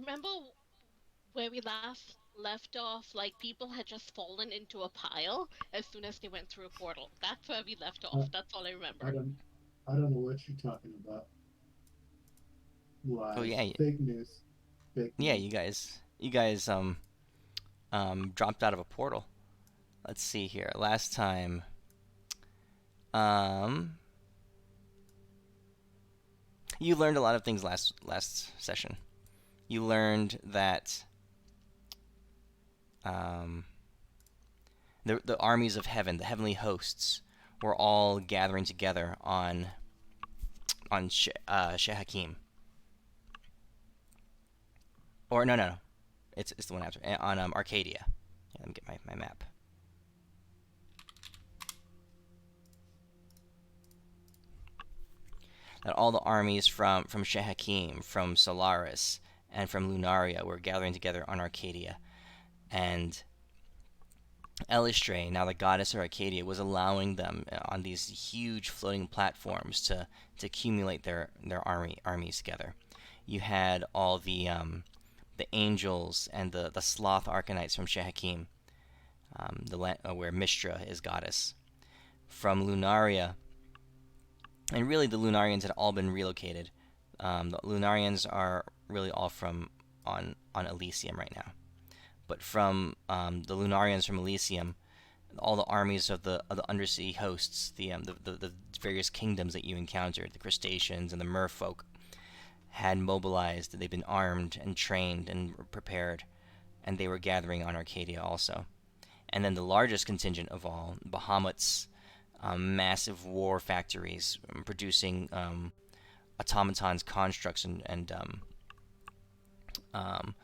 remember where we left off, like people had just fallen into a pile as soon as they went through a portal. That's where we left I, off. That's all I I remember. don't I don't know what you're talking about. Oh yeah, Lies, fake news, fake yeah. news. You guys dropped out of a portal. Let's see here. Last time, um, you learned a lot of things last session. You learned that um, the armies of heaven, the heavenly hosts, were all gathering together on Shehakim. Or no, it's the one after on Arcadia. Yeah, let me get my map. That all the armies from Shehakim, from Solaris, and from Lunaria were gathering together on Arcadia, and Elistre, now the goddess of Arcadia, was allowing them on these huge floating platforms to accumulate their armies together. You had all the angels and the sloth archonites from Shehakim, where Mistra is goddess. From Lunaria, and really the Lunarians had all been relocated. The Lunarians are really all from on Elysium right now. But from the Lunarians from Elysium, all the armies of the undersea hosts, the various kingdoms that you encountered, the crustaceans and the merfolk, had mobilized. They've been armed and trained and prepared, and they were gathering on Arcadia also. And then the largest contingent of all, Bahamut's massive war factories producing automatons, constructs, and um,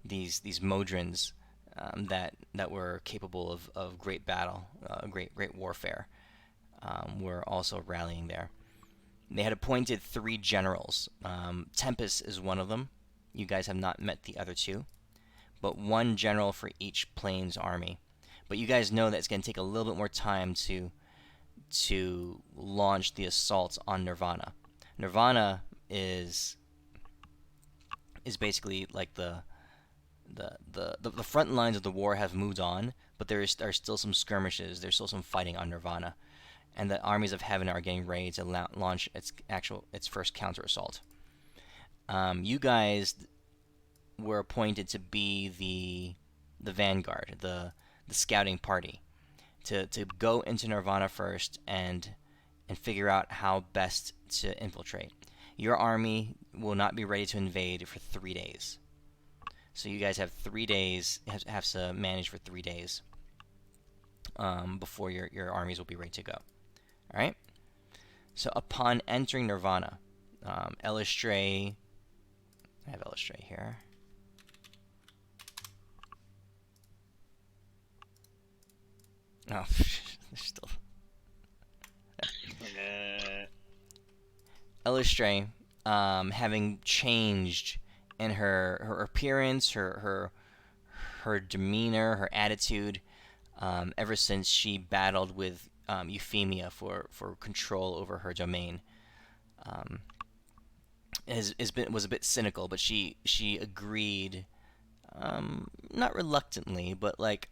these modrons that were capable of great battle, great warfare, were also rallying there. They had appointed three generals. Tempest is one of them. You guys have not met the other two, but one general for each plains army. But you guys know that it's going to take a little bit more time to launch the assault on Nirvana. Nirvana is basically like the front lines of the war have moved on, but there are still some skirmishes. There's still some fighting on Nirvana, and the armies of heaven are getting ready to launch its first counter assault. You guys were appointed to be the vanguard, the scouting party, to go into Nirvana first and figure out how best to infiltrate. Your army will not be ready to invade for 3 days. So you guys have 3 days, have to manage for 3 days before your armies will be ready to go. All right. So upon entering Nirvana, Elistre, I have Elistre here. Oh, there's still Elistre, having changed in her appearance, her demeanor, her attitude, ever since she battled with Euphemia for control over her domain. Um, was a bit cynical, but she agreed, not reluctantly, but like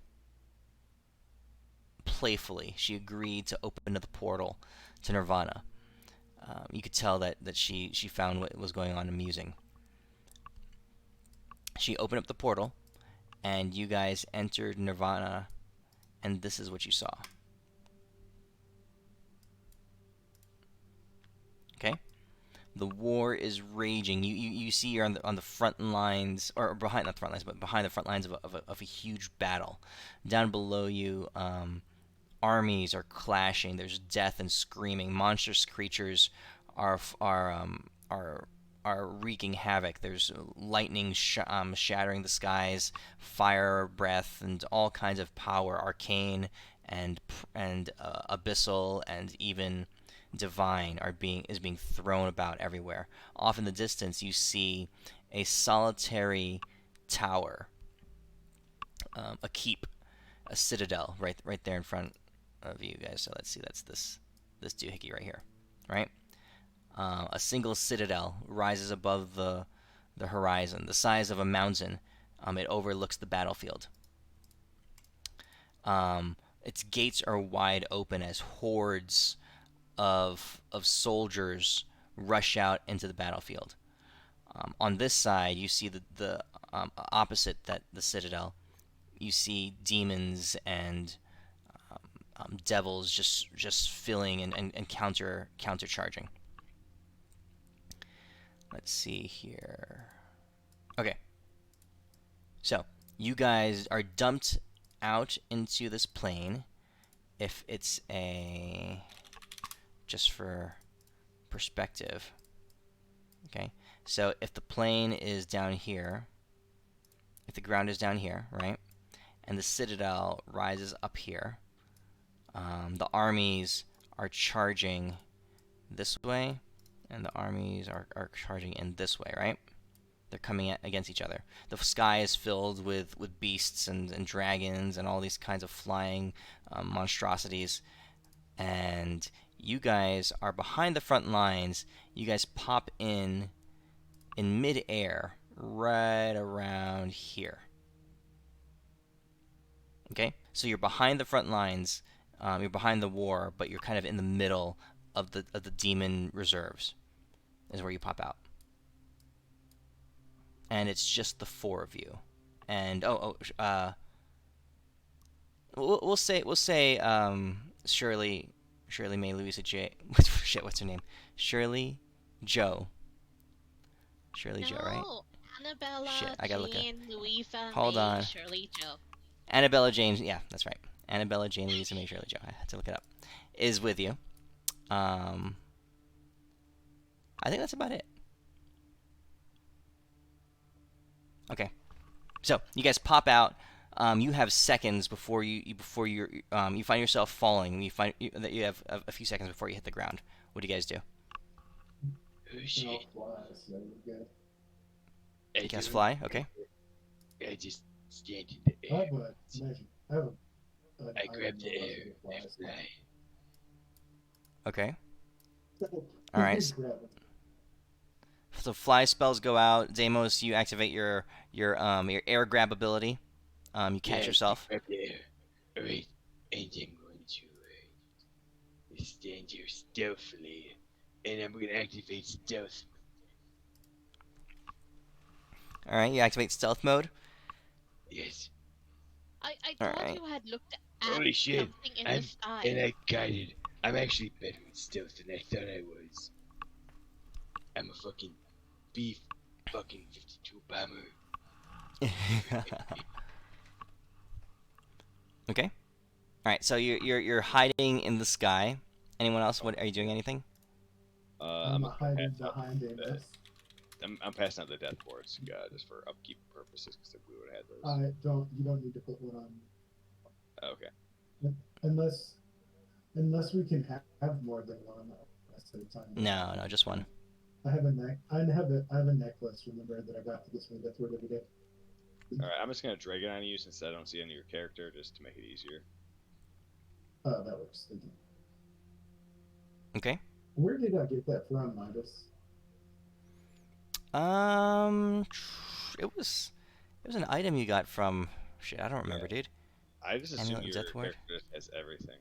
playfully. She agreed to open the portal to Nirvana. You could tell that she found what was going on amusing. She opened up the portal, and you guys entered Nirvana, and this is what you saw. Okay, the war is raging. You see you're on the front lines, or behind, not the front lines, but behind the front lines of a huge battle. Down below you, armies are clashing. There's death and screaming. Monstrous creatures are are wreaking havoc. There's lightning shattering the skies, fire breath, and all kinds of power, arcane and abyssal and even divine is being thrown about everywhere. Off in the distance, you see a solitary tower, a keep, a citadel right there in front of you guys. So let's see, that's this doohickey right here, right? A single citadel rises above the horizon, the size of a mountain. It overlooks the battlefield. Its gates are wide open as hordes of soldiers rush out into the battlefield. On this side, you see the opposite that the citadel. You see demons and devils just filling and countercharging. Let's see here. Okay. So, you guys are dumped out into this plane. If it's a... just for perspective. Okay. So, if the plane is down here, if the ground is down here, right? And the citadel rises up here, the armies are charging this way, and the armies are charging in this way, right? They're coming against each other. The sky is filled with beasts and dragons and all these kinds of flying monstrosities. And you guys are behind the front lines. You guys pop in mid-air right around here. Okay? So you're behind the front lines. You're behind the war, but you're kind of in the middle of the demon reserves is where you pop out. And it's just the four of you. And we'll say Shirley May Louisa J. What's her name? Shirley Joe, right? No, Annabella, Shit, I gotta look at. Jane, Louisa, Hold May, on. Shirley, Joe. Annabella Jane, yeah, that's right. Annabella Jane Louisa May Shirley Joe. I had to look it up. Is with you. I think that's about it. Okay. So you guys pop out. You have seconds before you find yourself falling. You find that you have a few seconds before you hit the ground. What do you guys do? Oh shit. You guys fly? Okay. I just stand in the air. I grab the air and fly. Okay. All right. So fly spells go out. Deimos, you activate your air grab ability. You catch yourself. Grab the air. Alright, and I'm going to stand here stealthily, and I'm going to activate stealth. All right, you activate stealth mode. Yes. I thought Alright. you had looked at Holy shit! something in the sky. And I guided. I'm actually better at stealth than I thought I was. I'm a fucking fucking 52 bomber. Okay. All right. So you're hiding in the sky. Anyone else? What are you doing? Anything? I'm hiding behind Amos. I'm passing out the death boards just for upkeep purposes because we would have had those. You don't need to put one on. Okay. Unless we can have more than one rest of the time. No, just one. I have a necklace. Remember that I got for this one. That's what every day. All right. I'm just gonna drag it on you since I don't see any of your character, just to make it easier. Oh, that works. Thank you. Okay. Where did I get that from, Midas? It was an item you got from. Shit, I don't remember, dude. I just assume Amulet your Death Ward? character just has everything.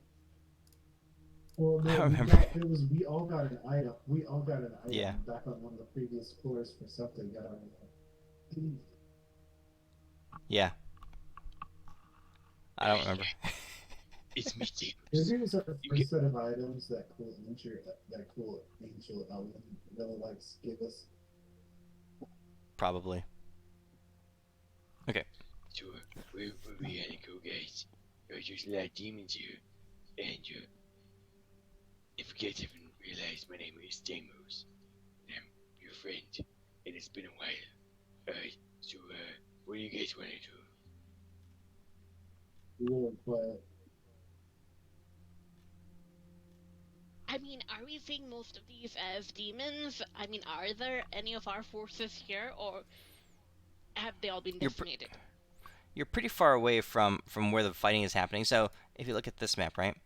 Well, no, I remember. we all got an item. We all got an item Yeah. back on one of the previous floors for something that I Yeah. I don't remember. It's me, James. Maybe it's our first set of items that cool angel element really likes give us. Probably. Okay. So, where we gonna go, guys? There's a lot of demons here, and if you guys haven't realized, my name is Deimos. I'm your friend, and it's been a while. So, what do you guys want to do? Really quiet. I mean, are we seeing most of these as demons? I mean, are there any of our forces here, or have they all been decimated? You're pretty far away from where the fighting is happening. So if you look at this map, right?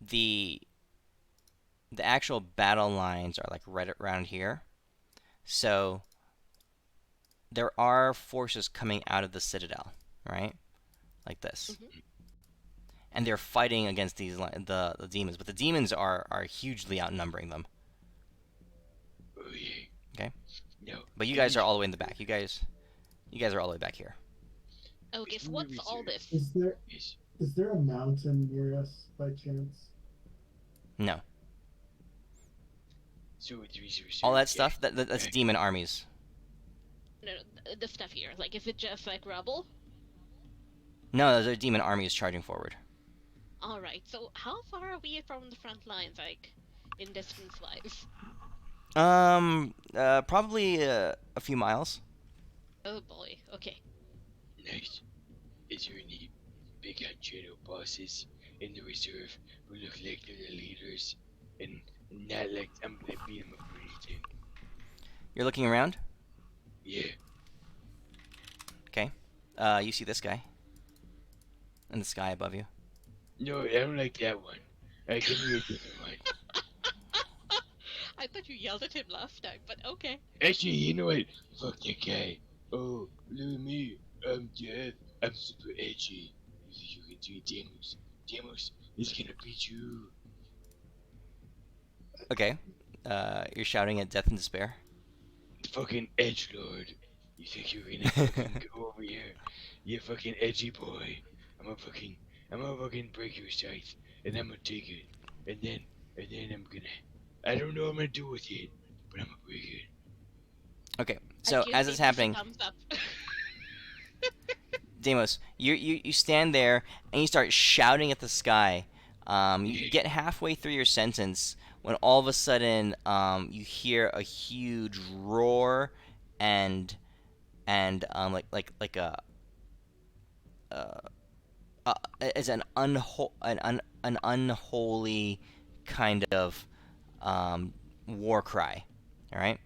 The actual battle lines are like right around here. So there are forces coming out of the citadel, right? Like this. Mhm. And they're fighting against the demons, but the demons are hugely outnumbering them. Oh yeah. Okay? No. But you Give guys me are all the way in the back. You guys are all the way back here. Okay, so the what's all reserve. this? Yes. Is there a mountain near us by chance? No. So it's reserve. All that stuff, that's demon armies. No, the stuff here. Like, is it just like rubble? No, those are demon armies charging forward. All right. So how far are we from the front lines, like, in distance-wise? Probably a few miles. Oh boy. Okay. Nice. Is there any big shadow bosses in the reserve who look like they're the leaders and not like I'm gonna beat them up or anything? You're looking around. Yeah. Okay. You see this guy in the sky above you. No, I don't like that one. Give me a different one. I thought you yelled at him last time, but okay. Actually, you know what? Fuck that guy. Oh, look at me. I'm dead. I'm super edgy. You think you can do Demus? Demus is gonna beat you. Okay. You're shouting at death and despair. Fucking edge lord. You think you're gonna fucking go over here? You fucking edgy boy. I'm gonna fucking break your sight, and I'm gonna take it, and then I don't know what I'm gonna do with it, but I'm gonna break it. Okay. I So give as it's Demus a happening, thumbs up. Deimos, you stand there and you start shouting at the sky. You get halfway through your sentence when all of a sudden you hear a huge roar and like a as an unholy kind of war cry. All right,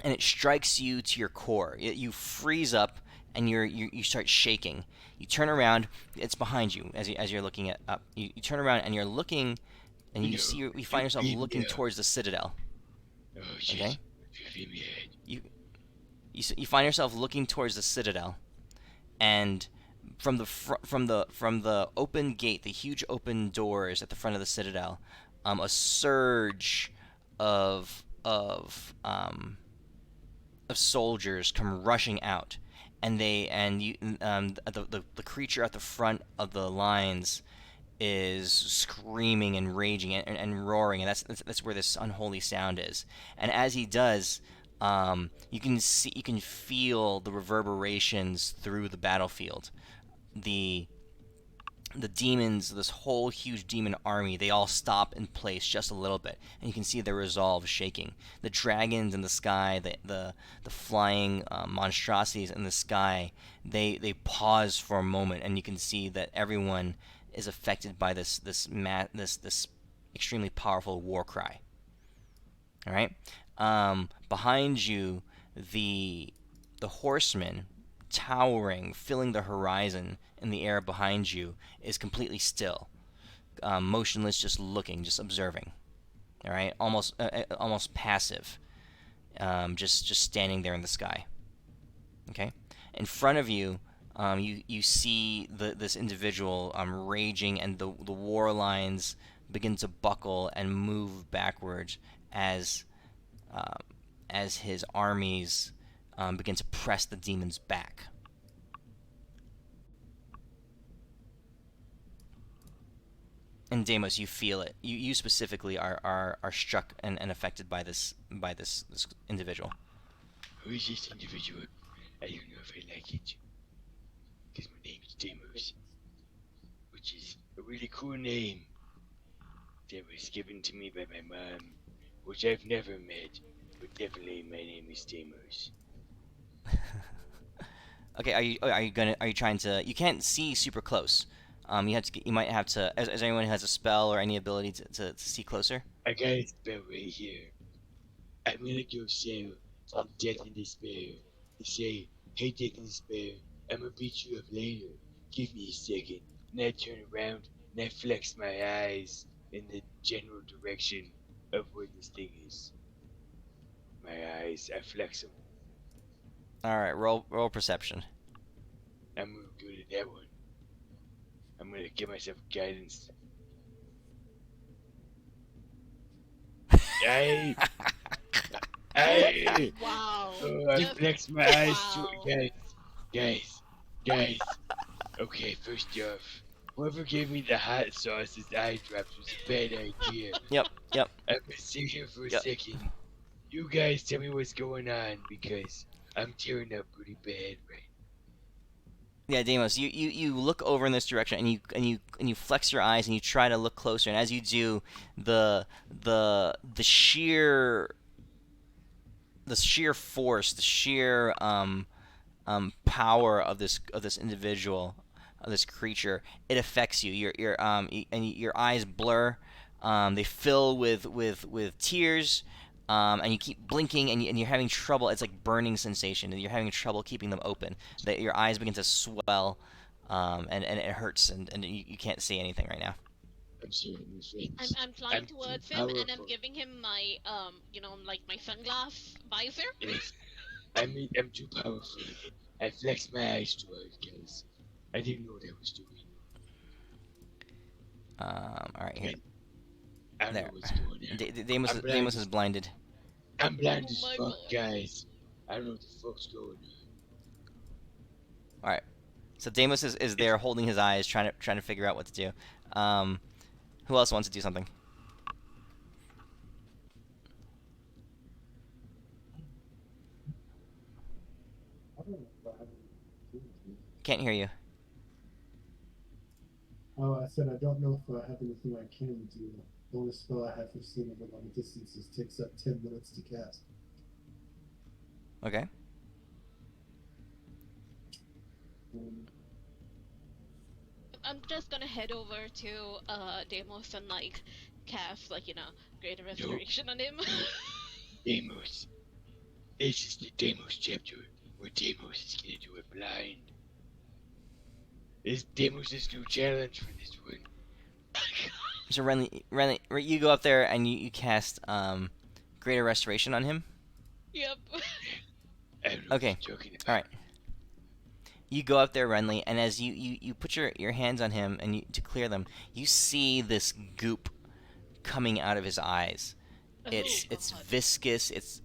and it strikes you to your core. You freeze up and you start shaking. You turn around, it's behind you as you're looking at up. You turn around and you're looking, and you find yourself looking towards the citadel. Oh shit. Okay, Feel me head. you find yourself looking towards the citadel, and from the open gate, the huge open doors at the front of the citadel, a surge of of um, of soldiers come rushing out, and the creature at the front of the lines is screaming and raging and roaring, and that's where this unholy sound is. And as he does, you can feel the reverberations through the battlefield. The the demons, this whole huge demon army, they all stop in place just a little bit, and you can see their resolve shaking. The dragons in the sky, the flying monstrosities in the sky, they pause for a moment, and you can see that everyone is affected by this extremely powerful war cry. All right, behind you, the horsemen towering, filling the horizon in the air behind you, is completely still, motionless, just looking, just observing. All right, almost passive, just standing there in the sky. Okay, in front of you, you see this individual raging, and the war lines begin to buckle and move backwards as uh, as his armies begin to press the demons back. And Deimos, you feel it. You specifically are struck and affected by this individual. Who is this individual? I don't know if I like it. Because my name is Demus, which is a really cool name that was given to me by my mom, which I've never met, but definitely my name is Demus. Okay, are you trying to? You can't see super close. You might have to. As anyone has a spell or any ability to see closer. I got a spell right here. I'm gonna go sell some Death and Despair to say, hey Death and Despair, I'm gonna beat you up later. Give me a second. And I turn around and I flex my eyes in the general direction of where this thing is. my eyes. I flex them. All right, roll perception. I'm real good at that one. I'm gonna give myself guidance. Hey! Hey! Wow. Oh, I Just flex my eyes too. wow. Guys. Okay, first off, whoever gave me the hot sauce as eye drops was a bad idea. Yep. I'm gonna sit here for a Yep. second. You guys tell me what's going on because I'm tearing up pretty bad right Yeah, Deimos, you look over in this direction and you flex your eyes and you try to look closer, and as you do, the sheer force, the sheer power of this individual, of this creature, it affects you. Your eyes blur, they fill with tears. And you keep blinking, and you're having trouble. It's like burning sensation, and you're having trouble keeping them open. That your eyes begin to swell, and it hurts, and you can't see anything right now. I'm sorry, my friends. I'm flying I'm too towards him and I'm powerful. giving him my like my sunglass visor. Yes, I'm too powerful. I flex my eyes too hard, guys. I didn't know what I was doing. All right, here. I don't There. know what's going on. Deimos is blinded. I'm blind Oh as my fuck, God. guys. I don't know what the fuck's going on. All right. So Deimos is there holding his eyes, trying to figure out what to do. Who else wants to do something? I don't know if I have anything. Can't hear you. Oh, I said I don't know if I have anything I can do. The only spell I have for seeing over long distances takes up 10 minutes to cast. Okay. I'm just gonna head over to Deimos and like cast greater restoration on him. Deimos. This is the Deimos chapter where Deimos is gonna do it blind. This Deimos' new challenge for this one. So Renly, you go up there and you cast Greater Restoration on him. Yep. I don't know Okay. what you're talking about. All right. You go up there, Renly, and as you put your hands on him and to clear them, you see this goop coming out of his eyes. It's God. viscous. It's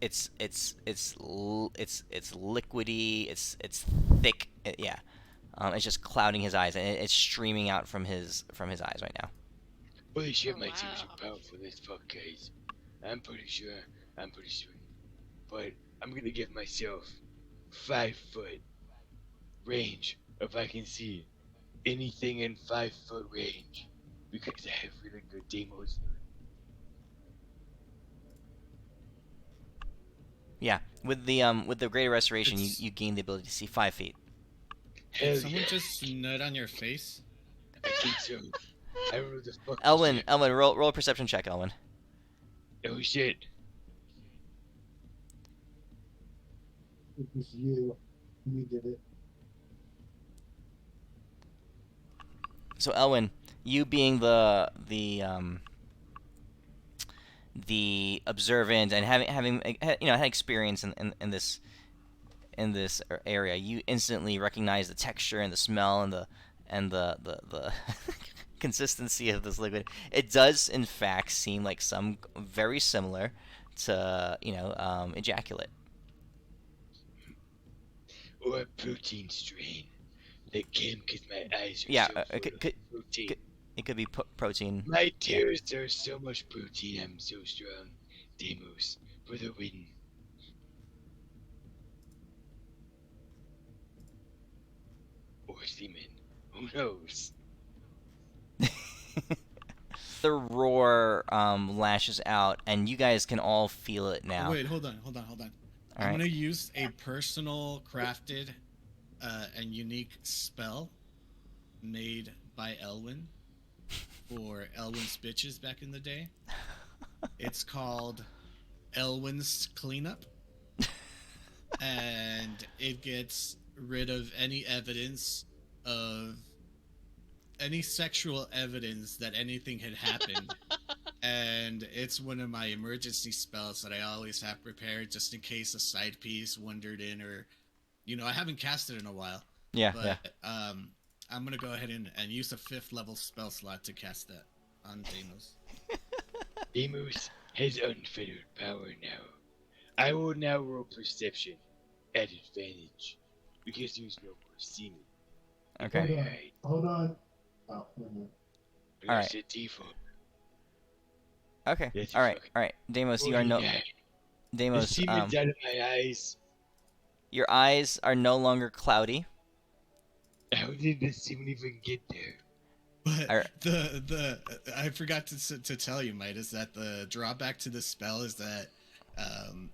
liquidy. It's thick. Yeah. It's just clouding his eyes, and it's streaming out from his eyes right now. Holy shit, Oh, my team's wow. so powerful as fuck, guys. I'm pretty sure. But I'm gonna give myself 5-foot range if I can see anything in 5-foot range. Because I have really good demos. Yeah. With the Greater Restoration, you gain the ability to see 5 feet. Hell Did someone yeah, just nut on your face? I think so. I don't know what the fuck. Elwin, roll a perception check, Elwin. Oh shit. It was you. You did it. So Elwin, you being the observant and having had experience in this area, you instantly recognize the texture and the smell and the consistency of this liquid. It does in fact seem like some very similar to ejaculate. Or a protein strain that came because my eyes are Yeah, so full could- of protein. It could be protein. My tears are so much protein, I'm so strong. Deimos, for the win. Or semen. Who knows? The roar lashes out, and you guys can all feel it now. Oh, wait, hold on. All I'm right. gonna use a personal crafted and unique spell made by Elwin for Elwin's bitches back in the day. It's called Elwin's Cleanup, and it gets rid of any evidence of any sexual evidence that anything had happened and it's one of my emergency spells that I always have prepared just in case a side piece wandered in, or I haven't cast it in a while. Yeah, But yeah. I'm gonna go ahead and use a 5th level spell slot to cast that on Deimos. Deimos has unfettered power now. I will now roll perception at advantage because there's no more seeming. Okay. Hold on. Oh, never mind. All That's right. the default. Okay. That's All right. fucking All right. Deimos, you are no. 49. The Deimos, semen's out of my eyes. your eyes are no longer cloudy. How did the semen even get there? But Are- the I forgot to tell you, Midas, that the drawback to the spell is that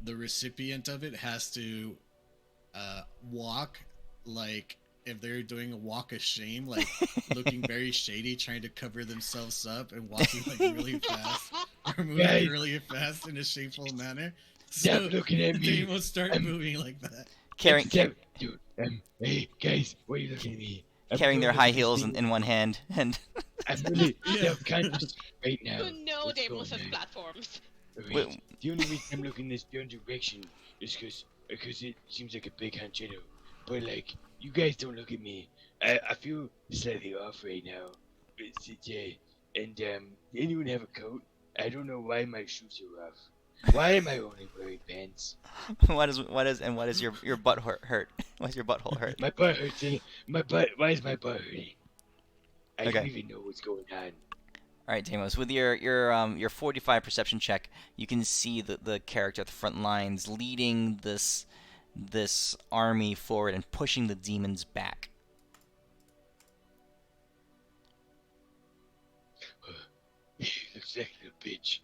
the recipient of it has to walk like if they're doing a walk of shame, like looking very shady, trying to cover themselves up and walking like really fast or moving Guys. really fast in a shameful manner. Stop So looking at me. they will start moving like that. Carrying Dude, hey guys, why are you looking at me? I'm carrying their going high over this heels thing. in one hand, and I'm really Yeah. self-conscious right now. You know What's Deimos going has on? platforms. Wait, the only reason I'm looking this one direction is because it seems like a big hanchero. But like, you guys don't look at me. I feel slightly off right now. Yeah. And anyone have a coat? I don't know why my shoes are off. Why am I only wearing pants? what is your butt hurt? Why's your butthole hurt? My butt hurts. My butt. Why is my butt hurting? I don't Okay. even know what's going on. All right, Deimos, with your 45 perception check, you can see the character at the front lines leading this army forward and pushing the demons back. Looks like a bitch.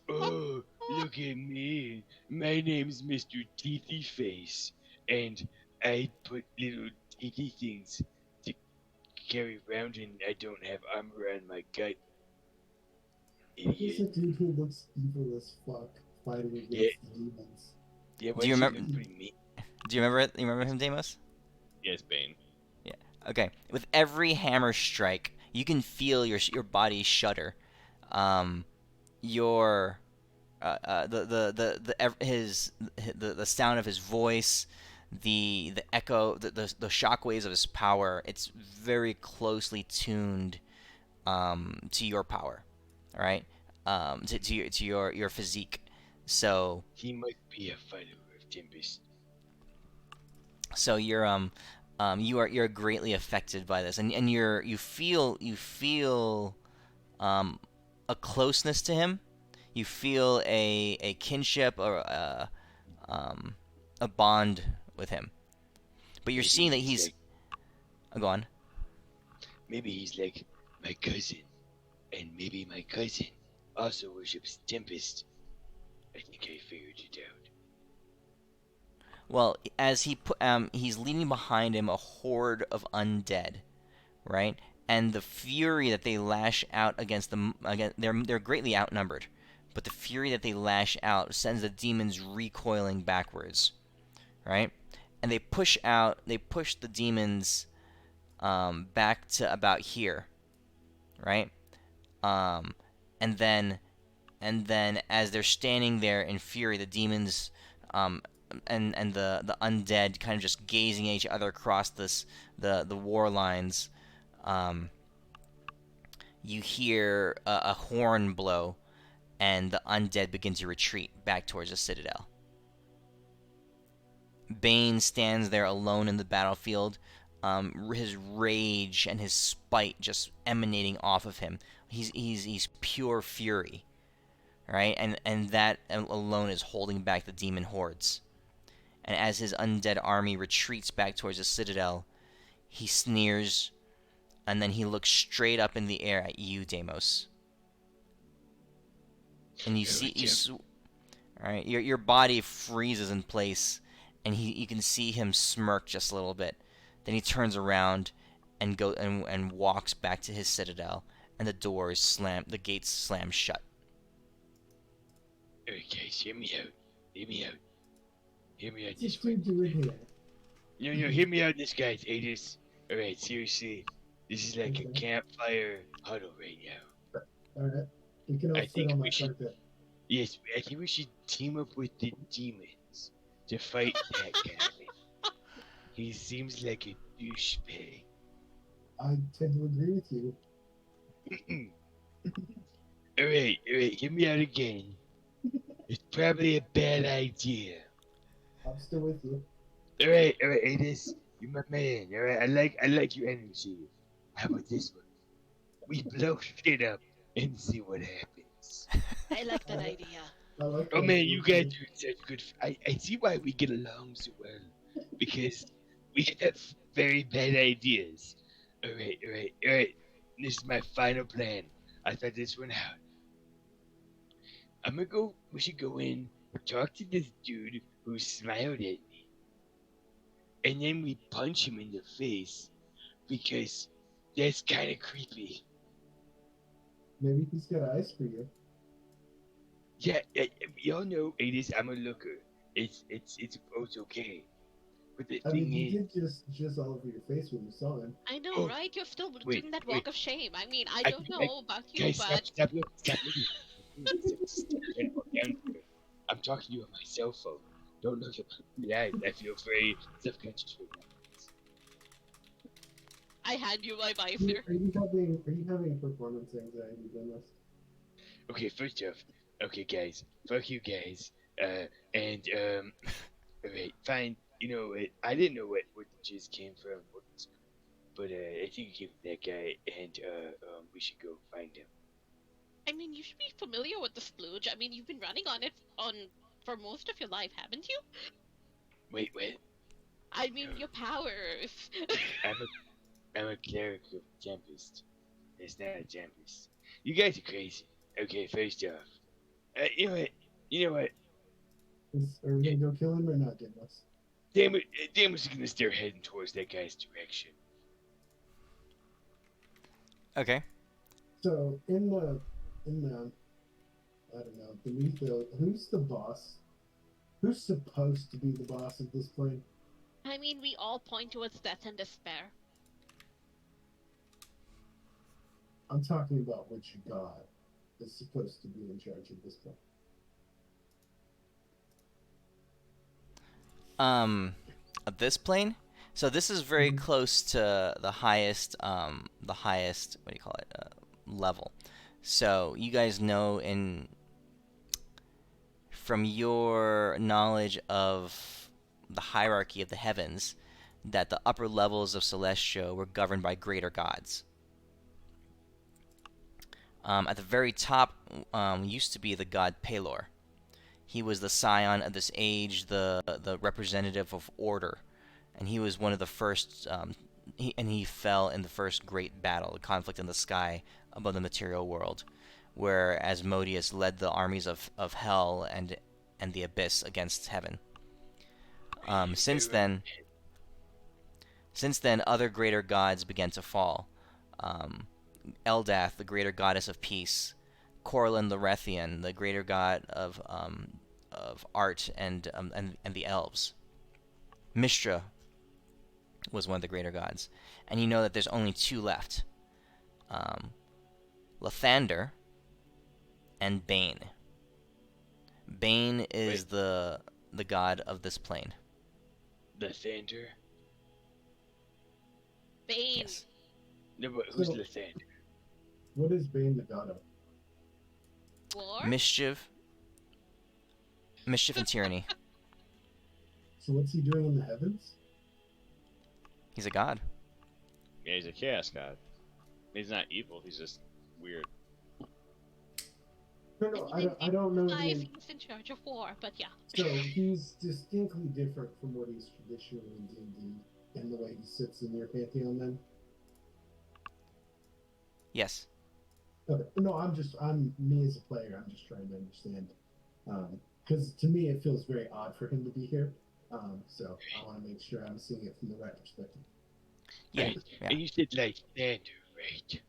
Oh, look at me. My name's Mr. Teethy Face, and I put little teethy things to carry around, and I don't have armor on my gut. He's a Idiot. dude who looks evil as fuck fighting against Yeah. the demons. Yeah, why Do you does he remember- look pretty mean? Do you remember it? You remember him, Deimos? Yes, Bane. Okay. With every hammer strike, you can feel your body shudder. Your the sound of his voice, the echo, the shockwaves of his power. It's very closely tuned to your power, all right? To your physique. So He must be a follower of Tempest. you're greatly affected by this, and you feel a closeness to him. You feel a kinship or a bond with him. But you're Maybe seeing that he's he's like- go on. Maybe he's like my cousin, and maybe my cousin also worships Tempest. I think I figured it out. Well, as he's leaving behind him a horde of undead, right? And the fury that they lash out against them, again, they're greatly outnumbered, but the fury that they lash out sends the demons recoiling backwards, right? And they push the demons back to about here, right? And then as they're standing there in fury, the demons and the undead kind of just gazing at each other across the war lines. You hear a horn blow, and the undead begin to retreat back towards the citadel. Bane stands there alone in the battlefield, his rage and his spite just emanating off of him. He's pure fury, right? And that alone is holding back the demon hordes. And as his undead army retreats back towards the citadel, he sneers, and then he looks straight up in the air at you, Deimos. And you see, all right, your body freezes in place, and you can see him smirk just a little bit. Then he turns around and and walks back to his citadel, and the gates slam shut. Alright guys, hear me out. Hear me out. Hear me out What's this this dude doing here? No, hear me out this guys. Aegis. Alright, seriously. This is like a Okay. campfire huddle right now. Alright. We can all I sit think on we that should. carpet. Yes, I think we should team up with the demons to fight that guy. He seems like a douchebag. I tend to agree with you. Alright, hear me out again. It's probably a bad idea. I'm still with you. Alright, Adis, you're my man. Alright, I like your energy. How about this one? We blow shit up and see what happens. I like that I- idea. I like Oh that man, idea you guys too. are such good. I see why we get along so well because we have very bad ideas. All right. This is my final plan. I thought this one out. I'm gonna go. We should go in, talk to this dude who smiled at me, and then we punch him in the face because that's kind of creepy. Maybe he's got eyes for you. Yeah, y'all know it is. I'm a looker. It's both okay. But the I mean, thing he is, did just all over your face when you saw him. I know, oh right? You're still wait, doing that wait, walk of shame. I mean, I I, don't I know about you, guys, but stop looking. Stop trying to go down here. I'm talking to you on my cell phone. Don't look at my eyes. I feel very self-conscious right now. I hand you my Are visor. are you having performance anxiety doing this? Okay, first off, okay, guys, fuck you guys. And alright, fine. You know what? I didn't know what the jizz came from, but I think it came from that guy, and we should go find him. I mean, you should be familiar with the splooge. I mean, you've been running on it for most of your life, haven't you? Wait, I mean, your powers. I'm a cleric of Tempest. It's not a Tempest. You guys are crazy. Okay, first off, you know what? You know what? Are we gonna go kill him or not, Damos? Damn is gonna start heading towards that guy's direction. Okay. So in the I don't know, beneath who's the boss? Who's supposed to be the boss of this plane? I mean, we all point towards death and despair. I'm talking about which god is supposed to be in charge of this plane. Of this plane. So this is very close to the highest what do you call it level. So you guys know from your knowledge of the hierarchy of the heavens that the upper levels of Celestia were governed by greater gods. At the very top used to be the god Pelor. He was the scion of this age, the representative of order, and he was one of the first. He fell in the first great battle, the conflict in the sky above the material world, where Asmodeus led the armies of hell and the abyss against heaven. Since then, other greater gods began to fall. Eldath, the greater goddess of peace, Corlin the Rethian, the greater god of art and the elves. Mistra was one of the greater gods, and you know that there's only two left: Lathander and Bane. Bane is the god of this plane. Lathander? Bane. Yes. No, but who's So- Lathander? What is Bane the god of? War? Mischief and tyranny. So what's he doing in the heavens? He's a god. Yeah, he's a chaos god. He's not evil. He's just weird. No, I mean, I don't know. Life, he's in charge of war, but yeah. So he's distinctly different from what he's traditionally in D&D in the way he sits in your pantheon. Then. Yes. Okay. No, I'm me as a player. I'm just trying to understand, because to me it feels very odd for him to be here. So I want to make sure I'm seeing it from the right perspective. Yeah. Right. Yeah. And you said Lathander, right?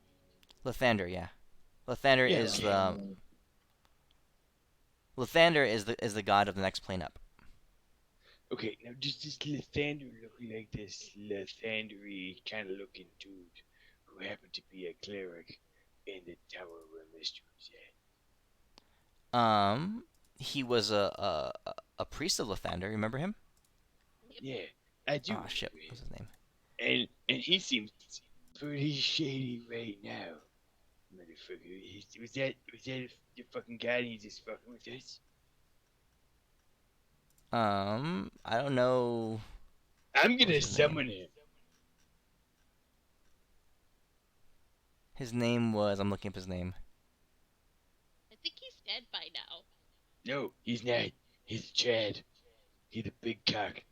Lathander. Yeah. Lathander Yeah, is okay. the Lathander is the god of the next plane up. Okay, now does this Lathander look like this Lathandery kind of looking dude who happened to be a cleric in the tower where Mystery was at? Um, he was a priest of Lathander. Remember him? Yep. Yeah, I do Oh shit, remember him. what's his name? And he seems pretty shady right now, motherfucker. Was that the fucking guy and he's just fucking with us? I don't know. I'm What was gonna his name? summon him. His name was. I'm looking up his name. I think he's dead by now. No, he's not. He's Chad. He's a big cock.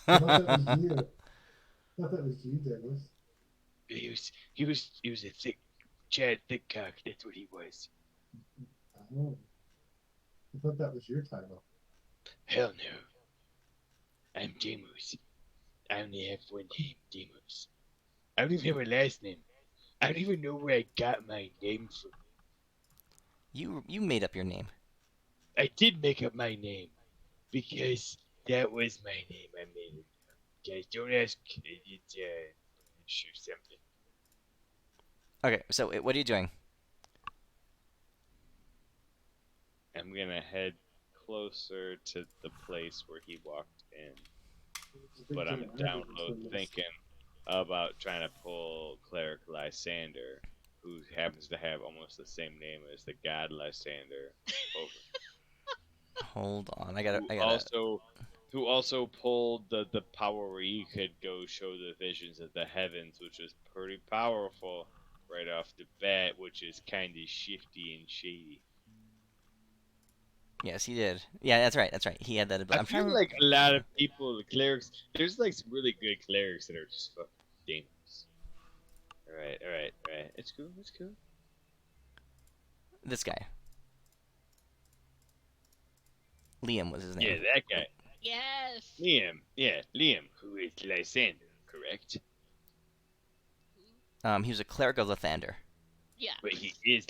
I thought that was you. I thought that was you, Douglas. He was a thick Chad thick cock. That's what he was. Oh, I thought that was your title. Hell no. I'm Demus. I only have one name, Demus. I don't even have a last name. I don't even know where I got my name from. You made up your name. I did make up my name because that was my name. I made it up. Guys, don't ask. It's sure something. Okay, so what are you doing? I'm gonna head closer to the place where he walked in, but I'm down low thinking about trying to pull Cleric Lysander, who happens to have almost the same name as the god Lysander, over. Hold on, Who I gotta. also pulled the power where he could go show the visions of the heavens, which is pretty powerful right off the bat, which is kind of shifty and shady. Yes, he did. Yeah, that's right. That's right. He had that I ability. I'm trying feel to. like a lot of people, the clerics, there's like some really good clerics that are just fucking demons. Alright, alright, alright. It's cool, it's cool. This guy. Liam was his Yeah, name. that guy. Yes. Liam. Yeah, Liam, who is Lysander, correct? He was a cleric of Lathander. Yeah. But he is.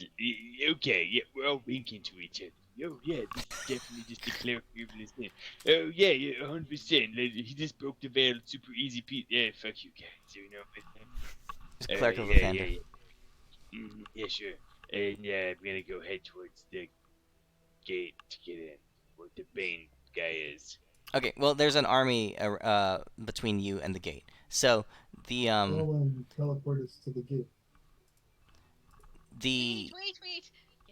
Okay, yeah, we're all winking to each other. Oh, yeah, this is definitely just a cleric of Lysander. Oh, yeah, yeah, 100%. He just broke the veil super easy, Pete. Yeah, fuck you guys. You know? He was a cleric of Yeah, Lathander. yeah, yeah. Yeah, sure. And I'm gonna go head towards the gate to get in, where the Bane guy is. Okay, well, there's an army between you and the gate. So the Roland teleport us to the gate. Wait.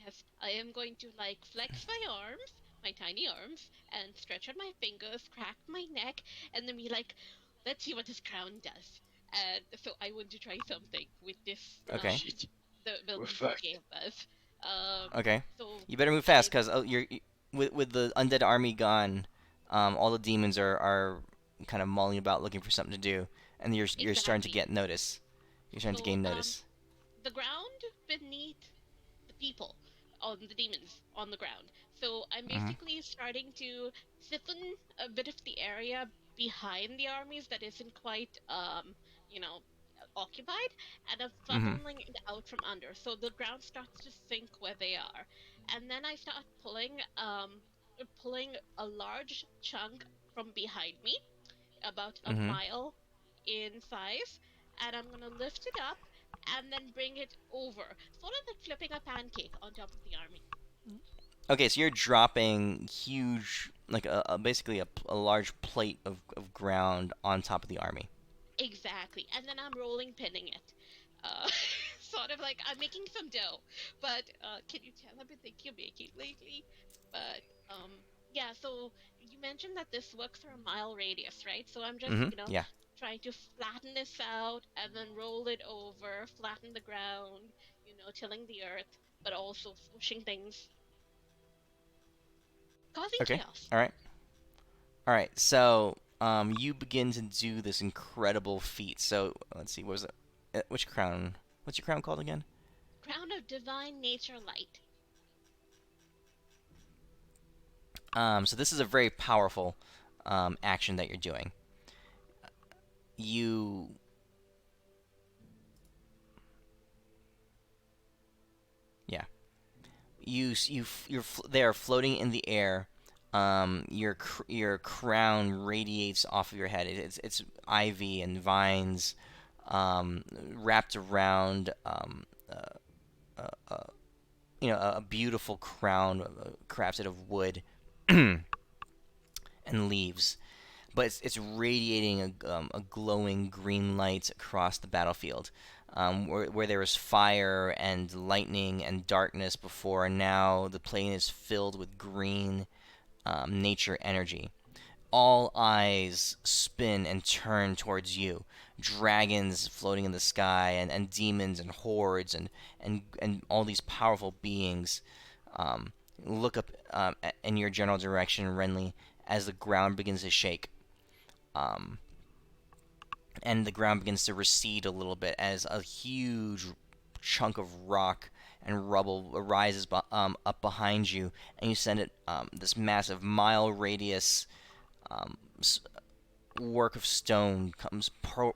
Yes, I am going to like flex my arms, my tiny arms, and stretch out my fingers, crack my neck, and then be like, let's see what this crown does. And so I want to try something with this. Okay. Shit. The We're ability fucked. he gave us. Okay, So you better move fast because with the undead army gone, all the demons are kind of mulling about looking for something to do, and you're starting to exactly. get notice. You're starting to So gain notice. the ground beneath the people on the demons on the ground. So I'm Mhm. basically starting to siphon a bit of the area behind the armies that isn't quite you know occupied, and I'm Mhm. funneling it out from under. So the ground starts to sink where they are. And then I start pulling a large chunk from behind me, about a Mhm. mile in size, and I'm gonna lift it up and then bring it over, sort of like flipping a pancake on top of the army. Okay, so you're dropping huge, like basically a large plate of ground on top of the army. Exactly, and then I'm rolling pinning it. Uh, sort of like I'm making some dough, but can you tell I've been thinking of baking lately? But yeah, so you mentioned that this works for a mile radius, right? So I'm just, Mhm. Yeah. trying to flatten this out and then roll it over, flatten the ground, tilling the earth, but also swooshing things, causing Okay. chaos. All right. All right. So you begin to do this incredible feat. So let's see. What was it? Which crown? What's your crown called again? Crown of divine nature light. So this is a very powerful action that you're doing. You Yeah. They are floating in the air. Your crown radiates off of your head. It's ivy and vines wrapped around a beautiful crown crafted of wood and leaves, but it's radiating a glowing green light across the battlefield. Where there was fire and lightning and darkness before, and now the plane is filled with green nature energy. All eyes spin and turn towards you. Dragons floating in the sky, and demons and hordes and all these powerful beings um, look up in your general direction, Renly, as the ground begins to shake. Um, and the ground begins to recede a little bit as a huge chunk of rock and rubble rises up behind you, and you send it this massive mile radius um, work of stone comes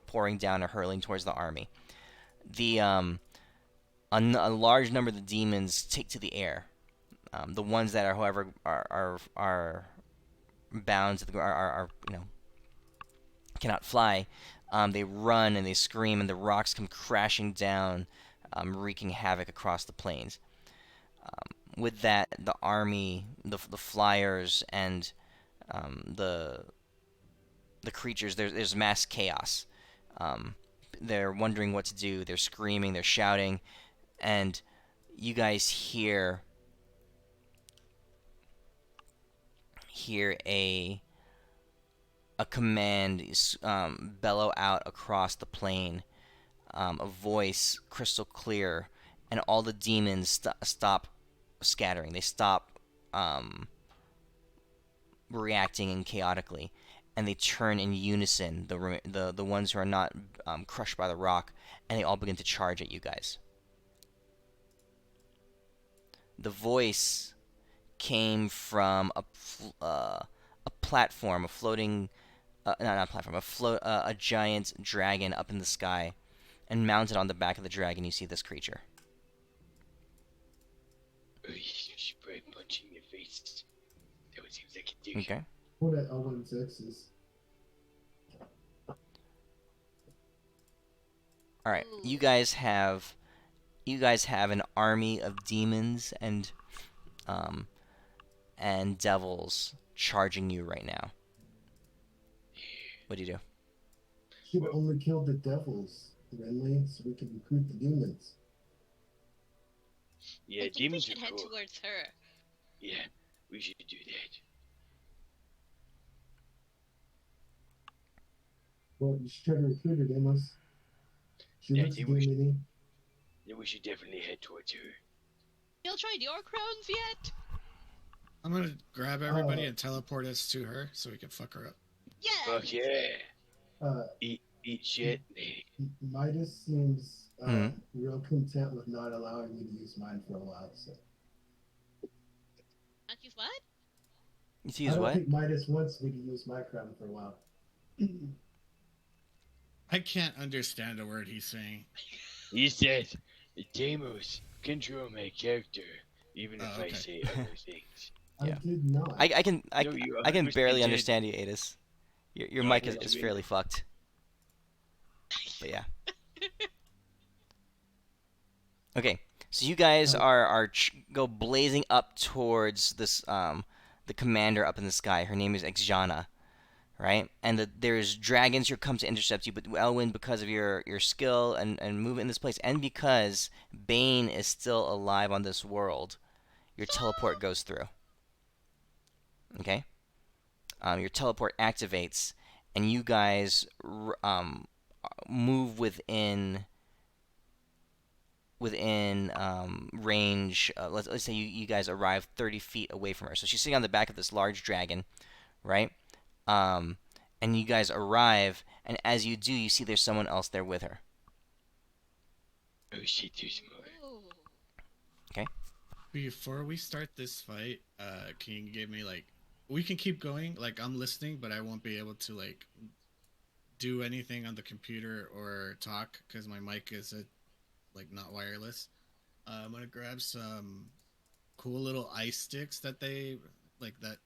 pouring down and hurling towards the army. The a large number of the demons take to the air. The ones that are, however, are bound to the are cannot fly. They run and they scream, and the rocks come crashing down, wreaking havoc across the plains. With that, the army, the flyers, and the creatures, there's mass chaos. They're wondering what to do. They're screaming. They're shouting, and you guys hear a command bellow out across the plain, a voice crystal clear, and all the demons stop scattering. They stop reacting and chaotically, and they turn in unison. The ones who are not crushed by the rock, and they all begin to charge at you guys. The voice came from a platform, a floating, not platform, a giant dragon up in the sky, and mounted on the back of the dragon, you see this creature. Oh, you should probably punch in your face. That what seems like a douche. Okay. What at L16 is? All right. Ooh. You guys have an army of demons and devils charging you right now. What do you do? Should have only killed the devils, Renly, so we can recruit the demons. Yeah, I think we demons should are head cool. towards her. Yeah, we should do that. Well, you should try to recruit her, Demos. She Yeah, looks then we should- demony. Then we should definitely head towards her. You tried your crowns yet? I'm gonna grab everybody and teleport us to her so we can fuck her up. Yeah. Fuck yeah. Uh, Eat shit, lady. Midas seems Mhm. real content with not allowing me to use mine for a while. So Not use what? You see I his don't what? think Midas wants me to use my crown for a while. I can't understand a word he's saying. He said, Deimos, control my character, even if I okay. say other things. I Yeah. did not. I can No, you I can 100% barely did. understand you, Adis. Your No, mic I is didn't. fairly fucked. But yeah. Okay, so you guys are go blazing up towards this the commander up in the sky. Her name is Exjana, right? And there's dragons who come to intercept you, but Elwyn, because of your skill and movement in this place, and because Bane is still alive on this world, your teleport goes through. Okay, your teleport activates, and you guys move within range. Let's say you guys arrive 30 feet away from her. So she's sitting on the back of this large dragon, right? And you guys arrive, and as you do, you see there's someone else there with her. Oh shit, there's more. Ooh. Before we start this fight, can you give me we can keep going. I'm listening, but I won't be able to do anything on the computer or talk because my mic is not wireless. I'm gonna grab some cool little ice sticks that that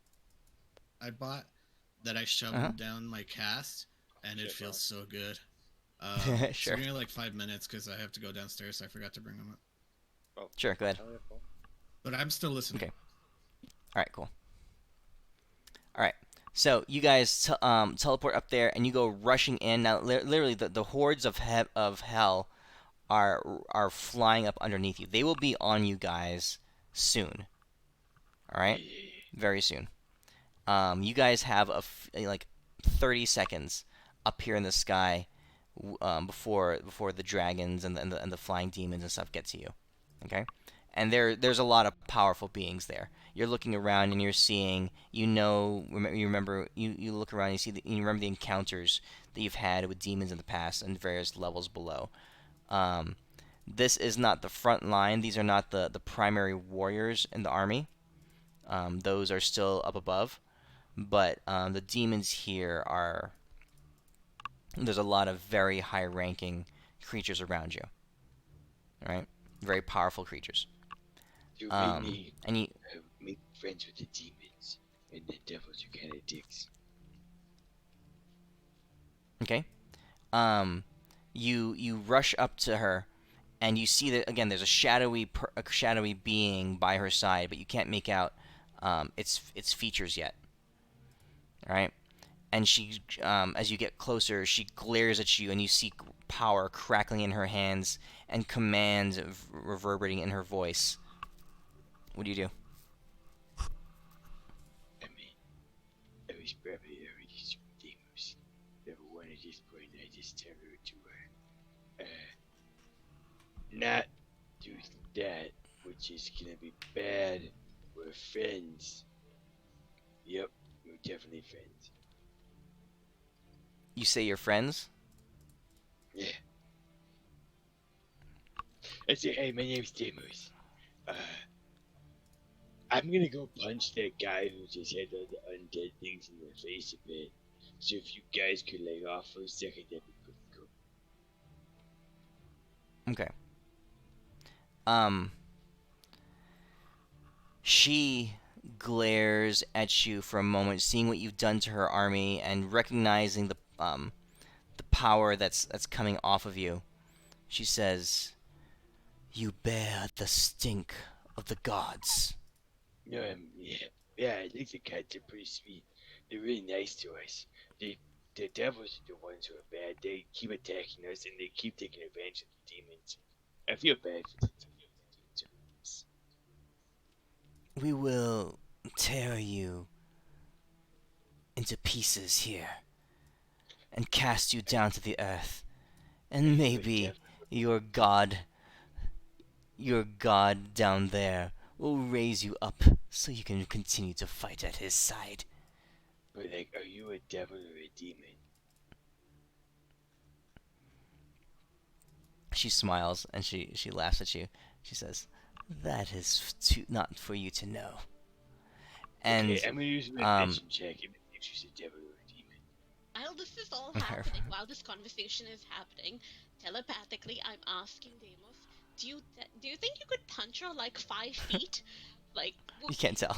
I bought that I shoved them down my cast, and it feels so good. Sure. So give me 5 minutes because I have to go downstairs. I forgot to bring them up. Oh, Sure, go ahead. tell me, Paul. But I'm still listening. Okay. All right, cool. All right. So you guys teleport up there, and you go rushing in. Now, literally, the hordes of hell are flying up underneath you. They will be on you guys soon. All right, very soon. You guys have like 30 seconds up here in the sky before the dragons and the flying demons and stuff get to you. Okay, and there's a lot of powerful beings there. You're looking around and you're seeing, you look around and you remember the encounters that you've had with demons in the past and various levels below. Um, this is not the front line. These are not the primary warriors in the army. Those are still up above. But the demons here are. There's a lot of very high ranking creatures around you. Right? Very powerful creatures. To make me And you. make friends with the demons, and the devils are kind of dicks. Okay. You rush up to her, and you see that again. There's a shadowy being by her side, but you can't make out its features yet. All right. And she, as you get closer, she glares at you, and you see power crackling in her hands and commands reverberating in her voice. What do you do? I mean, I was probably already some demons. Number one, at this point, I just tell her to, not do that, which is gonna be bad. We're friends. Yep, we're definitely friends. You say you're friends? Yeah. I say, hey, my name's Demus. I'm gonna go punch that guy who just had all the undead things in the face a bit. So if you guys could lay off for a second, that'd be pretty cool. Okay. She glares at you for a moment, seeing what you've done to her army and recognizing the power that's coming off of you. She says, "You bear the stink of the gods." No, yeah, I think the cats are pretty sweet. They're really nice to us. The devils are the ones who are bad. They keep attacking us and they keep taking advantage of the demons. I feel bad for the demons. We will tear you into pieces here and cast you down to the earth. And maybe your god, your god down there will raise you up so you can continue to fight at his side. But like, are you a devil or a demon? She smiles and she laughs at you. She says, "That is not for you to know." And Okay, I'm gonna use my vision check if she's a devil or a demon. While this is all happening, while this conversation is happening, telepathically, I'm asking Deimos, do you think you could punch her like 5 feet? Like, you can't tell.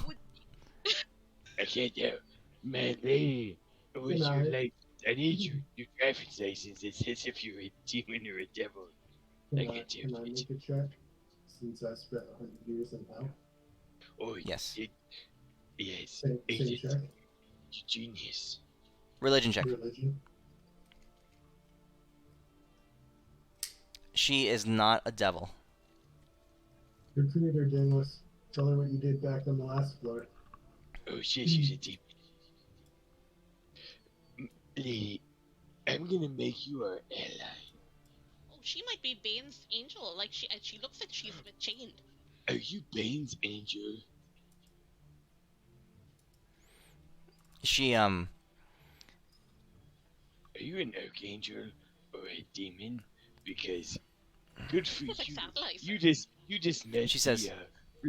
I can't tell. Man, lady, what's your like? I need your driver's license. It says if you're a demon or a devil. Can I make a check? Since I spent 100 years in hell. Oh, yes. Yes. Same check. Genius. Religion check. Religion. She is not a devil. Recruiter Dinglis. Tell her what you did back on the last floor. Oh shit, she's a demon. Lady, I'm gonna make you our ally. Oh, she might be Bane's angel. Like, she looks like she's been chained. Are you Bane's angel? She Are you an archangel or a demon? Because good for you. You just met she says, the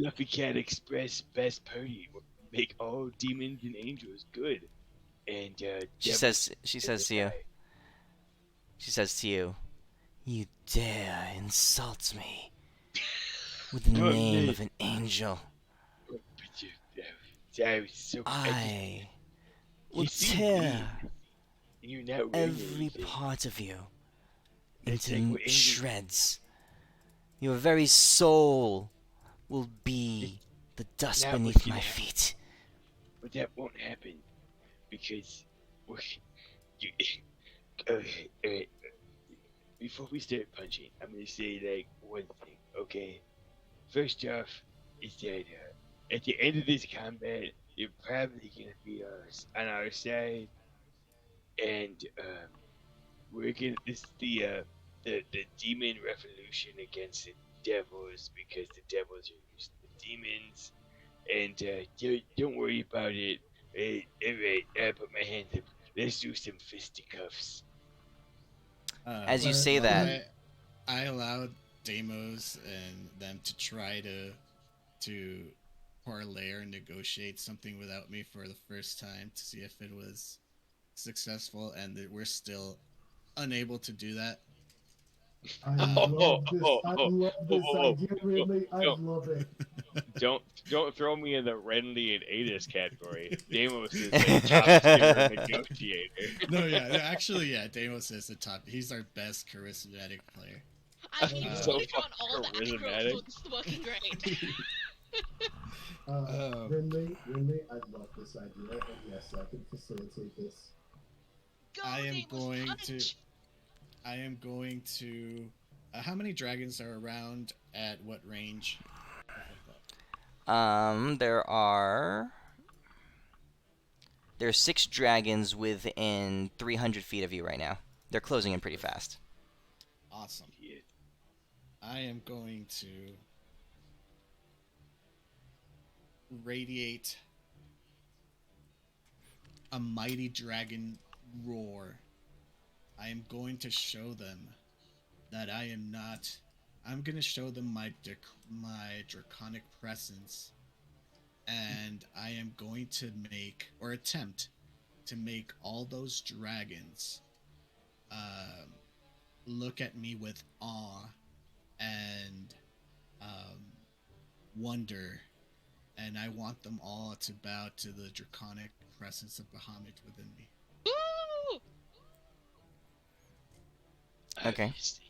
Fluffy Cat Express best party. Make all demons and angels good. And she says to you, "You dare insult me with the name of an angel. I will tear every part of you into shreds. Your very soul will be the dust Not beneath what's my gonna happen. feet. But that won't happen because you, uh, uh, before we start punching, I'm gonna say like one thing, okay? First off, is that at the end of this combat, you're probably gonna be on our side, and we're gonna this is the demon revolution against the devils because the devils are used to the demons, and don't worry about it. All right, I put my hands up. Let's do some fisticuffs. As you But say that, I allowed Deimos and them to try to parlay or negotiate something without me for the first time to see if it was successful, and that we're still unable to do that. I Oh, oh, love this. oh, I oh, love whoa, this whoa, idea, whoa, Ridley. I whoa. love it. Don't throw me in the Renly and Adis category. Deimos is a top tier negotiator. No, yeah, actually, yeah, Deimos is the top. He's our best charismatic player. I mean, He's Uh, so put on fucking all the aggro, charismatic. so it's working great. Ridley, I love this idea, and yes, I can facilitate this. Go, I am Deimos, going to. punch! I am going to. How many dragons are around at what range? there's 6 dragons within 300 feet of you right now. They're closing in pretty fast. Awesome. Yeah. I am going to radiate a mighty dragon roar. I am going to show them that I am not. I'm going to show them my draconic presence, and I am going to make or attempt to make all those dragons look at me with awe and wonder, and I want them all to bow to the draconic presence of Bahamut within me. Woo! Okay. Obviously.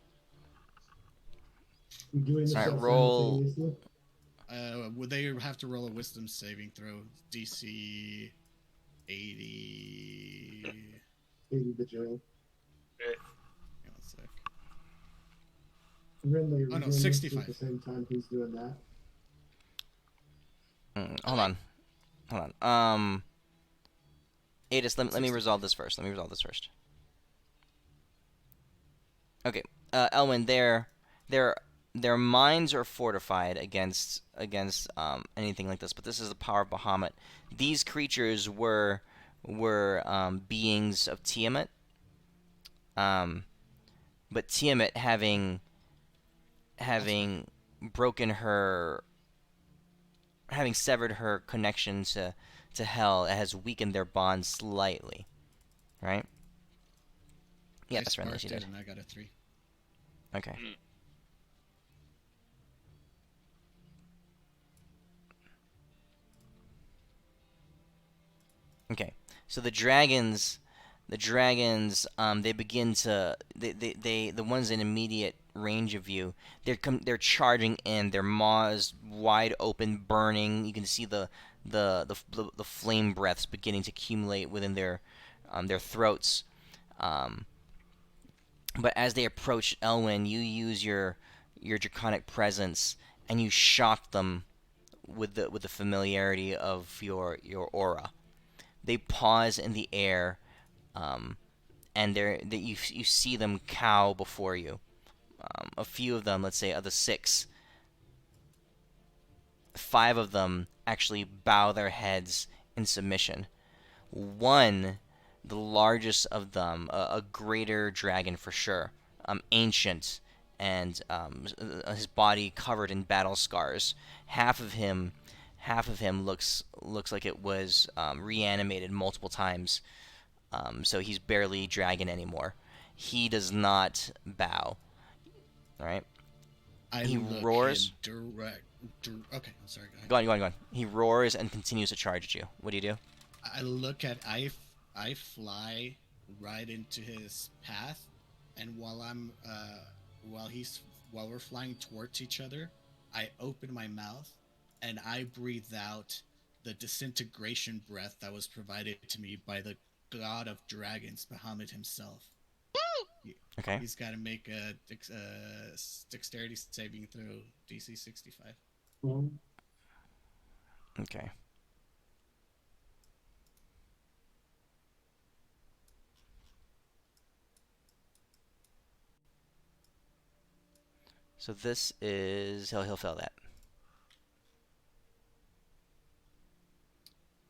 We're doing this Alright, all roll. simultaneously. Would they have to roll a wisdom saving throw? DC 80. Maybe the journey. Hang on a sec. Ridley, Oh, no, we're doing this 65. at the same time he's doing that. Hold on. Adis, let me resolve this first. Okay, Elwin, their minds are fortified against anything like this, but this is the power of Bahamut. These creatures were beings of Tiamat, but Tiamat having broken her, having severed her connection to hell, it has weakened their bond slightly, right? Yeah, I that's right. She sparked it did. and I got a 3. Okay. Okay. So the dragons, they begin to, the ones in immediate range of you, they're charging in, their maws wide open, burning. You can see the flame breaths beginning to accumulate within their throats. But as they approach Elwyn, you use your draconic presence and you shock them with the familiarity of your aura. They pause in the air, and you see them cow before you. A few of them, let's say of the 6, 5 of them actually bow their heads in submission. One, the largest of them, a greater dragon for sure, ancient, and his body covered in battle scars. Half of him looks like it was reanimated multiple times, so he's barely dragon anymore. He does not bow. All right. He look roars. him okay, I'm sorry. Go on. He roars and continues to charge at you. What do you do? I fly right into his path, and while we're flying towards each other, I open my mouth and I breathe out the disintegration breath that was provided to me by the god of dragons, Bahamut himself. He, Okay. he's got to make a dexterity saving throw DC 65. Okay. So this is he'll fail that.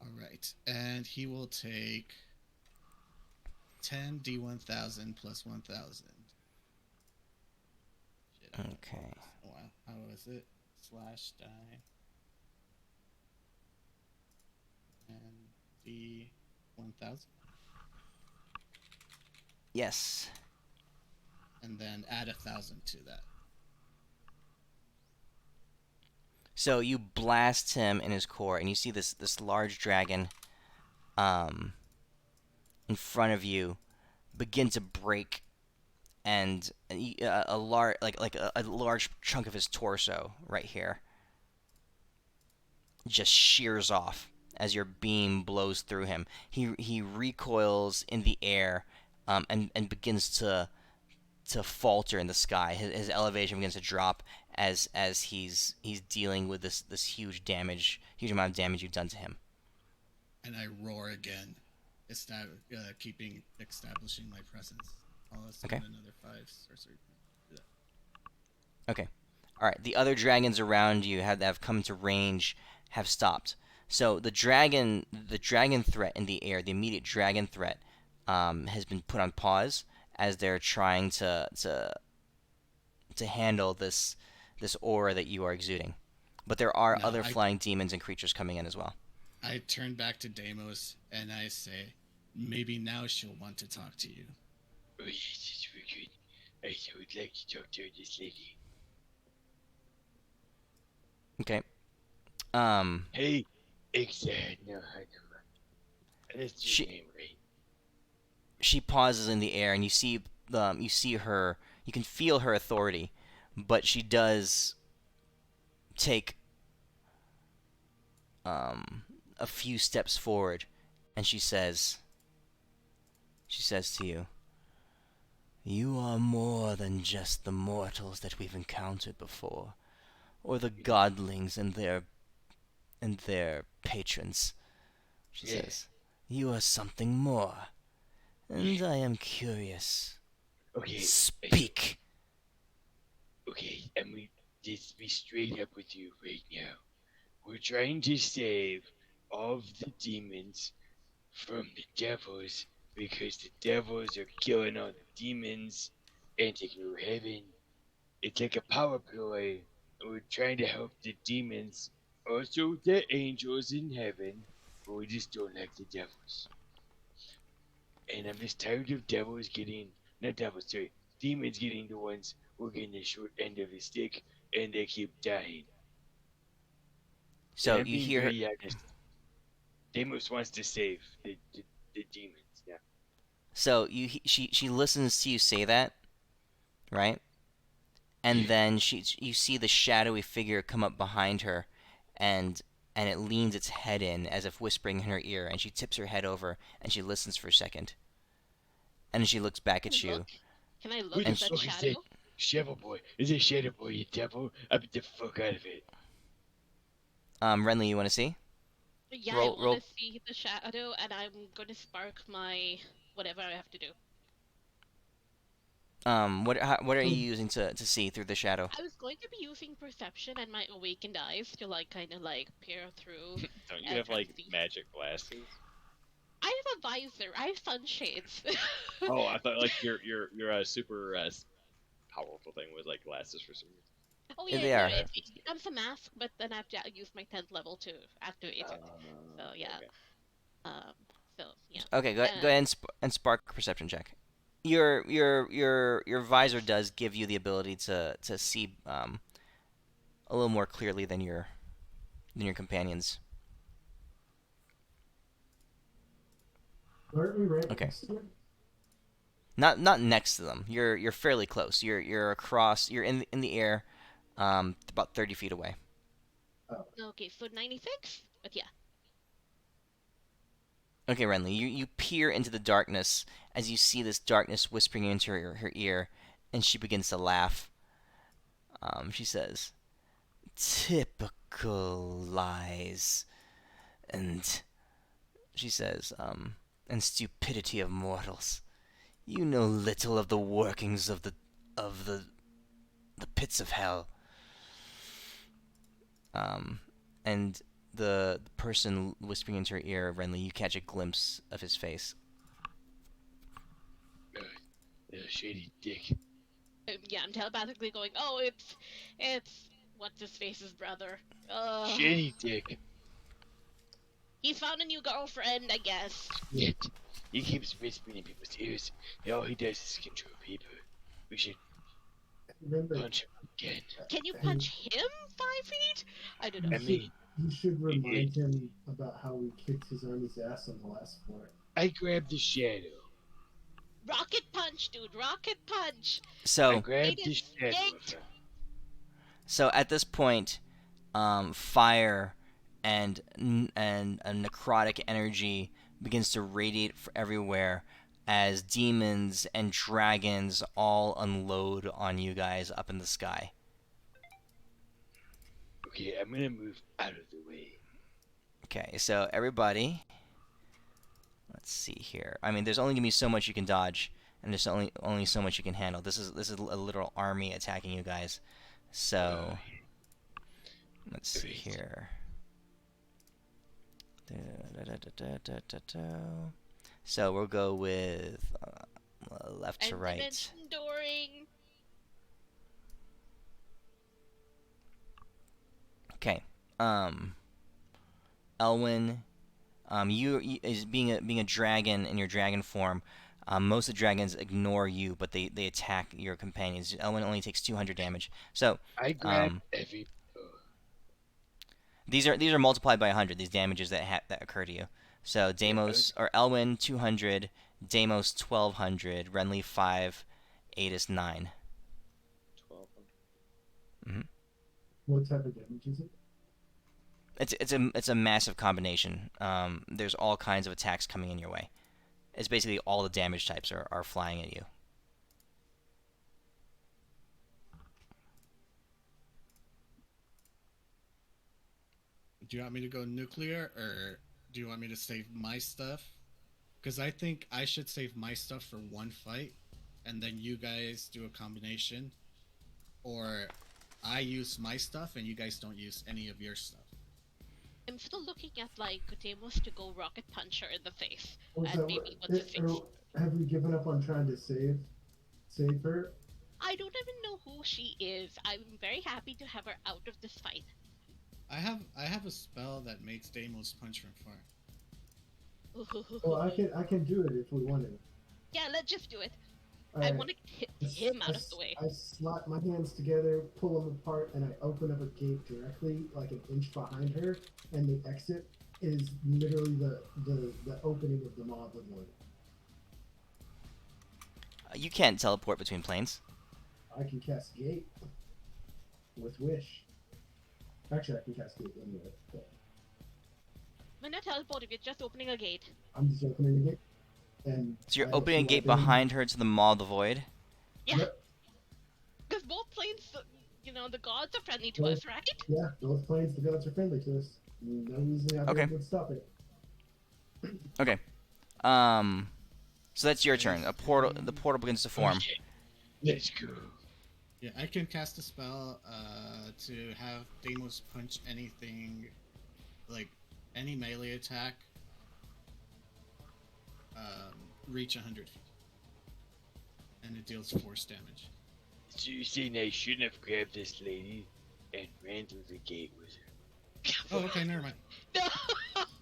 All right, and he will take 10 D1000 plus 1000. Shit, Okay. wow, how was it? Slash die. And D1000. Yes. And then add 1000 to that. So you blast him in his core, and you see this large dragon, in front of you, begin to break, and a large a large chunk of his torso right here just shears off as your beam blows through him. He recoils in the air, and begins to falter in the sky. His elevation begins to drop as he's dealing with this huge amount of damage you've done to him. And I roar again, establishing my presence. I'll assume Okay. another 5 sorcery points. Okay. All right. The other dragons around you have come to range, have stopped. So the dragon threat in the air, the immediate dragon threat, has been put on pause as they're trying to handle this aura that you are exuding. But there are No, other flying demons and creatures coming in as well. I turn back to Deimos and I say, maybe now she'll want to talk to you. Oh yes, it's very good. I would like to talk to this lady. Okay. Hey, Exad, no, that's She- your name, right? She pauses in the air, and you see her. You can feel her authority, but she does take a few steps forward, and she says to you, "You are more than just the mortals that we've encountered before, or the godlings and their patrons." She Yeah. says, "You are something more, and I am curious. Okay. Speak." Okay, and we just be straight up with you right now. We're trying to save all of the demons from the devils because the devils are killing all the demons and taking over heaven. It's like a power play, and we're trying to help the demons, also the angels in heaven, but we just don't like the devils. And I'm just tired of demons getting the ones who are getting the short end of the stick, and they keep dying. So And I'm you being hear her. very honest. Deimos wants to save the demons. Yeah. So she listens to you say that, right? And Yeah. then you see the shadowy figure come up behind her, and it leans its head in as if whispering in her ear, and she tips her head over and she listens for a second, and then she looks back Can I at you. look? Can I Who look the at that fuck is that? shadow? Shovel Boy. Is it Shadow Boy, you devil? I beat the fuck out of it. Renly, you want to see? Yeah, I Roll want roll. to see the shadow, and I'm gonna spark my whatever I have to do. What are you using to see through the shadow? I was going to be using perception and my awakened eyes to kind of peer through Don't you and have try to like see. magic glasses? I have a visor. I have sunshades. Oh, I thought like your super powerful thing was like glasses for some reason. Oh Yeah, yeah, they no, are. it becomes a mask, but then I have to use my 10th level to activate it. So yeah. Okay. Um. So yeah. Okay, go ahead and, spark a perception check. Your visor does give you the ability to see a little more clearly than your companions. Aren't we right Okay. next to it? Not next to them. You're fairly close. You're across. You're in the air, about 30 feet away. Okay, so 96? But yeah. Okay, Renly, you peer into the darkness as you see this darkness whispering into her ear, and she begins to laugh. She says, "Typical lies," and she says, "and stupidity of mortals. You know little of the workings of the pits of hell." And the person whispering into her ear, Renly, you catch a glimpse of his face. Little shady dick. Yeah, I'm telepathically going, oh, it's what's his face's brother. Shady dick. He's found a new girlfriend, I guess. Shit. He keeps whispering in people's ears. And all he does is control people. We should Remember, punch him again. Can you Hey. punch him 5 feet? I don't know. I mean, you should remind him about how we kicked his army's ass on the last floor. I grabbed the shadow. Rocket punch, dude. Rocket punch. I So, grabbed It the is shadow of yanked. her. so at this point, fire and a necrotic energy begins to radiate everywhere as demons and dragons all unload on you guys up in the sky. Okay, I'm gonna move out of the way. Okay, so everybody, let's see here. I mean, there's only gonna be so much you can dodge, and there's only so much you can handle. This is a literal army attacking you guys. So let's see here. So we'll go with left to And right. dimension dooring. Okay. Elwyn, you is being a dragon in your dragon form. Most of the dragons ignore you, but they attack your companions. Elwyn only takes 200 damage. So I grabbed every. these are multiplied by 100. These damages that occur to you. So Deimos or Elwyn 200, Deimos 1200, Renly 5, Adis 9. 12. What type of damage is it? It's a massive combination. There's all kinds of attacks coming in your way. It's basically all the damage types are flying at you. Do you want me to go nuclear, or do you want me to save my stuff? Because I think I should save my stuff for one fight, and then you guys do a combination. Or I use my stuff, and you guys don't use any of your stuff. I'm still looking at like Deimos to go rocket punch her in the face. Or is And that maybe what- what's his face? or have we given up on trying to save her? I don't even know who she is. I'm very happy to have her out of this fight. I have a spell that makes Deimos punch from far. Well, I can do it if we want to. Yeah, let's just do it. All I right. want to hit him out of the way. I slap my hands together, pull them apart, and I open up a gate directly, like an inch behind her, and the exit is literally the opening of the Maw of the Void. You can't teleport between planes. I can cast Gate with Wish. Actually, I can cast Gate anyway. But We're not teleporting, it's just opening a gate. I'm just opening the gate. And So you're I opening a open gate my thing. behind her to the Maw of the Void. Yeah. Yep. Because both planes, the gods are friendly to us, right? Yeah, both planes, the gods are friendly to us. No reason how Okay. they would stop it. Okay. So that's your turn. The portal begins to form. Okay, let's go. Yeah, I can cast a spell to have Deimos punch anything, like any melee attack, reach 100 feet, and it deals force damage. So you're saying I shouldn't have grabbed this lady and ran through the gate with her? Oh, okay, never mind. No!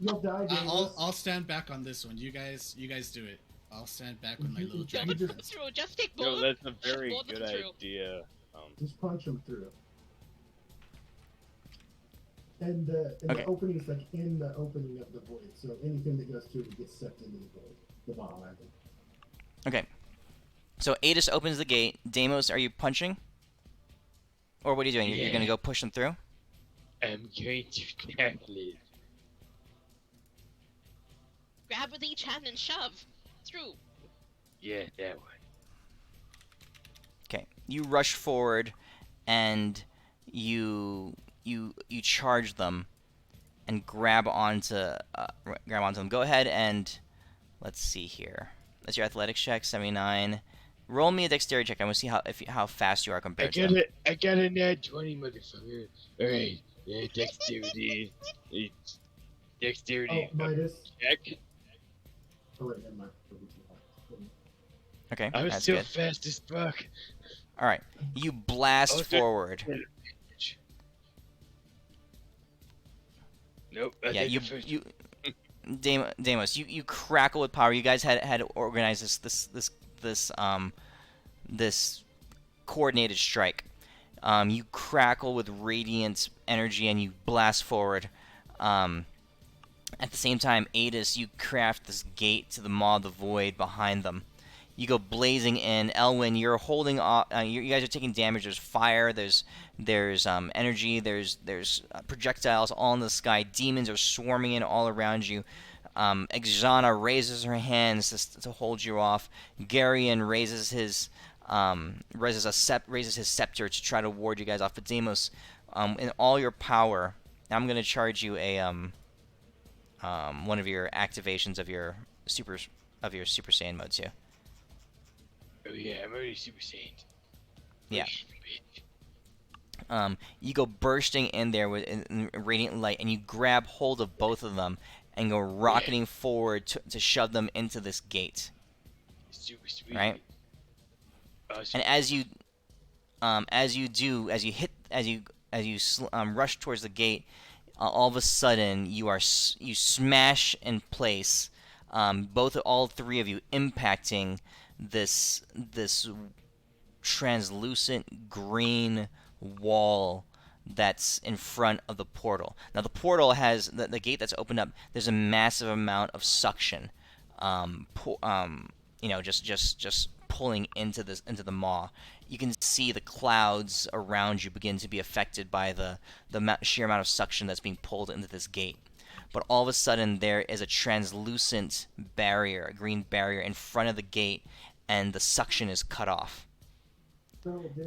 You'll die, Daniels. I'll stand back on this one. You guys do it. I'll stand back with my little You dragon just- friends. Through, just take both. No, that's a very both of good them through. idea. Just punch them through. And Okay. the opening is like in the opening of the void, so anything that goes through it gets sucked into the void. The bomb, I think. Okay. So Adis opens the gate. Deimos, are you punching? Or what are you doing? You're gonna Yeah. go push them through? I'm going to tackle it. Grab with each hand and shove through. Yeah, that one. Okay. You rush forward, and you charge them and grab onto them. Go ahead and let's see here. That's your athletics check, 79. Roll me a dexterity check. I want to see how fast you are compared to them. I got a nat 20, motherfucker. Alright, yeah, dexterity. It's dexterity Oh, Midas. check. Oh, wait, never mind. Okay, I'm that's still good. fast as fuck. All right, you blast Oh, forward. Nope, I Yeah, did the first. Deimos, you crackle with power. You guys had organized this coordinated strike. You crackle with radiant energy and you blast forward. At the same time, Adis, you craft this gate to the Maw of the Void behind them. You go blazing in. Elwyn, you're holding off. You guys are taking damage. There's fire. There's energy. There's projectiles all in the sky. Demons are swarming in all around you. Exana raises her hands to hold you off. Garion raises his scepter to try to ward you guys off. But Deimos, in all your power, I'm gonna charge you a one of your activations of your Super Saiyan mode too. Oh yeah, I'm already Super Saiyan. Yeah. Bitch. You go bursting in there with in radiant light, and you grab hold of both of them and go rocketing forward to shove them into this gate. Super sweet. Right. Awesome. And as you rush towards the gate, all of a sudden you smash in place, all three of you impacting this translucent green wall that's in front of the portal. Now the portal has the gate that's opened up. There's a massive amount of suction, just pulling into the maw. You can see the clouds around you begin to be affected by the sheer amount of suction that's being pulled into this gate. But all of a sudden, there is a translucent barrier, a green barrier in front of the gate, and the suction is cut off.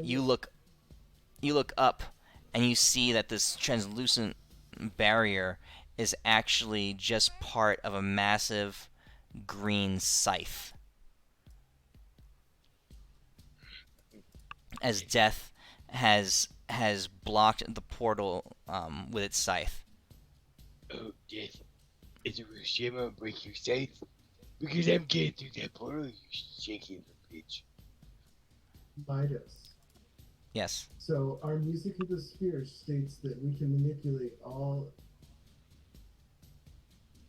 You look up, and you see that this translucent barrier is actually just part of a massive green scythe. As Death has blocked the portal with its scythe. Oh, Death. Is it a shame I'm break your scythe? Because I'm getting through that portal, you shaky little bitch. Midas. Yes. So our music of the sphere states that we can manipulate all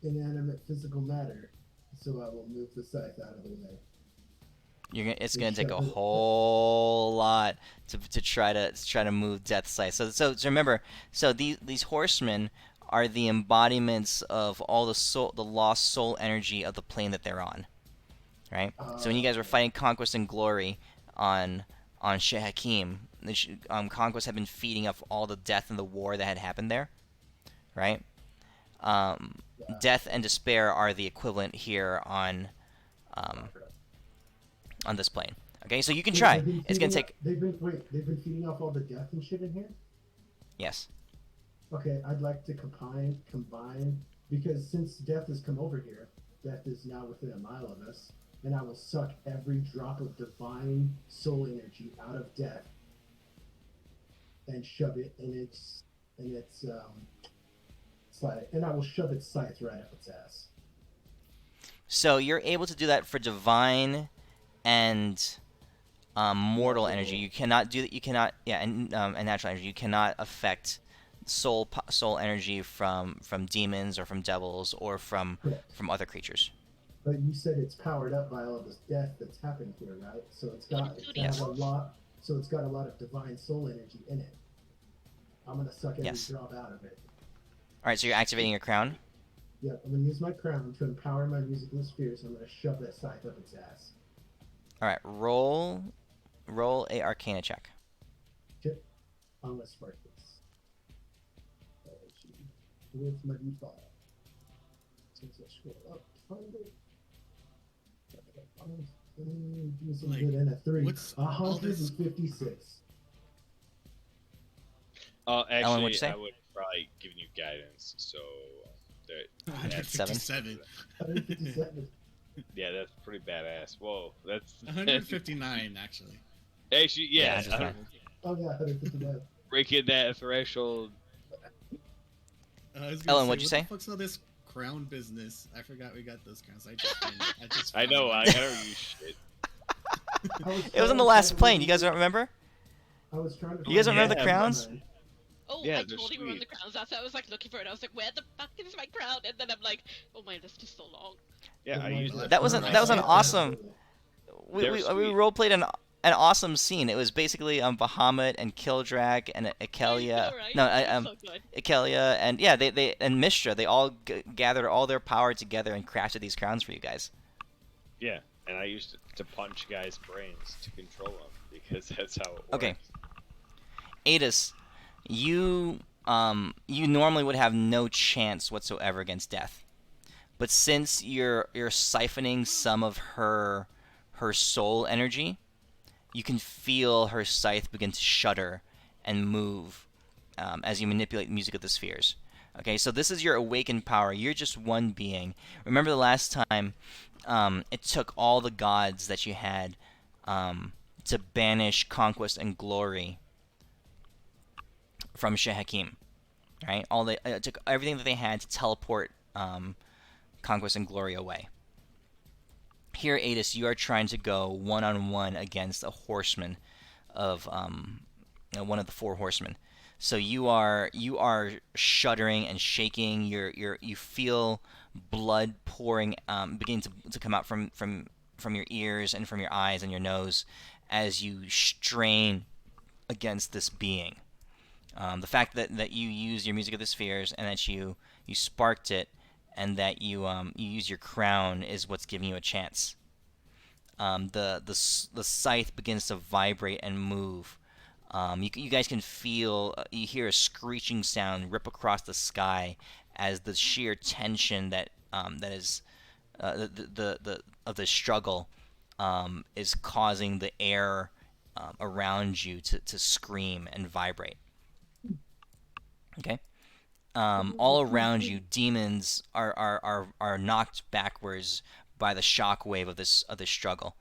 inanimate physical matter. So I will move the scythe out of the way. It's gonna take a whole lot to try to move Death's scythe. So remember, these horsemen are the embodiments of all the lost soul energy of the plane that they're on, right? So when you guys were fighting Conquest and Glory on Sheh Hakim, Conquest had been feeding off all the death and the war that had happened there, right? Death and Despair are the equivalent here on this plane. Okay, so you can try. It's gonna take. They've been feeding off all the death and shit in here. Yes. Okay, I'd like to combine because since Death has come over here, Death is now within a mile of us, and I will suck every drop of divine soul energy out of Death and shove it in its scythe, and I will shove its scythe right up its ass. So you're able to do that for divine and mortal energy. You cannot do that. You cannot, and natural energy. You cannot affect soul energy from demons or from devils or from other creatures. But you said it's powered up by all this death that's happened here, right? So it's got a lot. So it's got a lot of divine soul energy in it. I'm gonna suck every drop out of it. All right. So you're activating your crown. Yep, I'm gonna use my crown to empower my musical spheres. I'm gonna shove that scythe up its ass. All right. Roll a Arcana check. Okay. Let's spark this. With my D5. Since I scroll up, find it. Give me some Like, good in a 3. what's all this- 156. Oh, Ellen, what'd you actually, say? I would probably giving you guidance. So, that, 157. 157. yeah, that's pretty badass. Whoa, that's 159 actually. actually, yeah, Yeah, just fine. Oh yeah, 159. breaking that threshold. I was gonna Ellen, say, what'd you say? What the fuck's all this crown business? I forgot we got those crowns. I just I know, I don't use shit. It was on the last plane. You guys don't remember? I was trying to. You guys find remember it. the crowns? Oh, Yeah, I they're totally remember the sweet. crowns. That's why I was like looking for it. I was like, where the fuck is my crown? And then I'm like, oh my list is so long. Yeah, I used That it. That was an awesome. We They're we sweet. role played an awesome scene. It was basically Bahamut and Kildrak and Ikelia. Right? No, It's so good. Ikelia and yeah, they and Mistra. They all gathered all their power together and crafted these crowns for you guys. Yeah, and I used to punch guys' brains to control them because that's how it works. Okay. Adis, you normally would have no chance whatsoever against death, but since you're siphoning some of her soul energy, you can feel her scythe begin to shudder and move as you manipulate the music of the spheres. Okay, so this is your awakened power. You're just one being. Remember the last time it took all the gods that you had to banish conquest and glory from Shehakim, right? It took everything that they had to teleport conquest and glory away. Here, Adis, you are trying to go one-on-one against a horseman of one of the 4 horsemen. So you are shuddering and shaking. You feel blood pouring, beginning to come out from your ears and from your eyes and your nose as you strain against this being. The fact that you use your music of the spheres and that you sparked it and that you use your crown is what's giving you a chance. The scythe begins to vibrate and move. You guys can feel, you hear a screeching sound rip across the sky as the sheer tension that is of the struggle is causing the air around you to scream and vibrate. Okay. All around you, demons are knocked backwards by the shock wave of this struggle.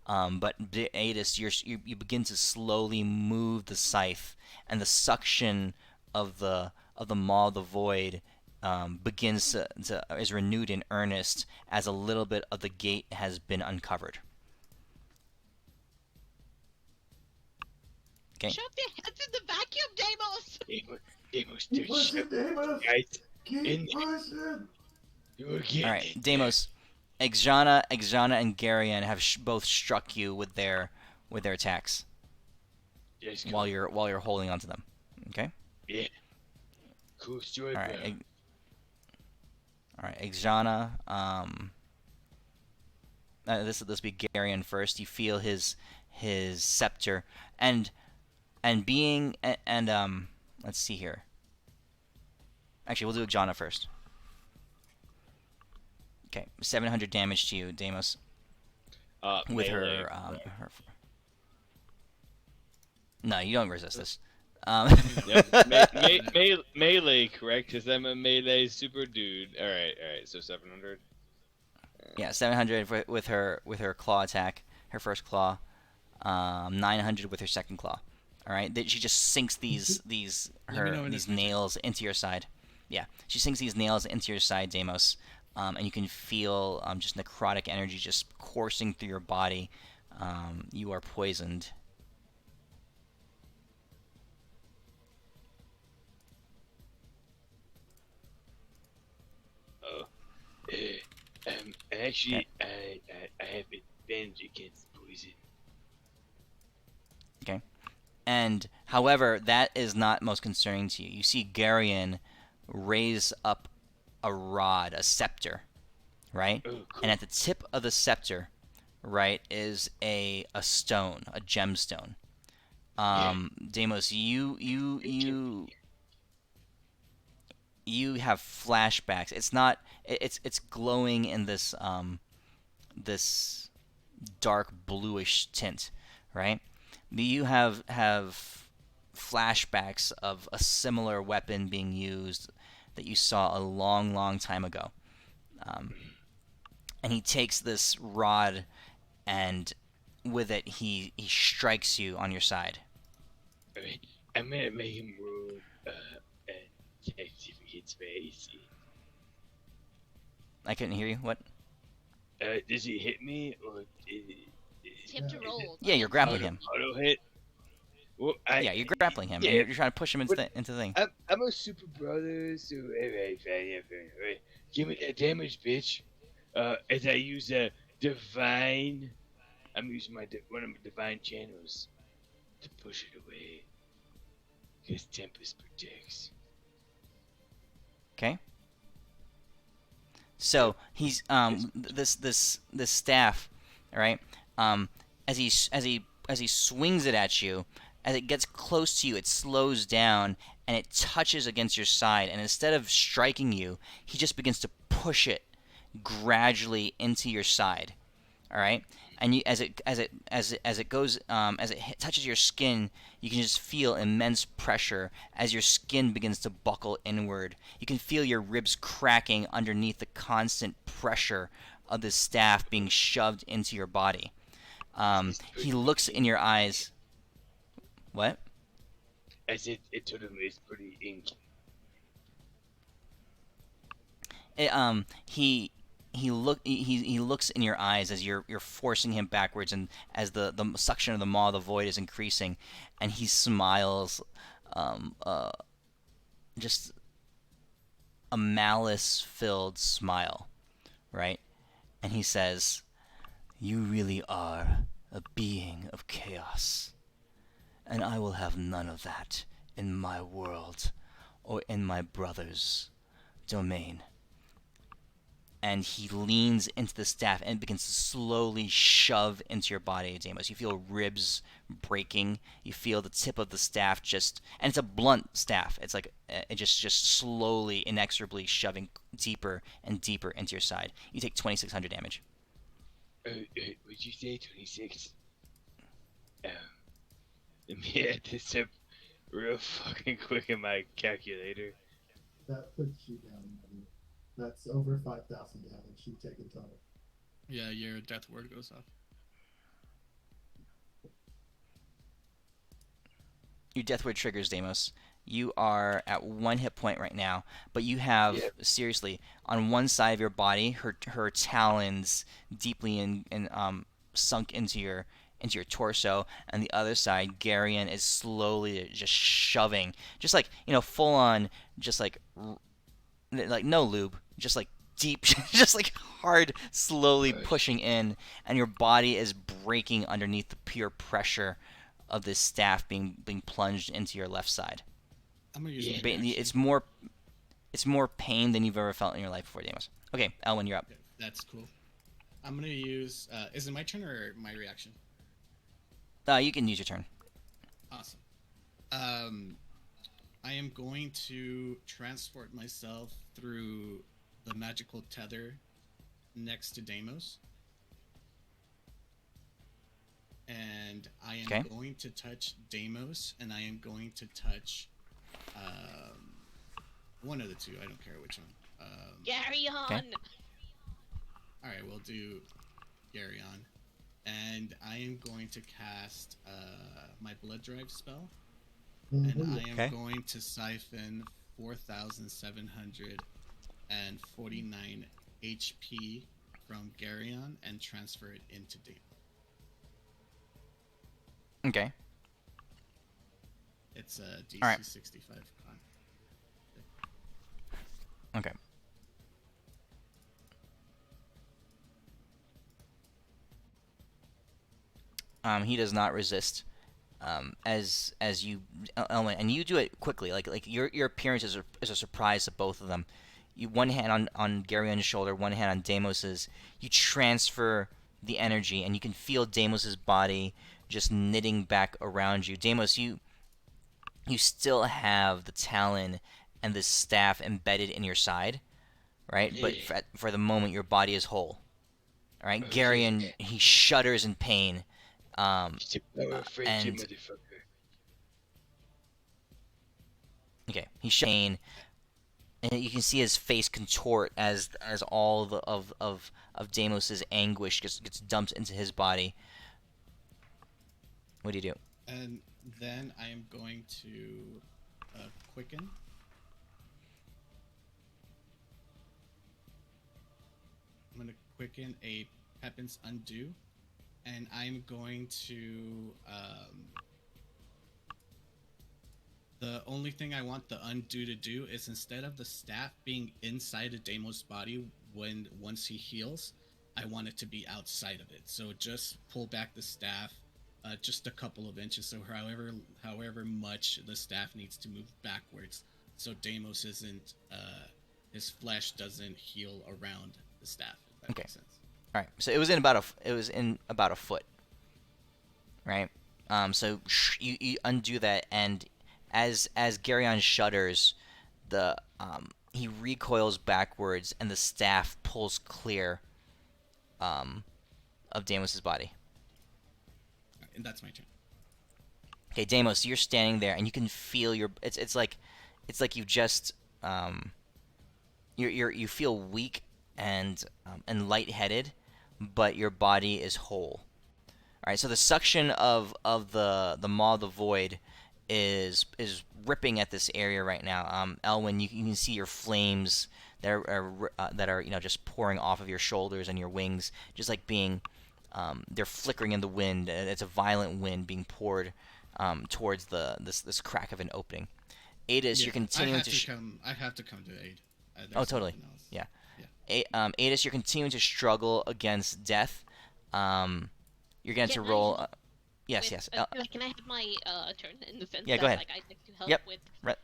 But Adis, you begin to slowly move the scythe, and the suction of the maw of the void begins is renewed in earnest as a little bit of the gate has been uncovered. Okay. Shove their heads in the vacuum, Deimos! Deimos, Keep there's pushing, Deimos. guys Keep in pushing. you were getting All right, it. Deimos, Exana, and Garion have both struck you with their attacks Yes, while you're holding onto them. Okay. yeah. Cool story, All bro. right. All right, Exana. This will be Garion first. You feel his scepter and being and let's see here. Actually, we'll do Exana first. Okay, 700 damage to you, Deimos, with Melee, her, correct. her. No, you don't resist this. Yep, melee, correct? Because I'm a melee super dude. All right, so 700. Yeah, 700 with her claw attack, her first claw. 900 with her second claw. All right, she just sinks these nails into your side. Yeah, she sinks these nails into your side, Deimos, and you can feel just necrotic energy just coursing through your body. You are poisoned. Oh, actually, I have advantage against poison. Okay. And however, that is not most concerning to you. You see Garion raise up a rod, a scepter, right? Oh, cool. And at the tip of the scepter, right, is a stone, a gemstone. Deimos, Hey, Jim. you have flashbacks. It's not. It's glowing in this dark bluish tint, right? You have flashbacks of a similar weapon being used that you saw a long time ago. Um, and he takes this rod and with it he strikes you on your side. Alright, I'm gonna make him roll and check if he hits my AC. I couldn't hear you. What? Does he hit me or It's him to Yeah. roll. Yeah, you're Not grappling save. him. auto hit? Well, Yeah, you're grappling him, and yeah, you're trying to push him into the thing. I'm a super brother, so alright, fine. Alright. Give me that damage, bitch. As I use a divine, I'm using one of my divine channels to push it away. Because Tempest protects. Okay. So he's this staff, all right. As he swings it at you, as it gets close to you, it slows down and it touches against your side. And instead of striking you, he just begins to push it gradually into your side. All right. And you, as it goes, as it touches your skin, you can just feel immense pressure as your skin begins to buckle inward. You can feel your ribs cracking underneath the constant pressure of the staff being shoved into your body. It's He pretty looks in your eyes. What? I said it told him it's pretty ink. He looks in your eyes as you're forcing him backwards, and as the suction of the maw of the void is increasing, and he smiles, um, uh, just a malice-filled smile, right? And he says, "You really are a being of chaos, and I will have none of that in my world or in my brother's domain." And he leans into the staff and begins to slowly shove into your body, Deimos. You feel ribs breaking. You feel the tip of the staff and it's a blunt staff. It's like it just slowly, inexorably shoving deeper and deeper into your side. You take 2,600 damage. Would you say 26? Let me add this up real fucking quick in my calculator. That puts you down, buddy. That's over 5,000 damage you take in total. Yeah, your death word goes off. Your death word triggers, Deimos. You are at 1 hit point right now, but you have seriously on one side of your body, her talons deeply sunk into your torso, and the other side, Garion is slowly just shoving, just like full on, just like no lube, just like deep, just like hard, slowly pushing in, and your body is breaking underneath the pure pressure of this staff being plunged into your left side. I'm gonna use It's more pain than you've ever felt in your life before, Deimos. Okay, Elwin, you're up. Okay, that's cool. I'm gonna use. Is it my turn or my reaction? You can use your turn. Awesome. I am going to transport myself through the magical tether next to Deimos. And I am going to touch Deimos, and I am going to touch one of the two. I don't care which one. Garion! Okay. Alright, we'll do Garion. And I am going to cast my Blood Drive spell. And I am going to siphon 4,749 HP from Garion and transfer it into Deimos. Okay. It's a DC right. 65 con. Okay. He does not resist. As you, Elwin, and you do it quickly. Like your appearance is a surprise to both of them. You one hand on Garion's shoulder, one hand on Deimos's. You transfer the energy, and you can feel Deimos's body just knitting back around you. Deimos, you still have the talon and the staff embedded in your side, right? But Yeah. for the moment, your body is whole. All right, Okay. Garion, he shudders in pain, It's a power of friendship, and motherfucker. okay, he's pain, and you can see his face contort as all of Deimos's anguish gets dumped into his body. What do you do? And then I am going to quicken. I'm going to quicken a Pepin's Undo, and I'm going to. The only thing I want the Undo to do is instead of the staff being inside of Deimos' body once he heals, I want it to be outside of it. So just pull back the staff just a couple of inches, so however much the staff needs to move backwards, so Deimos isn't his flesh doesn't heal around the staff. If that Okay. makes sense. All right, so it was in about a foot, right? So you undo that, and as Garion shudders, the he recoils backwards, and the staff pulls clear of Deimos' body. And that's my turn. Okay, Deimos, you're standing there, and you can feel your. It's like you just you feel weak and lightheaded, but your body is whole. All right, so the suction of the Maw of the Void is ripping at this area right now. Elwyn, you can see your flames that are just pouring off of your shoulders and your wings, just like being they're flickering in the wind. It's a violent wind being poured towards this crack of an opening. Adis, you're continuing I have to come to aid. Oh, totally. Nothing else. Yeah. Yeah. Adis, you're continuing to struggle against death. You're going to Can I roll. help Yes, with, yes. can I have my turn in the sense Yeah, that go ahead. like I'd like to help Yep. with Right.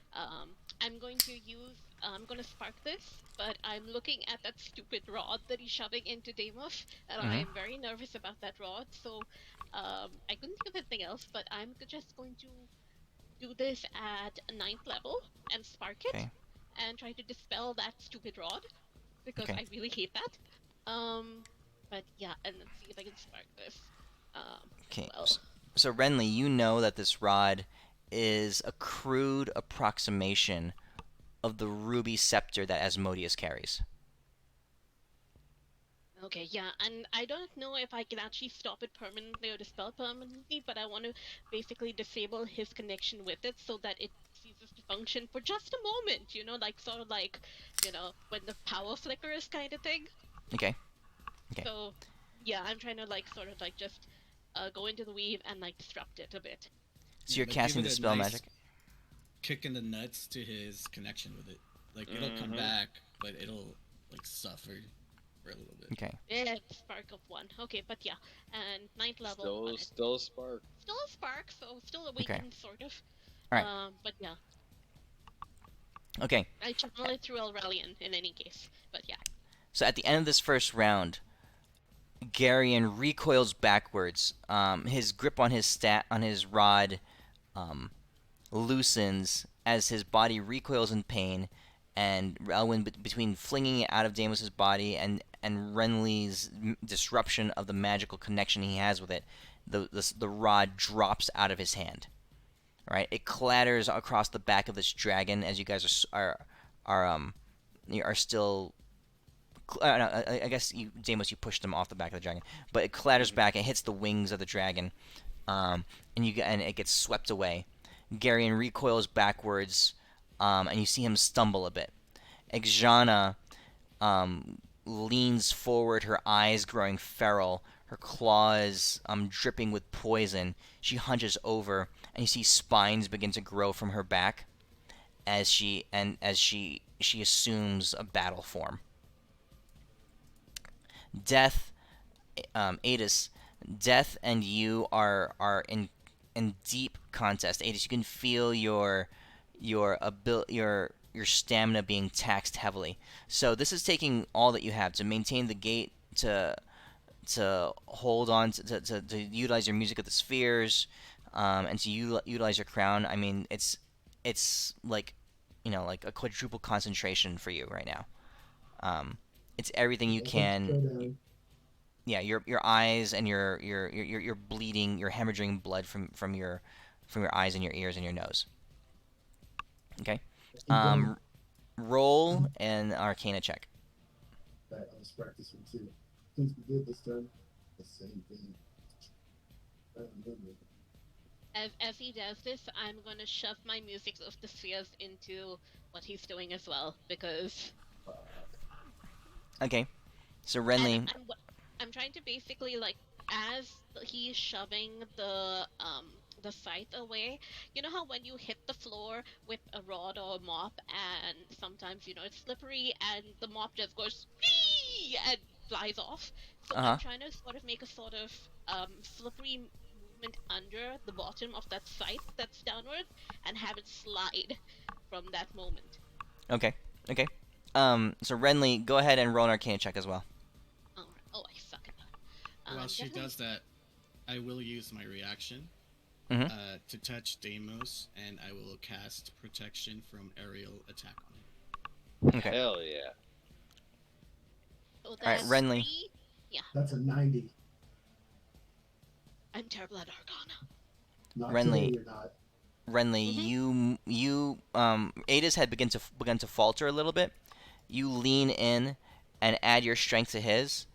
I'm going to spark this, but I'm looking at that stupid rod that he's shoving into Deimos, and Mhm. I'm very nervous about that rod, so I couldn't think of anything else, but I'm just going to do this at 9th level and spark it Okay. and try to dispel that stupid rod because Okay. I really hate that. But yeah, and let's see if I can spark this. Okay. Well, So Renly, you know that this rod is a crude approximation of the ruby scepter that Asmodeus carries. okay, yeah, and I don't know if I can actually stop it permanently or dispel it permanently, but I want to basically disable his connection with it so that it ceases to function for just a moment, like sort of like, when the power flickers kind of thing. Okay. Okay. So, yeah, I'm trying to like sort of like just go into the weave and like disrupt it a bit. So you're but casting give it a dispel nice magic. Kick in the nuts to his connection with it. Like it'll come back, but it'll like suffer for a little bit. Okay. Yeah, spark of 1. Okay, but yeah, and 9th level. Still a spark. Still a spark, so still awakened, sort of. All right. But yeah. Okay. I channel it through Aurelian in any case, but yeah. So at the end of this first round, Garion recoils backwards. His grip on his rod loosens as his body recoils in pain, and Elwyn, between flinging it out of Deimos' body and Renly's disruption of the magical connection he has with it, the rod drops out of his hand. Right, it clatters across the back of this dragon as you guys are still. I guess Deimos, you pushed them off the back of the dragon, but it clatters back and hits the wings of the dragon, and it gets swept away. Garion recoils backwards, and you see him stumble a bit. Exjana leans forward, her eyes growing feral, her claws dripping with poison. She hunches over, and you see spines begin to grow from her back as she assumes a battle form. Death, Adis, Death and you are in deep contest. Adis, you can feel your stamina being taxed heavily. So this is taking all that you have to maintain the gate, to to hold on to utilize your music of the spheres, and to utilize your crown. I mean, it's like, like a quadruple concentration for you right now. It's everything you can. Yeah, your eyes and your bleeding, you're hemorrhaging blood from your eyes and your ears and your nose. Okay. Roll an Arcana check. Let's practice one too. Since we did this time, the same thing. As he does this, I'm gonna shove my music of the spheres into what he's doing as well, because Okay. So and Renly, I'm trying to basically, like, as he's shoving the scythe away, you know how when you hit the floor with a rod or a mop, and sometimes it's slippery and the mop just goes "Whee!" and flies off. So I'm uh-huh. trying to sort of make a sort of slippery movement under the bottom of that scythe that's downwards, and have it slide from that moment. Okay. Okay. So Renly, go ahead and roll an Arcana check as well. Alright. Oh, I suck at that. While she Definitely. does that, I will use my reaction Mhm. to touch Deimos, and I will cast protection from aerial attack on him. Okay. Hell yeah. So All right, that's Renly. 3. Yeah, That's a 90. I'm terrible at Arcana. Not Renly. today, you're not. Renly, you Ada's had begun to falter a little bit. You lean in and add your strength to his,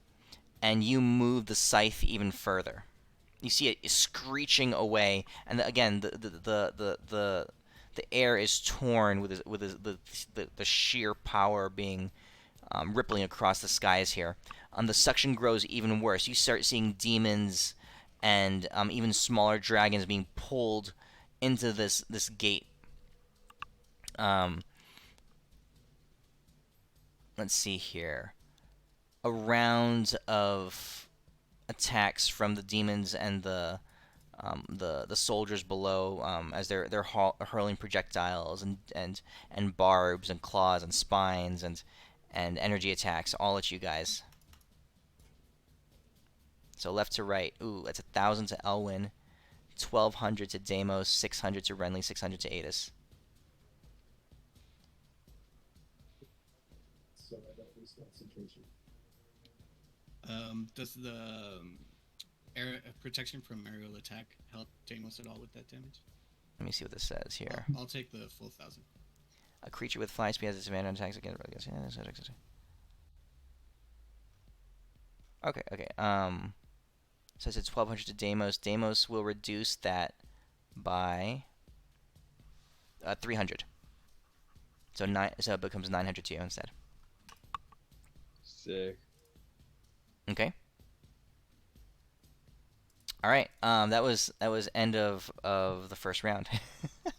and you move the scythe even further. You see it screeching away, and again, the air is torn with the sheer power being rippling across the skies here. The suction grows even worse. You start seeing demons and even smaller dragons being pulled into this gate. Um, let's see here. A round of attacks from the demons and the soldiers below, as they're hurling projectiles and barbs and claws and spines and energy attacks all at you guys. So left to right. Ooh, that's 1,000 to Elwyn, 1,200 to Deimos, 600 to Renly, 600 to Adis. So I don't lose concentration. Does the air protection from aerial attack help Deimos at all with that damage? Let me see what this says here. I'll take the full 1,000. A creature with fly speed has disadvantage on attacks against. Okay. So it's 1,200 to Deimos. Deimos will reduce that by 300. So it becomes 900 to you instead. Sick. Okay. All right. That was end of the first round.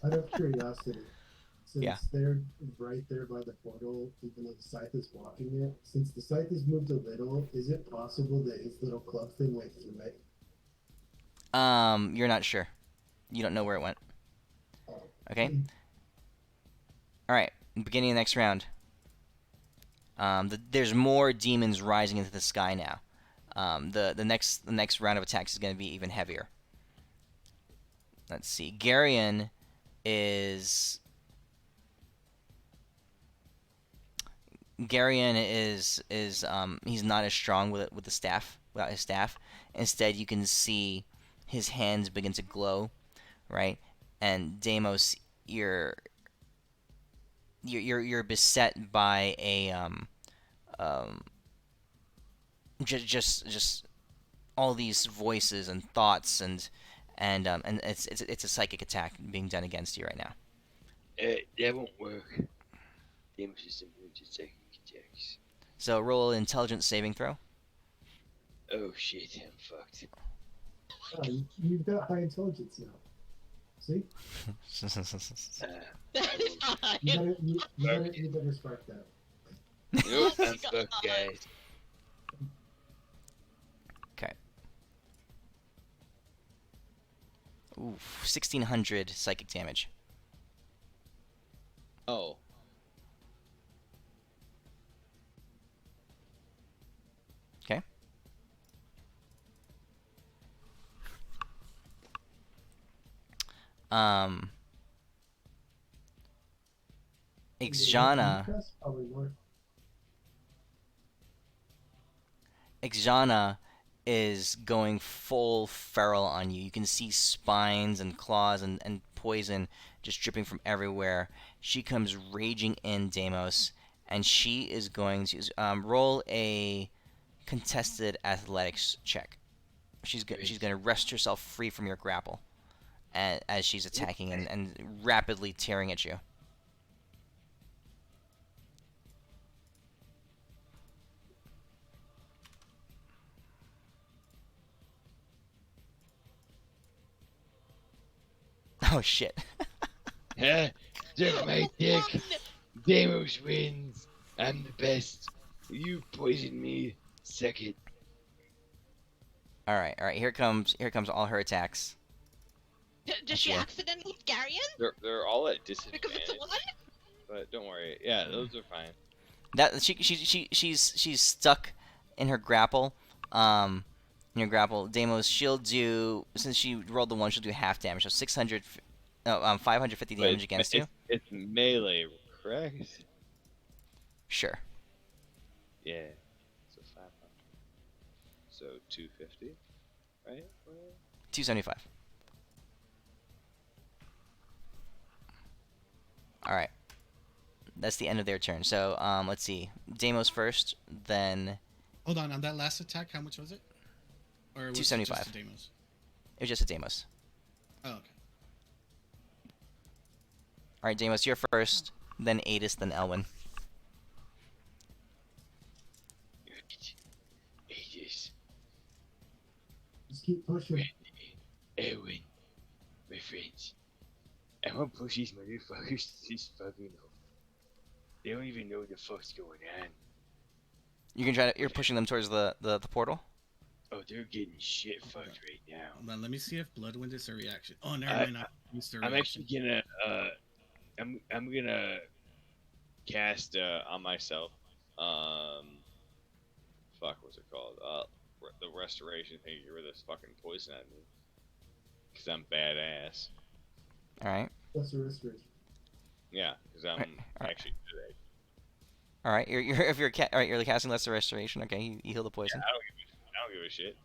Out of curiosity, since Yeah. they're right there by the portal, even though the scythe is blocking it, since the scythe has moved a little, is it possible that his little club thing went through it? You're not sure. You don't know where it went. Oh. Okay. All right. Beginning of the next round. There's more demons rising into the sky now. The next round of attacks is going to be even heavier. Let's see. Garion is he's not as strong with the staff, without his staff. Instead, you can see his hands begin to glow, right? And Deimos, you're beset by a just all these voices and thoughts and it's a psychic attack being done against you right now. That won't work. Deimos is immune to psychic attacks. So roll an intelligence saving throw. Oh shit, I'm fucked. You've got high intelligence now. See? That is high. You better spark that. Nope, Oh my I'm fucked, God. guys. Okay. Ooh, 1,600 psychic damage. Oh. Okay. Um, Arcana Ixana, test? Probably more. Ixana is going full feral on you. You can see spines and claws and poison just dripping from everywhere. She comes raging in, Deimos, and she is going to roll a contested athletics check. She's going to wrest herself free from your grapple as she's attacking and rapidly tearing at you. Oh shit. Huh? Suck my dick. Deimos wins. I'm the best. You poisoned me. Suck it. All right. Here comes all her attacks. Does she Yeah. accidentally hit Garion? They're all at Because disadvantage, it's a 1? but don't worry. Yeah, those are fine. That she's stuck in her grapple. In her grapple, Deimos, she'll do, since she rolled the 1, she'll do half damage. So 550 But damage against you. it's melee, correct? Sure. Yeah. So 500. So 250, right? 275. All right. That's the end of their turn. So let's see. Deimos first, then Hold on that last attack, how much was it? Or was it 275. just a Deimos? it was just a Deimos. Oh, okay. All right, Deimos, you're first, then Adis, then Elwyn. Aegis. Just keep pushing. Erwin. My friends. I want to push these motherfuckers to this fucking hole. They don't even know what the fuck's going on. You're pushing them towards the portal? Oh, they're getting shit fucked right now. Hold on, let me see if Bloodwind is a reaction. Oh, never I- mind. I used the I'm reaction. actually gonna I'm gonna cast on myself. Fuck, what's it called? The restoration thing. Get rid of this fucking poison at me. Cause I'm badass. All right. That's a restoration. Yeah, because I'm Alright. actually good. All right. You're casting Lesser Restoration. Okay, you heal the poison. I don't give a shit.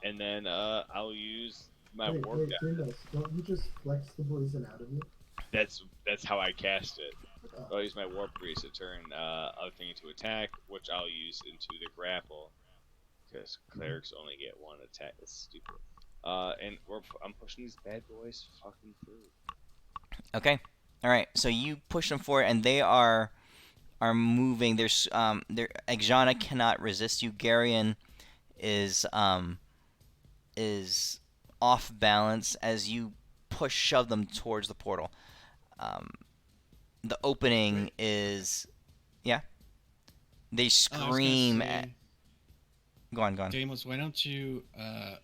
And then I'll use my Wait, warp die. Grimdos, don't you just flex the poison out of you? That's how I cast it. Oh, I'll use my warp grease to turn other thing into attack, which I'll use into the grapple, because clerics only get one attack. That's stupid. And I'm pushing these bad boys fucking through. Okay. All right. So you push them forward, and they are moving. There's Exana cannot resist you. Garion is off balance as you shove them towards the portal. The opening is, yeah. They Oh, I was gonna scream. say, Go on. Deimos, why don't you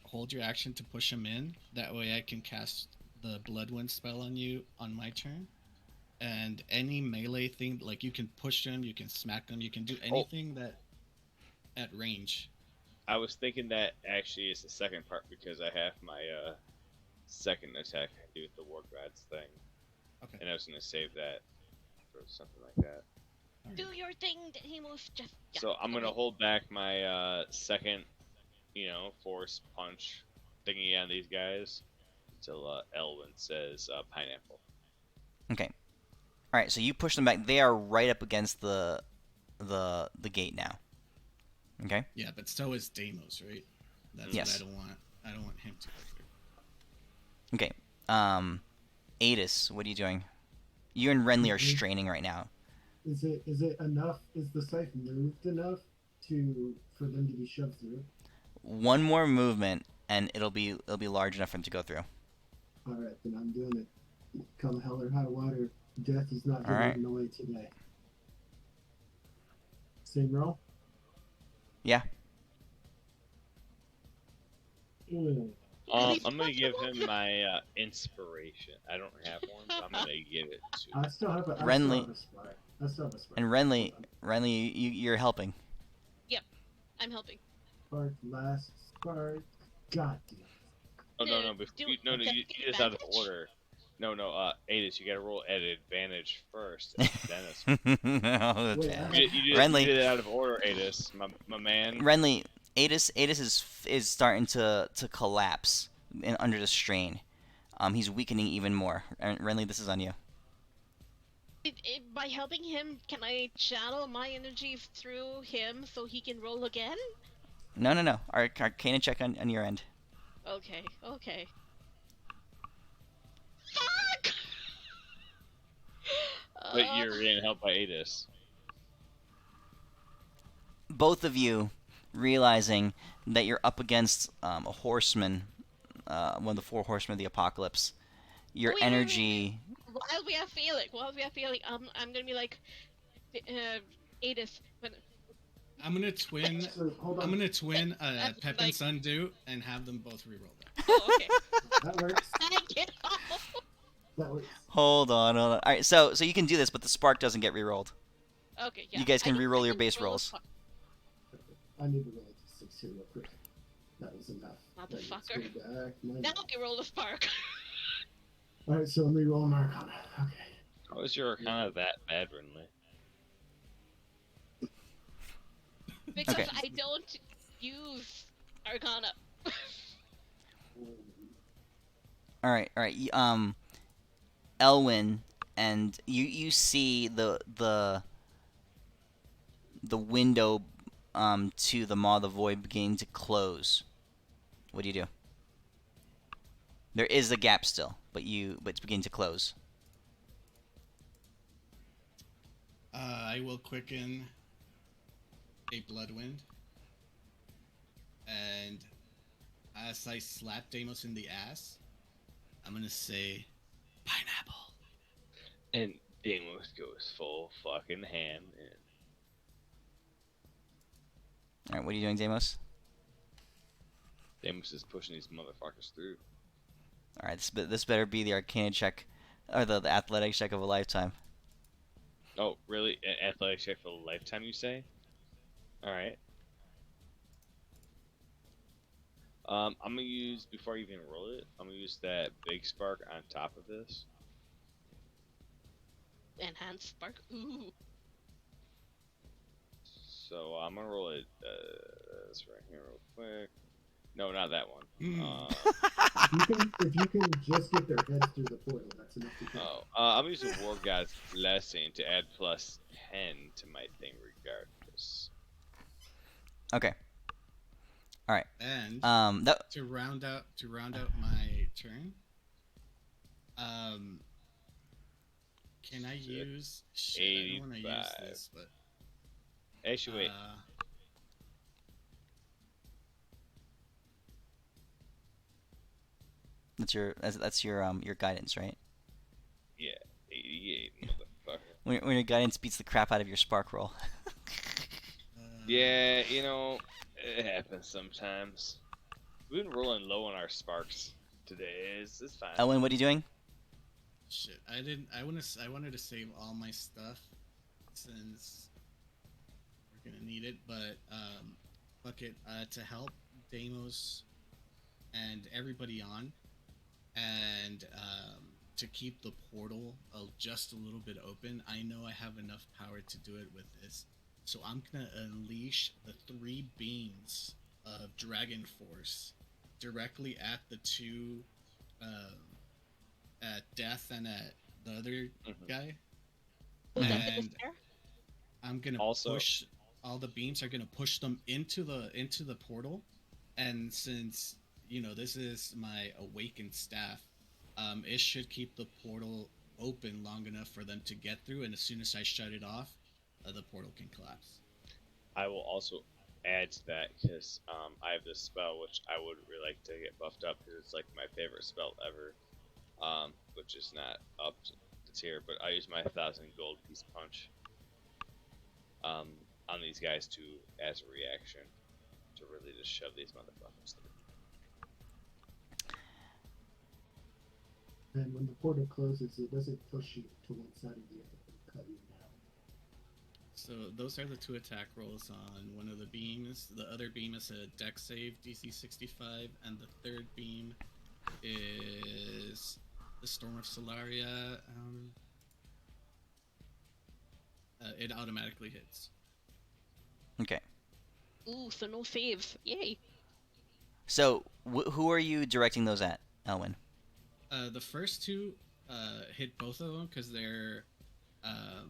hold your action to push him in? That way I can cast the Bloodwind spell on you on my turn. And any melee thing, like you can push them, you can smack them, you can do anything that at range. I was thinking that actually is the second part because I have my second attack I do with the War Gods thing. Okay. And I was going to save that for something like that. Do your thing, Deimos. Just. Yeah, So I'm going to okay. hold back my second, force punch thingy on these guys until Elwyn says pineapple. Okay. All right. So you push them back. They are right up against the gate now. Okay. Yeah, but so is Deimos, right? That's Yes. what I don't want. I don't want him to go through. Okay. Adis, what are you doing? You and Renly are straining right now. is it enough? Is the scythe moved enough for them to be shoved through? One more movement, and it'll be large enough for them to go through. All right, then I'm doing it. Come hell or high water, death is not All right. getting away today. Same roll. Yeah. Mm. I'm going to give him my inspiration. I don't have one, but I'm going to give it to I still have a Renly. spark. I still have a spark. And Renly, you're helping. I'm helping. Spark, last spark. God damn it. Oh no, no, no, attack you do this out of advantage? order. No, no, Adis, you gotta roll at advantage first, and then it's. Oh, Wait, damn. You Renly, did it out of order, Adis, my man. Renly, Adis is starting to collapse under the strain. He's weakening even more. Renly, this is on you. By helping him, can I channel my energy through him so he can roll again? No, no, no. Arcana check on your end. Okay, okay. Fuck! But you're getting helped by Adis. Both of you realizing that you're up against a horseman, one of the four horsemen of the apocalypse. Your wait, energy. While we are feeling, I'm gonna be like, Adis, when I'm gonna twin. So, hold I'm on. gonna twin Pep and like, Sundew and have them both reroll that. oh, okay. That works. Thank you. That works. Hold on. All right, so you can do this, but the spark doesn't get rerolled. Okay, yeah. You guys can I reroll your can base roll a rolls. spark. I need to roll it to 6 here real quick. That was enough. Motherfucker. Let's go back. Now I roll a spark. Alright, so I'm re-rolling my Arcana. Okay. How is your Arcana that bad, Renly? Because Okay. I don't use Arcana. All right. Elwyn, and you see the window to the Maw of the Void beginning to close. What do you do? There is a gap still, but it's beginning to close. I will quicken a Bloodwind, and as I slap Deimos in the ass, I'm gonna say, pineapple. And Deimos goes full fucking ham. And All right. What are you doing, Deimos? Deimos is pushing these motherfuckers through. All right. This better be the Arcana check, or the athletic check of a lifetime. Oh, really? An athletic check for a lifetime, you say? Alright. I'm gonna use, before I even roll it, I'm gonna use that big spark on top of this. Enhanced spark. Ooh. So I'm gonna roll it, this right here real quick. No, not that one. If you can just get their heads through the portal, that's enough to kill. I'm using War God's Blessing to add plus 10 to my thing regardless. Okay. All right. And That to round out my turn, can I use? Shit, I don't want to use 85. this, but Actually, wait. that's your guidance, right? Yeah, 88, motherfucker. When your guidance beats the crap out of your spark roll. Yeah, you know, it happens sometimes. We've been rolling low on our sparks today. It's fine. Elwyn, what are you doing? Shit, I didn't. I wanted to save all my stuff since we're gonna need it. But fuck it. To help Deimos and everybody on, and to keep the portal just a little bit open. I know I have enough power to do it with this, so I'm gonna unleash the 3 beams of Dragon Force directly at the two. At Death and at the other guy. And I'm gonna push all the beams are gonna push them into the portal. And since this is my awakened staff, it should keep the portal open long enough for them to get through. And as soon as I shut it off, the portal can collapse. I will also add to that because I have this spell which I would really like to get buffed up because it's like my favorite spell ever. Which is not up to tier, but I use my 1,000 gold piece punch on these guys as a reaction to really just shove these motherfuckers through. And when the portal closes, it doesn't push you to one side or the other, it'll cut you down. So those are the 2 attack rolls on one of the beams. The other beam is a dex save, DC 65, and the third beam Storm of Solaria, it automatically hits. Okay. Ooh, so no saves. Yay. So who are you directing those at, Elwin? The first two hit both of them because they're let's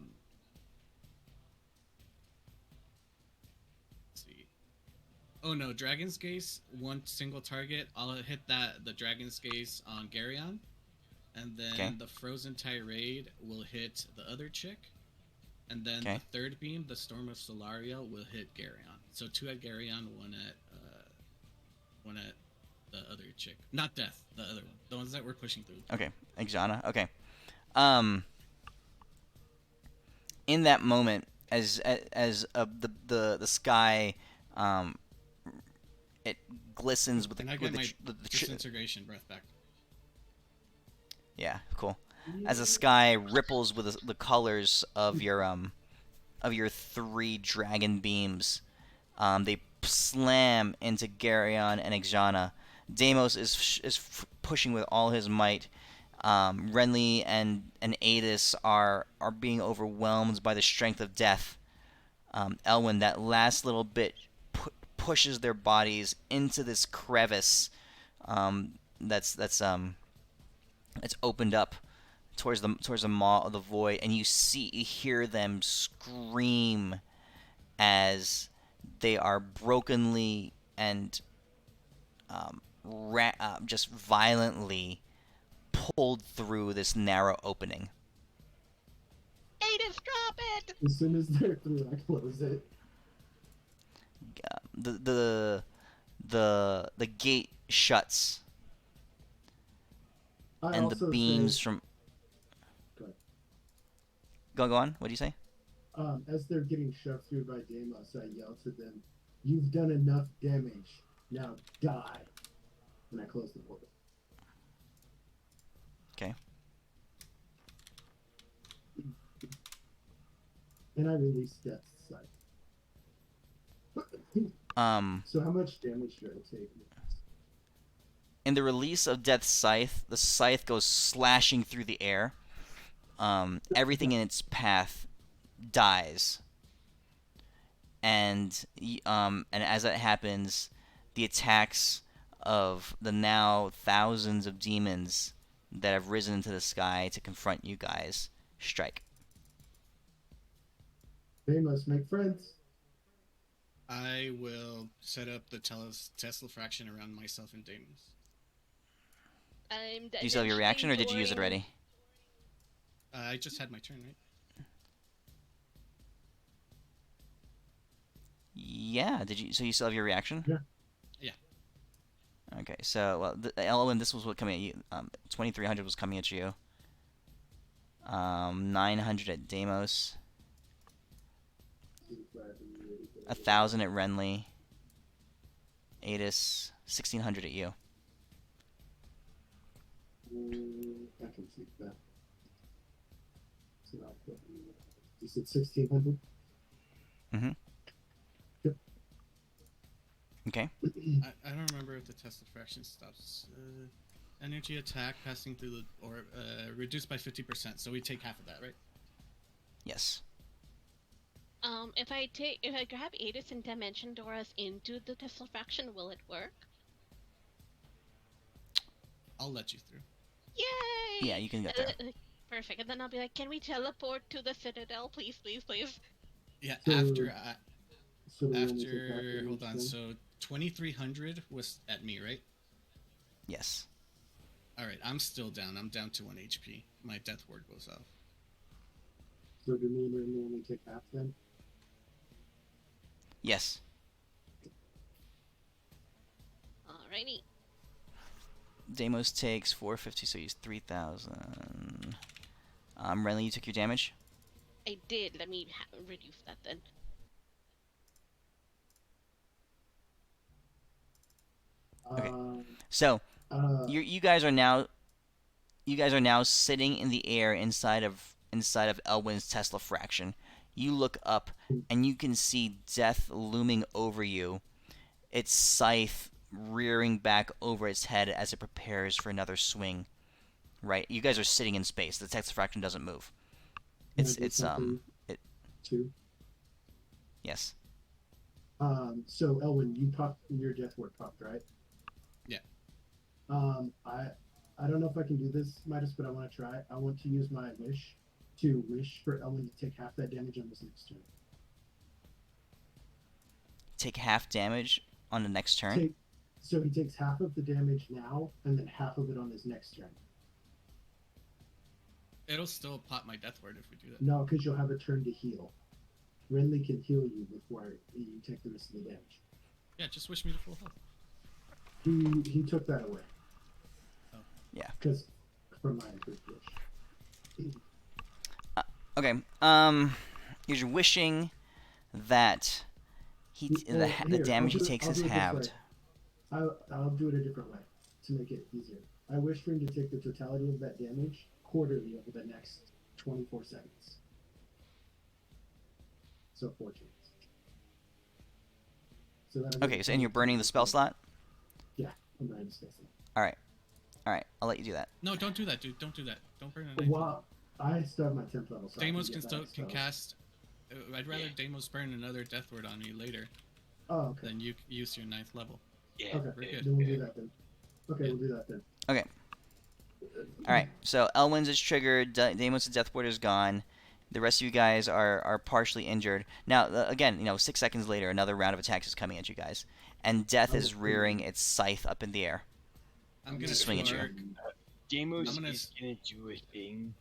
see. Oh no, Dragon's Gaze, one single target. I'll hit the Dragon's Gaze on Garyon, and then Okay. the Frozen Tirade will hit the other chick, and then Okay. the third beam, the Storm of Solaria, will hit Garyon. So 2 at Garyon, one at the other chick. Not Death, the other one. The ones that we're pushing through. Okay. Exana. Okay. In that moment, as the sky, it glistens with And I the get with my the disintegration breath back. yeah, cool. As the sky ripples with the colors of your 3 dragon beams, they slam into Garyon and Exana. Deimos is pushing with all his might. Renly and Adis are being overwhelmed by the strength of death. Elwin, that last little bit pushes their bodies into this crevice that's opened up towards the maw of the void, and you hear them scream as they are brokenly and just violently pulled through this narrow opening. Adis, drop it! As soon as they're through, I close it. The gate shuts, I and the also beams say, from go ahead. go on. What do you say? As they're getting shoved through by Deimos, I yell to them, "You've done enough damage. Now die." And I close the portal. Okay. And I release Death's Sight. So how much damage do I take? In the release of Death's Scythe, the scythe goes slashing through the air. Everything in its path dies, and as that happens, the attacks of the now thousands of demons that have risen into the sky to confront you guys strike. They must make friends. I will set up the Tesla fraction around myself and Deimos. I'm Do you still have your reaction, or did you use it already? I just had my turn, right? Yeah. Did you? So you still have your reaction? Yeah. Yeah. Okay. So Elwin, this was what coming at you. 2300 was coming at you. 900 at Deimos. 1,000 at Renly. Adis, 1,600 at you. I can see that. So you said 1,600? Mm-hmm. Yep. Okay. I don't remember if the Tesla fraction stops. Energy attack passing through the or reduced by 50%. So we take half of that, right? Yes. If I grab Adis and Dimension Doors into the Tesla fraction, will it work? I'll let you through. Yay! Yeah, you can get there. Perfect. And then I'll be like, can we teleport to the Citadel, please, please, please? Yeah. So- after So we only take half after of hold each on. then? So 2,300 was at me, right? Yes. All right. I'm still down. I'm down to 1 HP. My death ward goes off. So do me and Renly only take half then? Yes. Alrighty. Deimos takes 450, so he's 3,000. Renly, you took your damage? I did. Let me reduce that then. Okay. Um, So, uh, you guys are now sitting in the air inside of Elwin's Tesla fraction. You look up and you can see death looming over you, its scythe rearing back over its head as it prepares for another swing. right? You guys are sitting in space. The Texafraction doesn't move. Can I It's do it's something it too? yes. So Elwin, you popped your death ward popped, right? Yeah. I don't know if I can do this, Midas, but I want to try. I want to use my wish to wish for Elwin to take half that damage on this next turn. Take half damage on the next turn. So he takes half of the damage now, and then half of it on his next turn. It'll still pop my death ward if we do that. No, because you'll have a turn to heal. Renly can heal you before you take the rest of the damage. Yeah, just wish me to full health. He took that away. Oh. Yeah. Because from my improved wish. Okay. You're wishing that the damage he takes is halved. I'll do it a different way to make it easier. I wish for him to take the totality of that damage quarterly over the next 24 seconds. So 4 turns. So Okay, so and you're burning the spell slot? Yeah, I'm burning the spell slot. Alright, I'll let you do that. No, don't do that, dude. Don't do that. Don't burn a Well, I still have my 10th level. So Deimos can cast. I'd rather Deimos burn another death word on me later Oh, okay. than you use your 9th level. Yeah. Okay, We're good. then we'll do that then. Okay, we'll do that then. Okay. Alright, so Elwin's is triggered, Deimos' death ward is gone. The rest of you guys are partially injured. Now, again, 6 seconds later, another round of attacks is coming at you guys. And Death is rearing its scythe up in the air. I'm gonna To swing at you. Deimos I'm gonna is gonna do a thing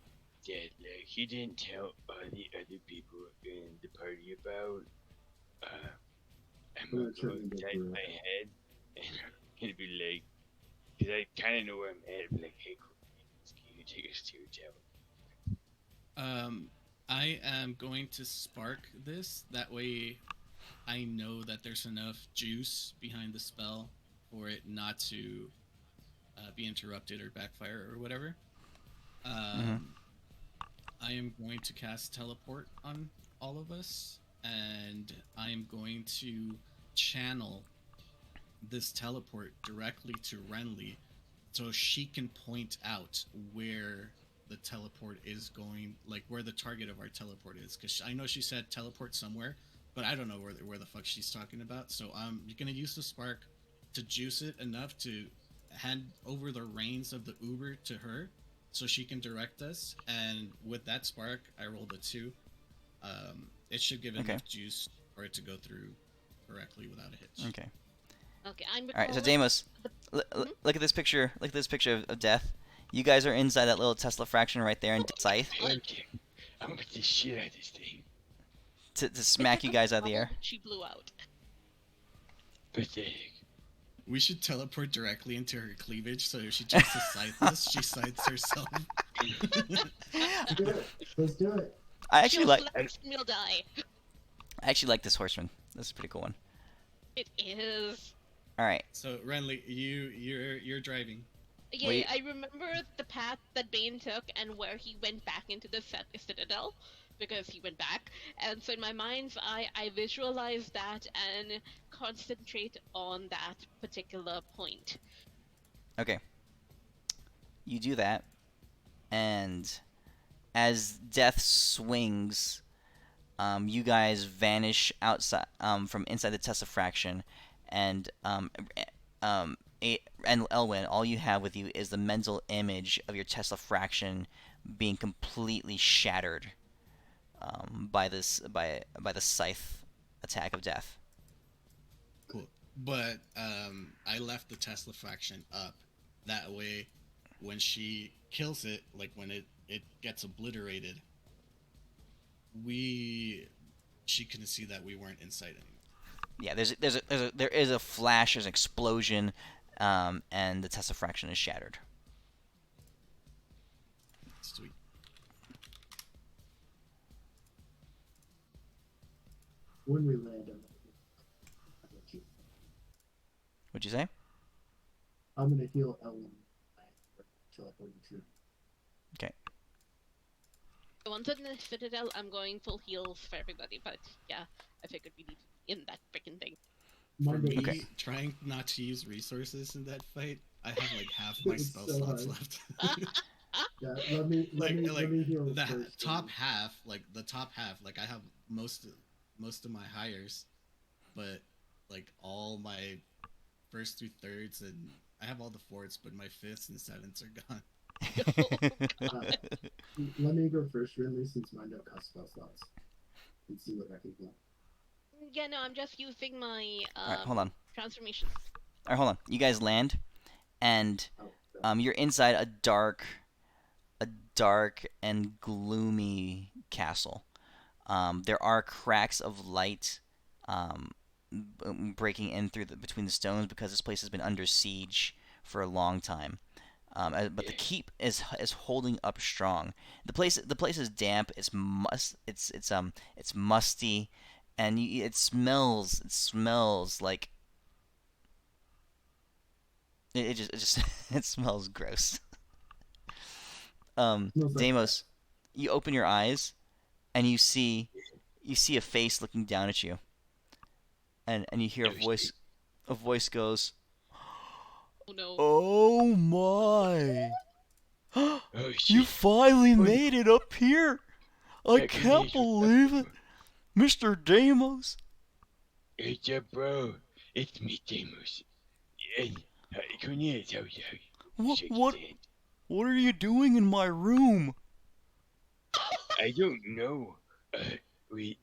that like he didn't tell the other people in the party about. I'm gonna go inside my head and I'm gonna be like, cause I kind of know where I'm at. I'm like, hey, can you take us to your tower? I am going to spark this. That way, I know that there's enough juice behind the spell for it not to be interrupted or backfire or whatever. I am going to cast teleport on all of us, and I am going to channel this teleport directly to Renly so she can point out where the teleport is going, like where the target of our teleport is, because I know she said teleport somewhere, but I don't know where the fuck she's talking about. So I'm gonna use the spark to juice it enough to hand over the reins of the Uber to her so she can direct us, and with that spark I rolled a 2. It should give enough juice for it to go through correctly without a hitch. Okay. Okay, I'm. Alright, so Deimos, look at this picture. Look at this picture of Death. You guys are inside that little Tesla fraction right there in Scythe Okay, I'm gonna beat the shit out of this thing. to smack you guys out of the air. She blew out. Pathetic. We should teleport directly into her cleavage, so if she tries to scythe us, she scythes herself. Let's do it. Let's do it. I actually like. And we'll die. I actually like this horseman. This is a pretty cool one. It is. All right. So Renly, you're driving. Yeah, Wait. I remember the path that Bane took and where he went back into the Citadel, because he went back. And so in my mind's eye, I visualize that and concentrate on that particular point. Okay. You do that, and as Death swings, you guys vanish outside from inside the Tesla fraction, and and Elwin, all you have with you is the mental image of your Tesla fraction being completely shattered by the scythe attack of Death. Cool. But I left the Tesla fraction up. That way, when she kills it, like when it gets obliterated, she couldn't see that we weren't inside anymore. Yeah, there is a flash, there's an explosion, and the Tesla fraction is shattered. Sweet. When we land, What'd you say? I'm gonna heal Ellen. Teleport you. Okay. The ones in the Citadel, I'm going full heals for everybody, but yeah, I figured we need to be in that freaking thing. For me, Okay. trying not to use resources in that fight, I have like half my It's spell so slots hard. left. Yeah, let me heal the first. top half, like I have most of my hires, but like all my first two thirds and I have all the fourths, but my fifths and sevenths are gone. Uh, let me go first, Ridley, since mine don't cost spell slots, and see what I can heal. Yeah, no, I'm just using my All right, hold on. transformations. All right, hold on. You guys land, and Oh, you're inside a dark and gloomy castle. There are cracks of light um, breaking in through between the stones because this place has been under siege for a long time. But the Yeah. keep is holding up strong. The place is damp. It's musty, and it smells like it just it smells gross. smells like death. Deimos, you open your eyes and you see a face looking down at you, and you hear a Oh voice. shit. A voice goes, Oh no. "Oh my! Oh You shit. finally Oh, made it up here! I can't Cornelius, what's believe it, up, Mr. Deimos. It's up, bro. It's me, Deimos. And Cornelius, how you What shake his what hand? what are you doing in my room? I don't know. Uh, we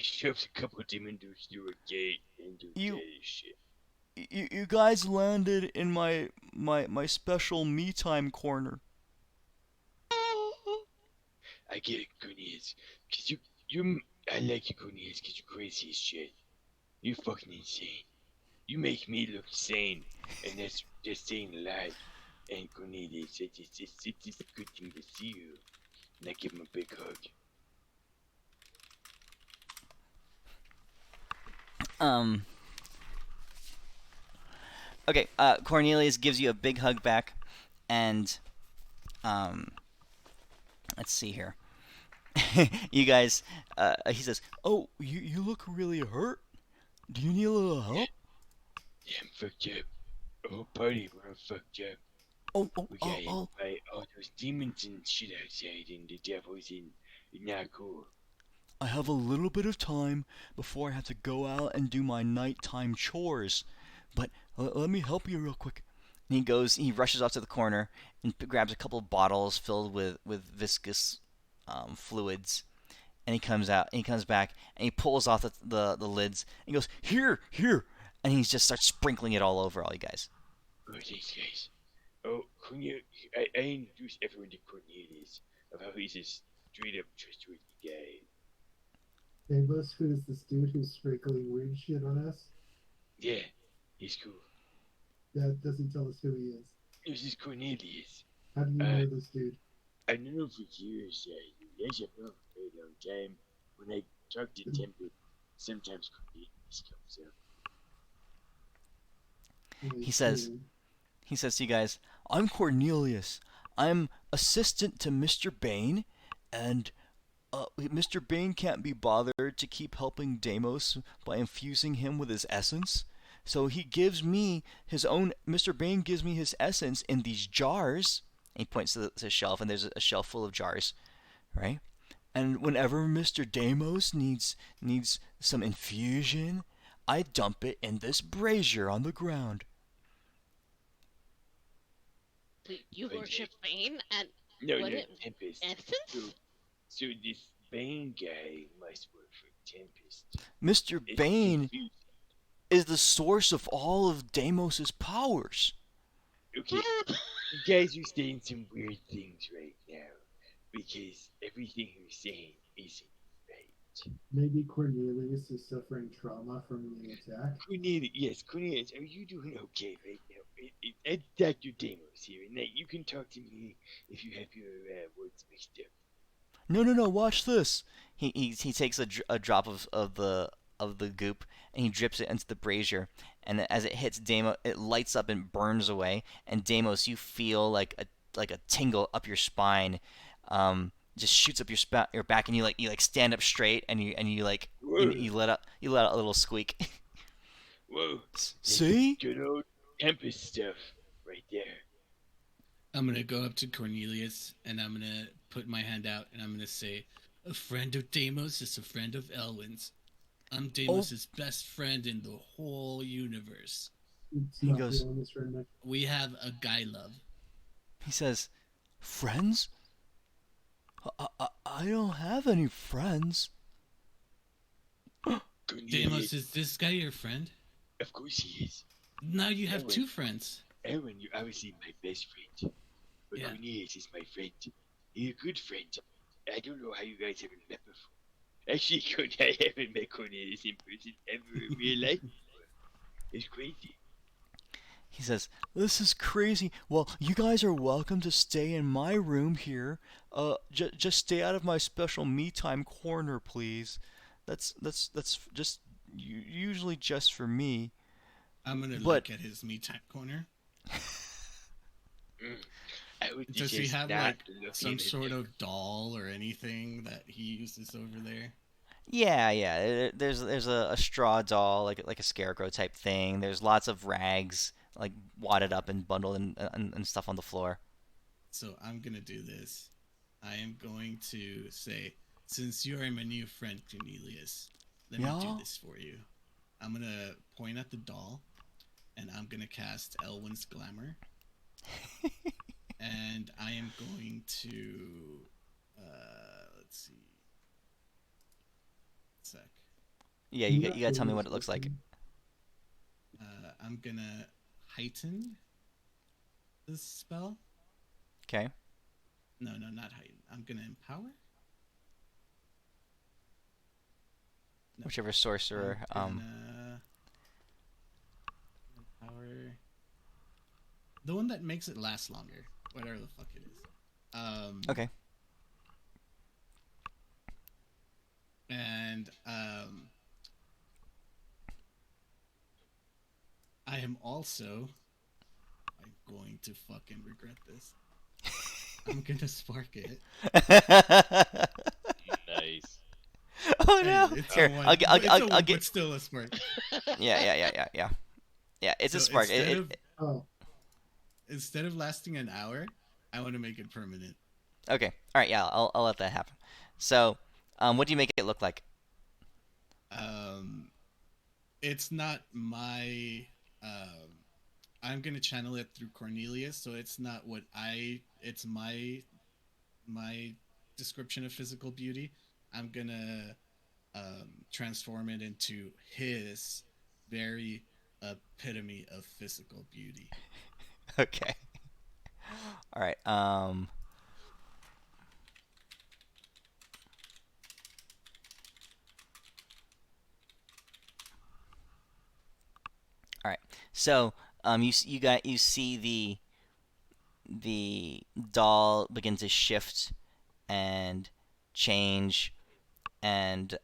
shoved a couple demon dudes through a gate into You gay shit. you guys landed in my special me time corner. I get it, Cornelius. Cause you, I like you, Cornelius, cause you crazy as shit. You fucking insane. You make me look sane, and that's just staying alive. And Cornelius, it's a good thing to see you. And I give him a big hug. Um. Okay. Cornelius gives you a big hug back, and um. Let's see here. You guys. He says, "Oh, you look really hurt. Do you need a little Yeah, help?" yeah, I'm fucked up. A whole party where I'm fucked up. Oh, oh, We oh, got hit oh. by all those demons and shit outside, and the devil's in. Not cool. I have a little bit of time before I have to go out and do my nighttime chores, but let me help you real quick. And he rushes off to the corner and grabs a couple of bottles filled with viscous fluids. And he comes back, and he pulls off the lids, and he goes, "Here, here," and he just starts sprinkling it all over all you guys. Oh, thanks, guys. Oh, Cornelius, I introduced everyone to Cornelius of how he's a straight up trustworthy guy. Hey, Bus, who is this dude who's sprinkling weird shit on us? Yeah, he's cool. That doesn't tell us who he is. This is Cornelius. How do you Uh, know this dude? I've known him for years. You guys have known him for a very long time. When I talk to Temple, sometimes Cornelius comes up. He says, to you guys, "I'm Cornelius. I'm assistant to Mr. Bane, and Mr. Bane can't be bothered to keep helping Deimos by infusing him with his essence. So he gives me his own. Mr. Bane gives me his essence in these jars." And he points to the shelf, and there's a shelf full of jars, right? And whenever Mr. Deimos needs some infusion, I dump it in this brazier on the ground. So you But worship Bane and no, what no, it Tempest. essence? So this Bane guy must work for Tempest. Mr. It's Bane confusing. is the source of all of Deimos's powers. Okay, you guys are saying some weird things right now because everything you're saying isn't right. Maybe Cornelius is suffering trauma from the attack. Cornelius, yes, Cornelius, are you doing okay right now? It's Dr. Damos here, and that you can talk to me if you have your words mixed up. No, no, no. Watch this. He takes a drop of the goop, and he drips it into the brazier. And as it hits Deimos, it lights up and burns away. And Deimos, you feel like a tingle up your spine, just shoots up your back, and you stand up straight, and you like Whoa, you let out a little squeak. whoa, that's some See? good old Tempest stuff right there. I'm gonna go up to Cornelius and I'm gonna put my hand out and I'm gonna say, "A friend of Deimos is a friend of Elwin's. I'm Oh, Deimos's best friend in the whole universe. It's he not goes. feeling this very much. We have a guy love." He says, "Friends? I don't have any friends." Deimos, Cornelius, is this guy your friend? of course he is. Now you have Elwin, two friends. Elwin, you're obviously my best friend. But Yeah. Cornelius is my friend. He's a good friend. I don't know how you guys haven't met before. Actually, I haven't met Cornelius in person ever in real life. It's crazy. He says, "This is crazy. Well, you guys are welcome to stay in my room here. Just stay out of my special me time corner, please. That's just usually just for me. I'm gonna But look at his me time corner. Mm. I would Does he suggest have not like looking some at sort him. of doll or anything that he uses over there? yeah. There's a straw doll, like a scarecrow type thing. There's lots of rags, like wadded up and bundled and stuff on the floor. So I'm gonna do this. I am going to say, since you are my new friend Cornelius, let me do Yeah. this for you. I'm gonna point at the doll, and I'm gonna cast Elwin's Glamour, and I am going to, let's see, sec. Yeah, Can you gotta actually tell me use what it looks this like. one? I'm gonna heighten this spell. Okay. No, not heighten. I'm gonna empower. No, Whichever I'm sorcerer. gonna empower the one that makes it last longer, whatever the fuck it is. Okay. And I am also. I'm going to fucking regret this. I'm gonna spark it. Nice. Oh Hey, no! it's a Here, one. It's a I'll one, get. but still a spark. Yeah. Yeah, it's a So spark. Oh, instead of lasting an hour, I want to make it permanent. Okay. All right. Yeah, I'll let that happen. So, what do you make it look like? Um, it's not my. I'm gonna channel it through Cornelius, so it's not what I. It's my description of physical beauty. I'm gonna transform it into his very epitome of physical beauty. Okay. All right. All right. So, you see the doll begin to shift and change and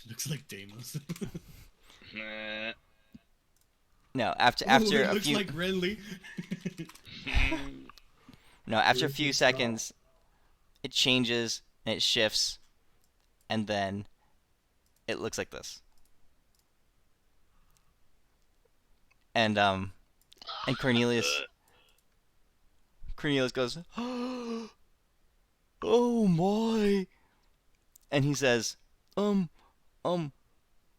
Looks like Deimos. Nah. no, Oh, after it a looks few like Renly. no, after a here's few this doll. seconds it changes and it shifts and then it looks like this. And and Cornelius goes, "Oh my." And he says, "Um um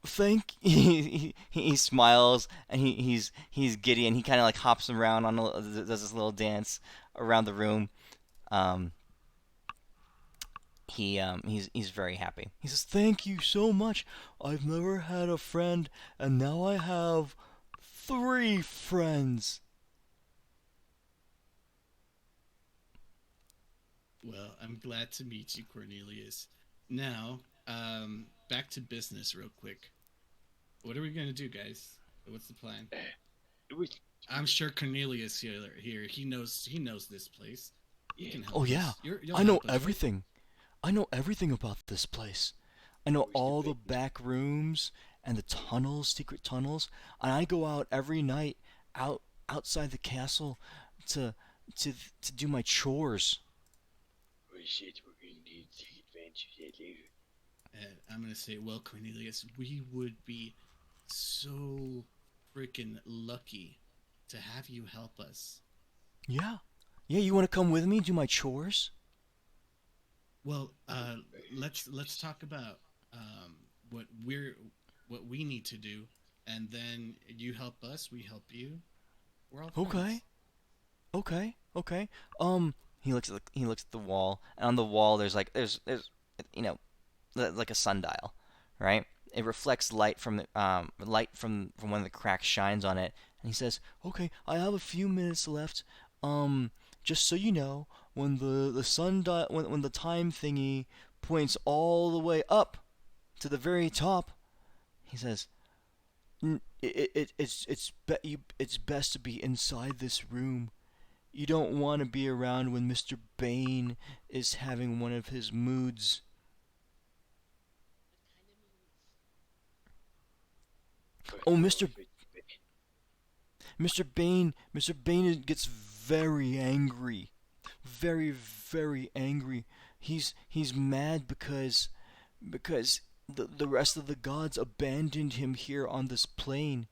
thank." He smiles and he's giddy and he kind of like hops around does this little dance around the room. Um he's very happy. He says, "Thank you so much. I've never had a friend and now I have 3 friends." Well, I'm glad to meet you, Cornelius. Now, back to business real quick. What are we gonna do, guys? What's the plan? It was, I'm sure Cornelius here he knows this place. He yeah, can Oh help yeah. us. You'll I know help us, right? everything. I know everything about this place. I know where's the all the bed? back rooms and the tunnels, secret tunnels, and I go out every night outside the castle to to to do my chores. Oh shit, we're gonna need to take advantage of that later. And I'm gonna say, well, Cornelius, we would be so freaking lucky to have you help us. Yeah. Yeah, you want to come with me do my chores? Well, let's talk about um, what we need to do, and then you help us, we help you. We're all Okay. friends. Okay. He looks at the wall, and on the wall there's you know like a sundial, right? It reflects light from one of the cracks shines on it, and he says, "Okay, I have a few minutes left. Um, just so you know, when the sundial when the time thingy points all the way up to the very top, he says, it's best to be inside this room. You don't want to be around when Mr. Bane is having one of his moods." What kind of moods? Oh, First of all, Mr. Bane gets very angry, very angry. He's mad because the rest of the gods abandoned him here on this plane.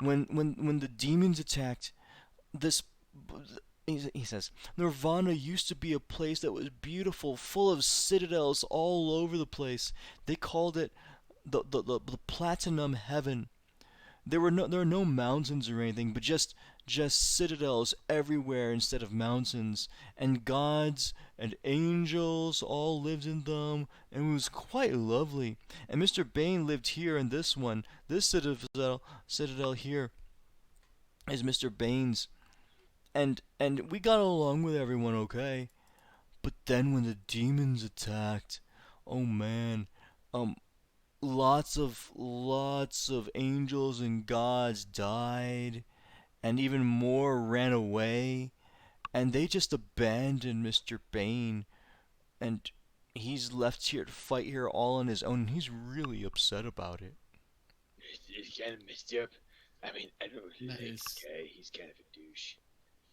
When the demons attacked this, he says, Nirvana used to be a place that was beautiful, full of citadels all over the place. They called it the Platinum Heaven. There are no mountains or anything, but just citadels everywhere instead of mountains, and gods and angels all lived in them, and it was quite lovely. And Mr. Bane lived here in this one. This citadel here is Mr. Bane's, and we got along with everyone okay. But then when the demons attacked, oh man, um, lots of angels and gods died, and even more ran away, and they just abandoned Mr. Bane, and he's left here to fight here all on his own, and he's really upset about it. it's kind of messed up. I mean, I don't really That like is this guy. He's kind of a douche.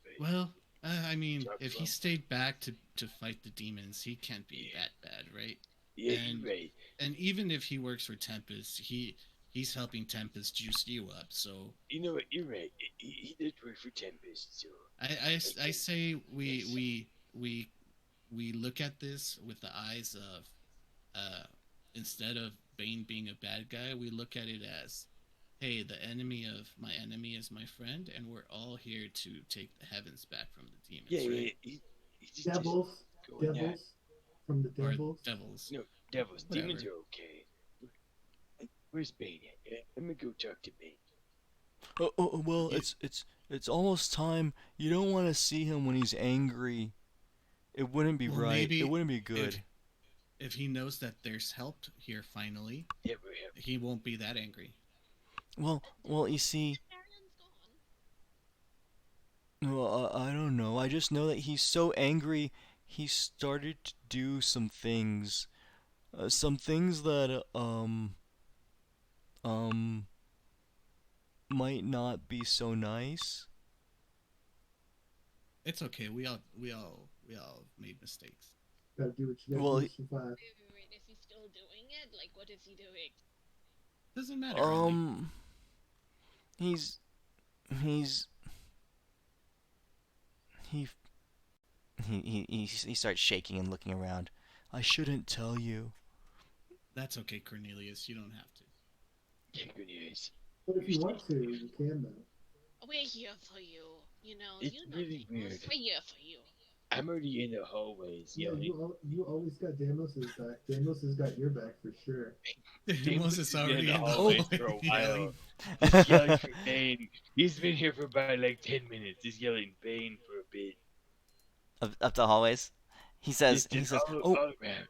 But well. I mean, talk if to he him. stayed back to fight the demons, he can't be that bad, right? Yeah, And you're right. and even if he works for Tempest, he's helping Tempest juice you up. So You know what? You're right. He did work for Tempest, so I say we look at this with the eyes of uh, instead of Bane being a bad guy, we look at it as, hey, the enemy of my enemy is my friend, and we're all here to take the heavens back from the yeah, demons, yeah. right? He just Devils, going at. from the Or devils. devils, No, devils, whatever. demons are okay. Where's Bane at? Yeah, let me go talk to Bane. Well, You- it's almost time. You don't want to see him when he's angry. It wouldn't be Well, right. It maybe wouldn't be if good. if he knows that there's help here finally, Yeah, we have. he won't be that angry. Well, you see, Aaron's gone. well, I don't know. I just know that he's so angry. He started to do some things that um might not be so nice. It's okay. We all made mistakes. Gotta do what you gotta Well, do to survive. Wait. Is he still doing it? Like, what is he doing? Doesn't matter really. um, he's he's he he starts shaking and looking around. I shouldn't tell you. That's okay, Cornelius. You don't have to. Yeah, good news. But if you want to, you can though. We're here for you. You know, It's you know, really Demos. weird. We're here for you. I'm already in the hallways Yeah, yelling. you always got Damos's back. Damos has got your back for sure. Moses already in the hallways hallway for a yelling. while. He's yelling for Bane. He's been here for about like 10 minutes. He's yelling Bane for a bit. Up the hallways. He says, Just "Oh, all around.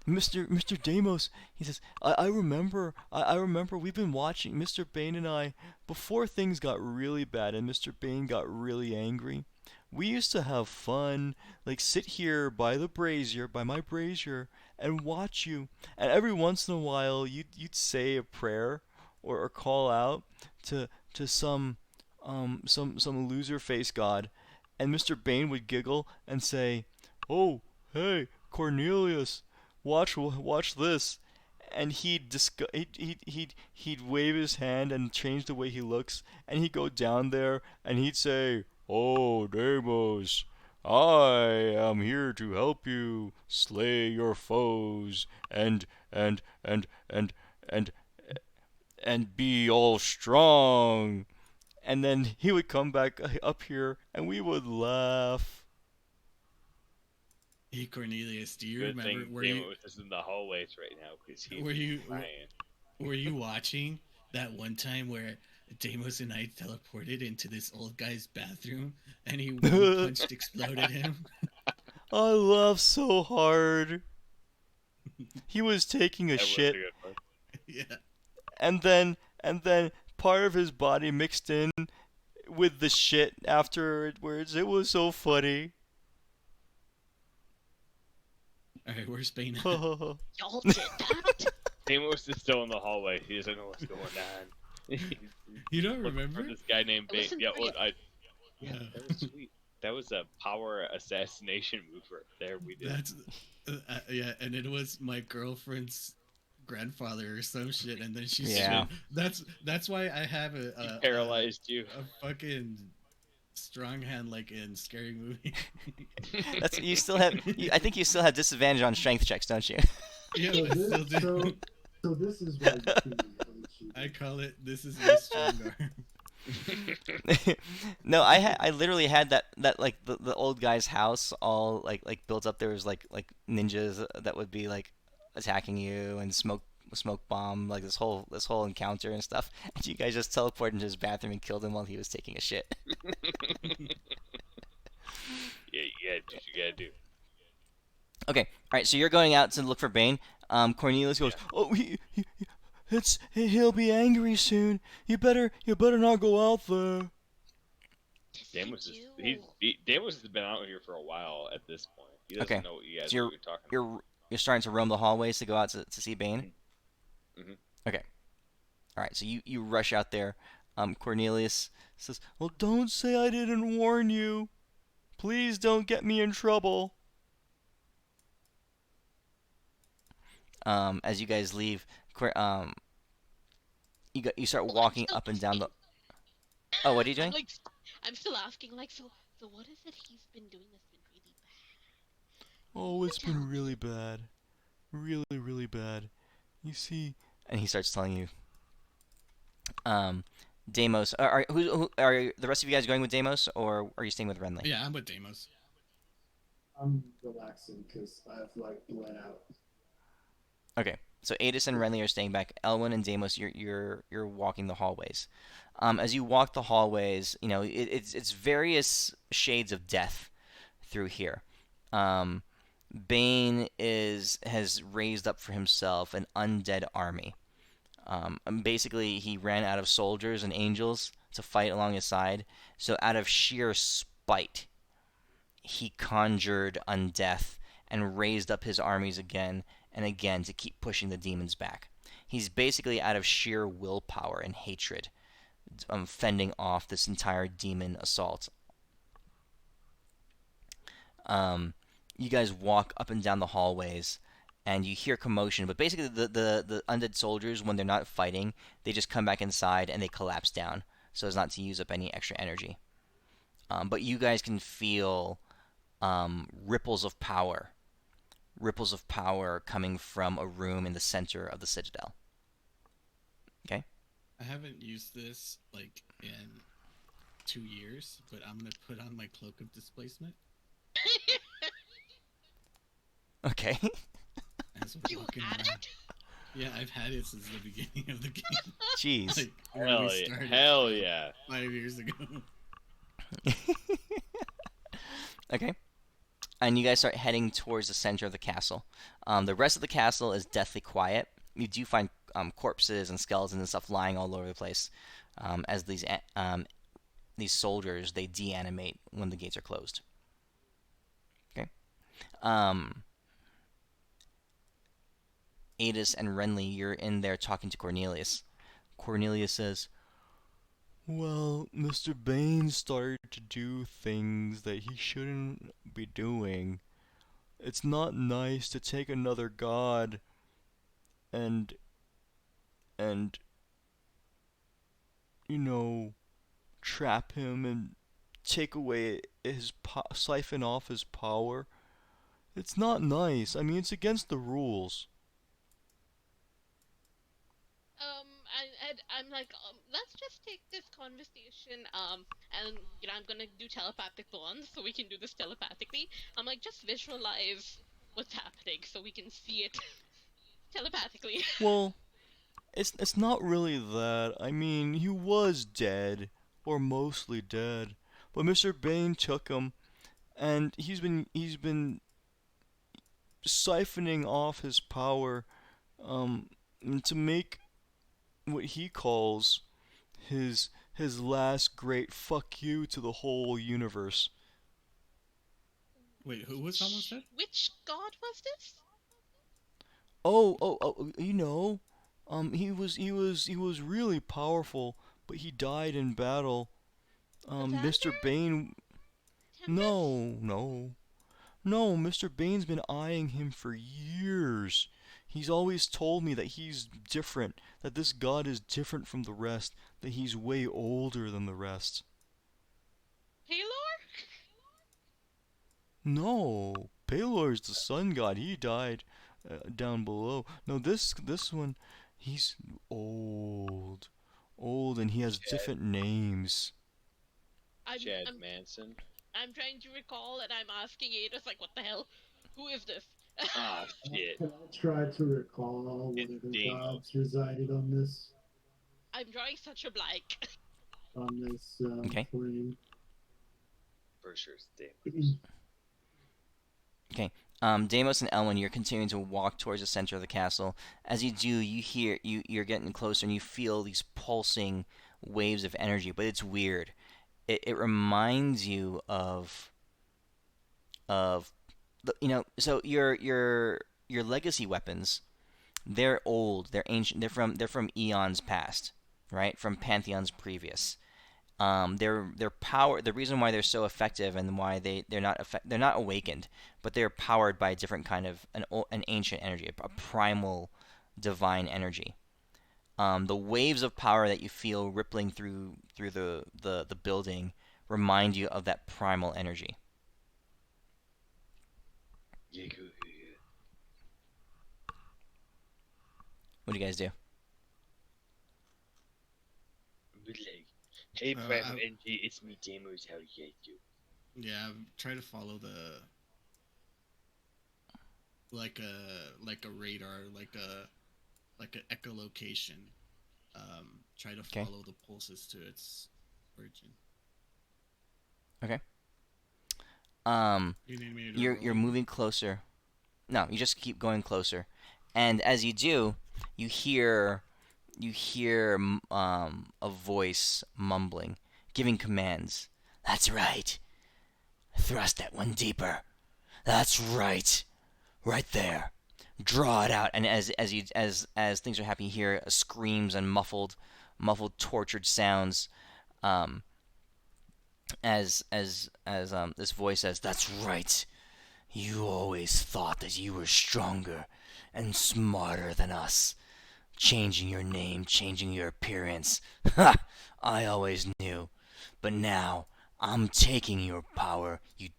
Mr. Damos," he says, I remember, I remember we've been watching Mr. Bane and I before things got really bad and Mr. Bane got really angry. We used to have fun, like sit here by my brazier, and watch you. And every once in a while, you'd say a prayer or call out to some loser face god, and Mr. Bane would giggle and say, "Oh, hey, Cornelius, watch this," and he'd wave his hand and change the way he looks, and he'd go down there and he'd say, "Oh, Deimos, I am here to help you slay your foes and and and and and be all strong." And then he would come back up here and we would laugh. Hey Cornelius, do you Good remember? thing Damos is in the hallways right now because he'd Were be you crying. were you watching that one time where Deimos and I teleported into this old guy's bathroom and he one punched exploded him? I laughed so hard. He was taking a That was a shit, good one. Yeah. and then part of his body mixed in with the shit afterwards. It was so funny. All right, where's Bane? Y'all did that? Damos is still in the hallway. He doesn't know what's going on. You don't Looking remember? for this guy named It Bane. wasn't Yeah, real. yeah, that was sweet. That was a power assassination move right there. We did. That's yeah, and it was my girlfriend's grandfather or some shit, and then she Yeah. That's why I have He a paralyzed you. a fucking strong hand like in Scary Movie. That's you still have. I think you still have disadvantage on strength checks, don't you? Yeah, So I still this, so, do. so this is why you truly hate you. I call it this is my strong arm. No, I literally had that like the old guy's house all like built up. There was like ninjas that would be like attacking you and smoke bomb like this whole encounter and stuff. And you guys just teleported into his bathroom and killed him while he was taking a shit. Yeah, what you gotta do. Okay, all right. So you're going out to look for Bane. Cornelius goes, "Oh, he'll be angry soon. You better not go out there." Damos is You Damos has been out here for a while at this point. He doesn't Okay, know what you guys so are talking about. you're starting to roam the hallways to go out to see Bane. Mhm. Okay. All right. So you rush out there. Cornelius says, "Well, don't say I didn't warn you. Please don't get me in trouble." As you guys leave, you start Well, walking up and down the. Oh, what are you I'm doing? like, I'm still asking, like, so what is it he's been doing that's been really bad? Oh, it's Tell been me. really bad. Really, really bad. You see, and he starts telling you. Deimos. Who are the rest of you guys going with Deimos, or are you staying with Renly? Yeah, I'm with Deimos. I'm relaxing because I've like bled out. Okay. So Adis and Renly are staying back. Elwyn and Deimos, you're walking the hallways. As you walk the hallways, it's various shades of death through here. Um, Bane has raised up for himself an undead army. And basically, he ran out of soldiers and angels to fight along his side. So out of sheer spite, he conjured undeath and raised up his armies again and again to keep pushing the demons back. He's basically out of sheer willpower and hatred, fending off this entire demon assault. You guys walk up and down the hallways, and you hear commotion. But basically, the undead soldiers, when they're not fighting, they just come back inside and they collapse down, so as not to use up any extra energy. But you guys can feel ripples of power coming from a room in the center of the citadel. Okay. I haven't used this like in 2 years, but I'm gonna put on my cloak of displacement Okay. as we're You walking had around. it? Yeah, I've had it since the beginning of the game. Jeez. Like when Hell we yeah! started Hell yeah! 5 years ago. Okay. And you guys start heading towards the center of the castle. The rest of the castle is deathly quiet. You do find corpses and skeletons and stuff lying all over the place, as these soldiers they deanimate when the gates are closed. Okay. Adis and Renly, you're in there talking to Cornelius. Cornelius says, "Well, Mr. Bane started to do things that he shouldn't be doing. It's not nice to take another god and and you know, trap him and take away siphon off his power. It's not nice. I mean, it's against the rules. I'm like, let's just take this conversation, and I'm gonna do telepathic bonds so we can do this telepathically. I'm like, just visualize what's happening so we can see it telepathically. Well, it's not really that. I mean, he was dead, or mostly dead, but Mr. Bane took him, and he's been siphoning off his power, um, to make what he calls his last great fuck you to the whole universe. Wait, who was almost dead? Which god was this? He was really powerful, but he died in battle. Mr. Evander? Bane, Tempest? no, no, no, Mr. Bane's been eyeing him for years. He's always told me that he's different, that this god is different from the rest, that he's way older than the rest. Palor? No, Palor's the sun god. He died down below. No, this one, he's old, old, and he has Chad, different names. I'm Chad I'm Manson. I'm trying to recall, and I'm asking Ados like, what the hell? Who is this? Ah, shit. Can I try to recall what It's other Damo. gods resided on I'm drawing such a blank. this Okay. plane? For sure, it's Deimos. Okay. Deimos and Elwyn, you're continuing to walk towards the center of the castle. As you do, you're getting closer, and you feel these pulsing waves of energy. But it's weird. It reminds you of so your legacy weapons. They're old. They're ancient. They're from eons past, right? From pantheons previous. Their power. The reason why they're so effective and why they're not awakened, but they're powered by a different kind of an ancient energy, a primal, divine energy. The waves of power that you feel rippling through the building remind you of that primal energy. Yeah, go, What do you guys do? but like, hey, Uh, Prime I- NG, it's me, Deimos. How you guys do? Yeah, try to follow the like a radar, like a echolocation. Try to Okay. follow the pulses to its origin. Okay. Um, You need me to you're roll? moving closer. No, you just keep going closer, and as you do, you hear a voice mumbling, giving commands. That's right. Thrust that one deeper. That's right. Right there. Draw it out. And as things are happening, you hear screams and muffled tortured sounds. Um, as this voice says, "That's right. You always thought that you were stronger and smarter than us. Changing your name, changing your appearance. Ha! I always knew. But now, I'm taking your power, you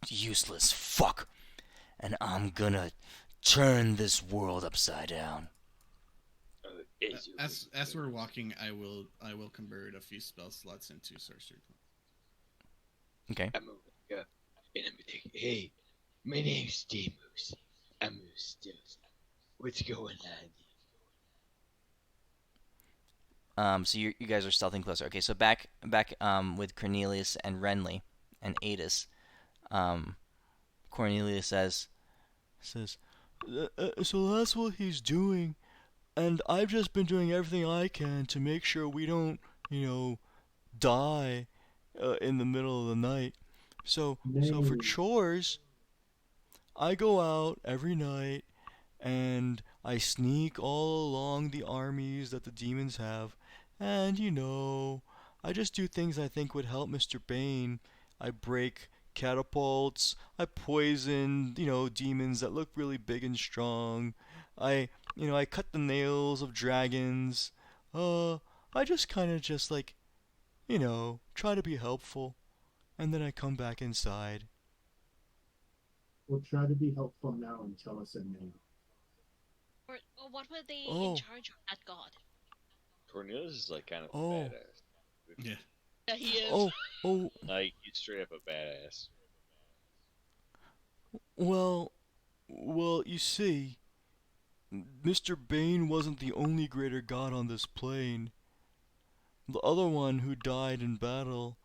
useless fuck, and I'm gonna turn this world upside down." As you As we're walking, I will convert a few spell slots into sorcery points. Okay. I'm over up, and I'm like, hey, my name's Deimos. I'm still. What's going on? So you guys are stealthing closer. Okay, so back with Cornelius and Renly and Adis. Um, Cornelius says, so that's what he's doing, and I've just been doing everything I can to make sure we don't, die in the middle of the night. So for Name. chores, I go out every night and I sneak all along the armies that the demons have, and I just do things I think would help Mr. Bane. I break catapults, I poison, demons that look really big and strong. I cut the nails of dragons. I just kind of just like, try to be helpful, and then I come back inside. We'll try to be helpful now and tell us a name. Or what were they in Oh, charge of that god? Cornelius is like kind of a oh, badass. Yeah. Yeah, he is. oh, oh. Like he's straight up a badass. Well, you see, Mr. Bane wasn't the only greater god on this plane. The other one who died in battle,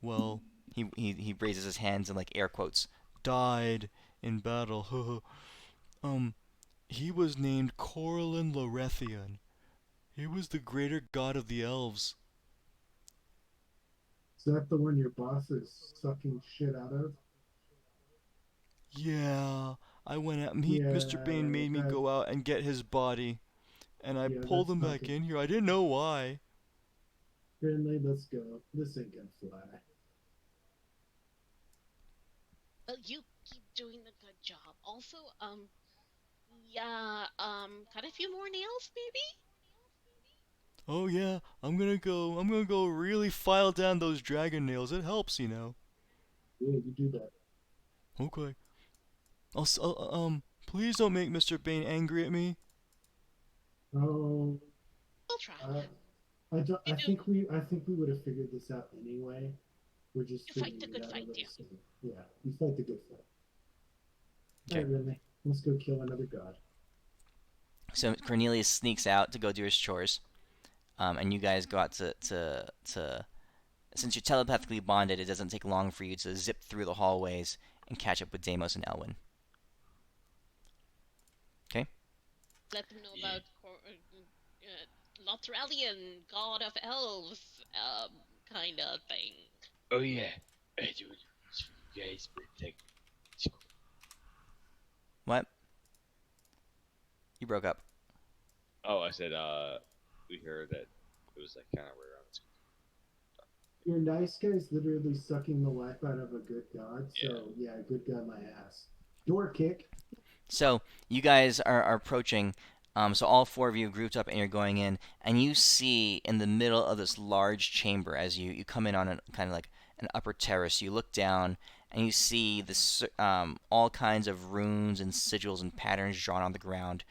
well, he raises his hands in like air quotes, died in battle. um, he was named Corlin Lorethian. He was the greater god of the elves. Is that the one your boss is sucking shit out of? Yeah, I went out. Yeah, Mr. Bane made me that go out and get his body, and I yeah, pulled that's him not back good. in here. I didn't know why. Finley, let's go. This ain't gonna fly. Well, you keep doing a good job. Also, yeah, cut a few more nails, maybe? Oh yeah, I'm gonna go really file down those dragon nails. It helps. Yeah, you do that. Okay. Please don't make Mr. Bane angry at me. Oh, We'll try. uh, I don't. You do. I think we would have figured this out anyway. We're just You fight figuring the it good out a fight, little yeah. soon. Yeah, we fight the good fight. All Okay. right, Ridley, let's go kill another god. So Cornelius sneaks out to go do his chores, and you guys go out to. Since you're telepathically bonded, it doesn't take long for you to zip through the hallways and catch up with Deimos and Elwyn. Okay. Let them know Yeah. about Lothralian, god of elves, kind of thing. Oh yeah, I do it for you guys, but like, What? You broke up. Oh, I said we heard that it was like kind of rare on the Your nice guy's literally sucking the life out of a good god. So yeah, good god my ass. Door kick. So you guys are approaching. So all four of you grouped up and you're going in, and you see in the middle of this large chamber as you come in on a kind of like an upper terrace. You look down and you see this all kinds of runes and sigils and patterns drawn on the ground,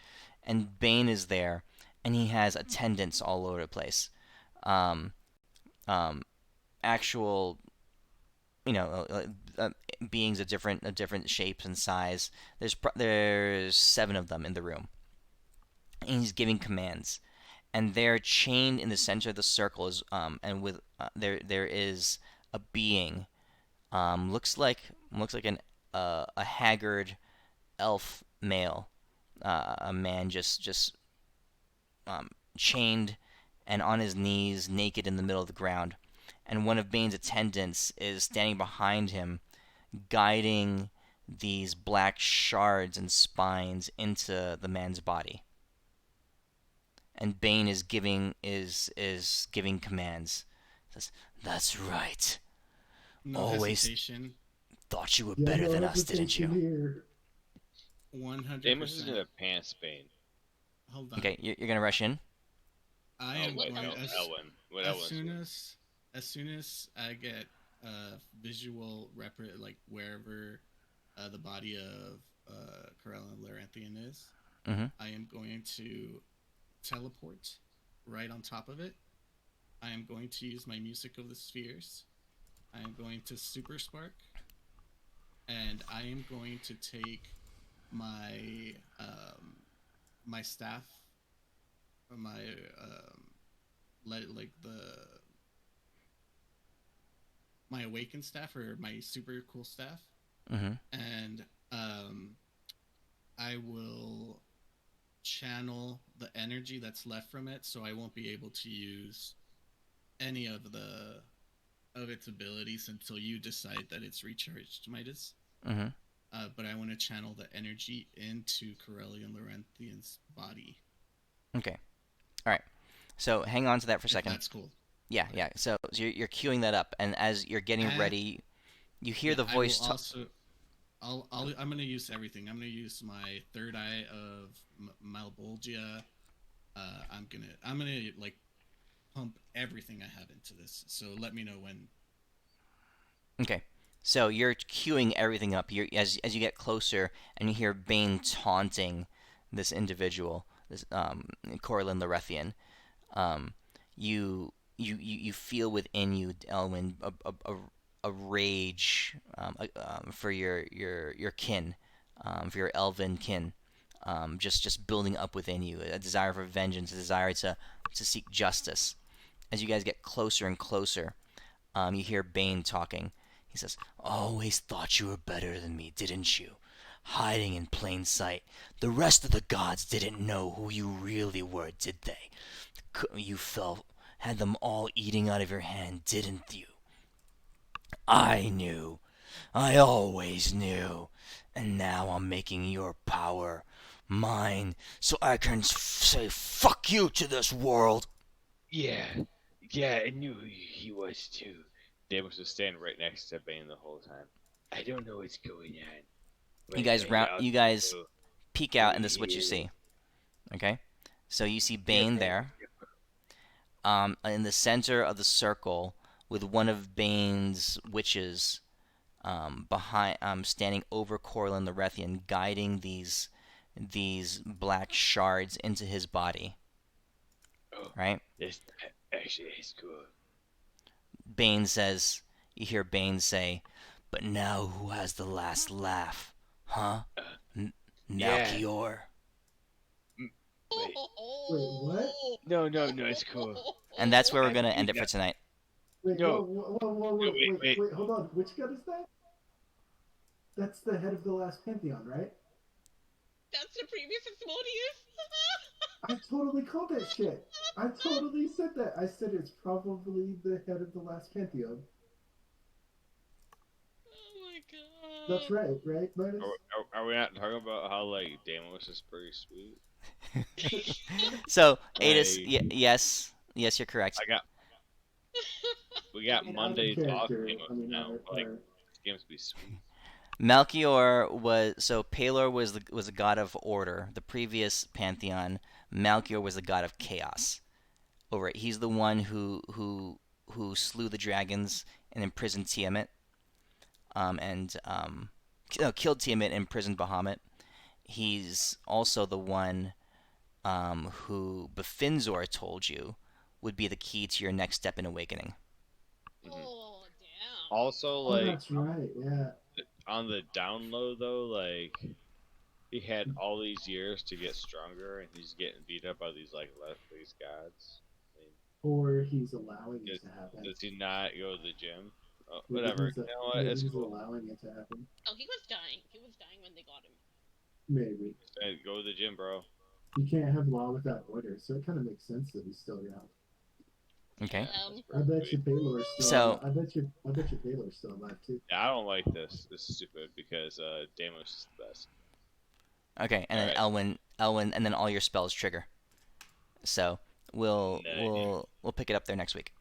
and Bane is there, and he has attendants all over the place. Um, um, Actual you know beings of different shapes and size. There's 7 of them in the room, and he's giving commands. And they're chained in the center of the circle, and with there is a being, looks like a haggard elf male, a man just chained and on his knees, naked in the middle of the ground. And one of Bane's attendants is standing behind him, guiding these black shards and spines into the man's body. And Bane is giving commands. Says, "That's right. No Always hesitation. thought you were Yeah, better no than us, didn't hesitation you?" here. 100%. Deimos is gonna pants Bane. Hold on. Okay, you're gonna rush in. I Oh am wait, going no, as, Elwyn. What as Elwyn's soon doing? as soon as I get visual like wherever the body of Corellan Laranthian is, Mm-hmm. I am going to teleport right on top of it. I am going to use my Music of the Spheres. I am going to Super Spark, and I am going to take my my staff, my like the my awakened staff or my super cool staff, Mm-hmm. and I will channel the energy that's left from it, so I won't be able to use any of its abilities until you decide that it's recharged, Midas. Mm-hmm. But I want to channel the energy into Corellian Laurentian's body. Okay. All right. So hang on to that for a If second. that's cool. Yeah, yeah. So you're queuing that up, and as you're getting And- ready, you hear Yeah, the voice. I will also. I'm gonna use everything. I'm gonna use my third eye of Malbolgia. I'm gonna like pump everything I have into this. So let me know when. Okay. So you're queuing everything up. As you get closer and you hear Bane taunting this individual, this Corlin Lorethian. Um, you feel within you, Elwyn, a rage for your kin, for your elven kin, just building up within you, a desire for vengeance, a desire to seek justice. As you guys get closer and closer, you hear Bane talking. He says, "Always thought you were better than me, didn't you? Hiding in plain sight. The rest of the gods didn't know who you really were, did they? You had them all eating out of your hand, didn't you? I knew. I always knew. And now I'm making your power mine so I can say fuck you to this world." Yeah, yeah, I knew who he was too. Damus was standing right next to Bane the whole time. I don't know what's going on. You But guys I also you guys know peek who out, and this is he what you is. see. Okay, so you see Yeah, Bane there, in the center of the circle, with one of Bane's witches behind, standing over Corlin the Rethian, guiding these black shards into his body. oh, Right? this actually is cool. Bane says, you hear Bane say, "But now who has the last laugh? Huh? Uh, N- yeah. Melchior?" Wait, Wait, what? no, it's cool. And that's where we're I'm going to end it eating for up. tonight. Wait, No, no, wait. wait, hold on. Which god is that? That's the head of the last pantheon, right? That's the previous Asmodeus. I totally called that shit. I totally said that. I said it's probably the head of the last pantheon. Oh my god. That's right, right, Midas? Are we not talking about how like Damus is pretty sweet? So, Adis, Like, yes, you're correct. we got I mean, out of Mondays off character. Damus I mean, now. Like, our this game's be sweet. Melchior Pelor was a god of order. The previous pantheon, Melchior was the god of chaos. Over it, he's the one who slew the dragons and imprisoned Tiamat, killed Tiamat and imprisoned Bahamut. He's also the one who Befinzor told you would be the key to your next step in awakening. Mhm. Oh damn. Also, oh, like that's right. Yeah. on the down low though, like he had all these years to get stronger, and he's getting beat up by these like left-faced gods. I mean, Or he's allowing it to happen. does he not go to the gym? Oh, Maybe whatever. he's, You know what? maybe It's he's cool. allowing it to happen. Oh, he was dying. He was dying when they got him. Maybe. Hey, go to the gym, bro. You can't have law without order, so it kind of makes sense that he's still around. Okay. That's I bet pretty you Paylor's still. So- I bet you Paylor's still alive too. Yeah, I don't like this. This is stupid because Deimos is the best. Okay, and then Alright. Elwyn, and then all your spells trigger. So we'll Nice. we'll pick it up there next week.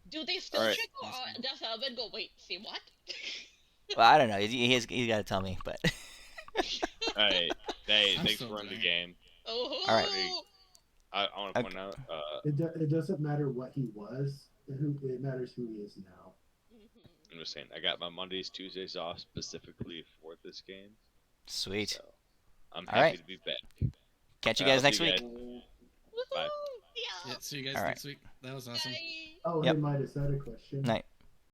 Do they still Alright. trick or does Alvin go, wait, say what? Well, I don't know. He's got to tell me, but Hey, I'm thanks so for running the glad. game. Oh. All right. I want to point out. It doesn't matter what he was. It matters who he is now. Mhm. I'm just saying. I got my Mondays, Tuesdays off specifically for this game. sweet. So I'm All happy right. to be back. Catch you Alright, guys I'll next see you week. guys. Woohoo! Bye. Yeah. Yeah, see you guys All right. next week. That was awesome. Bye. Oh, Yep. hey, Midas, I had a question. Night.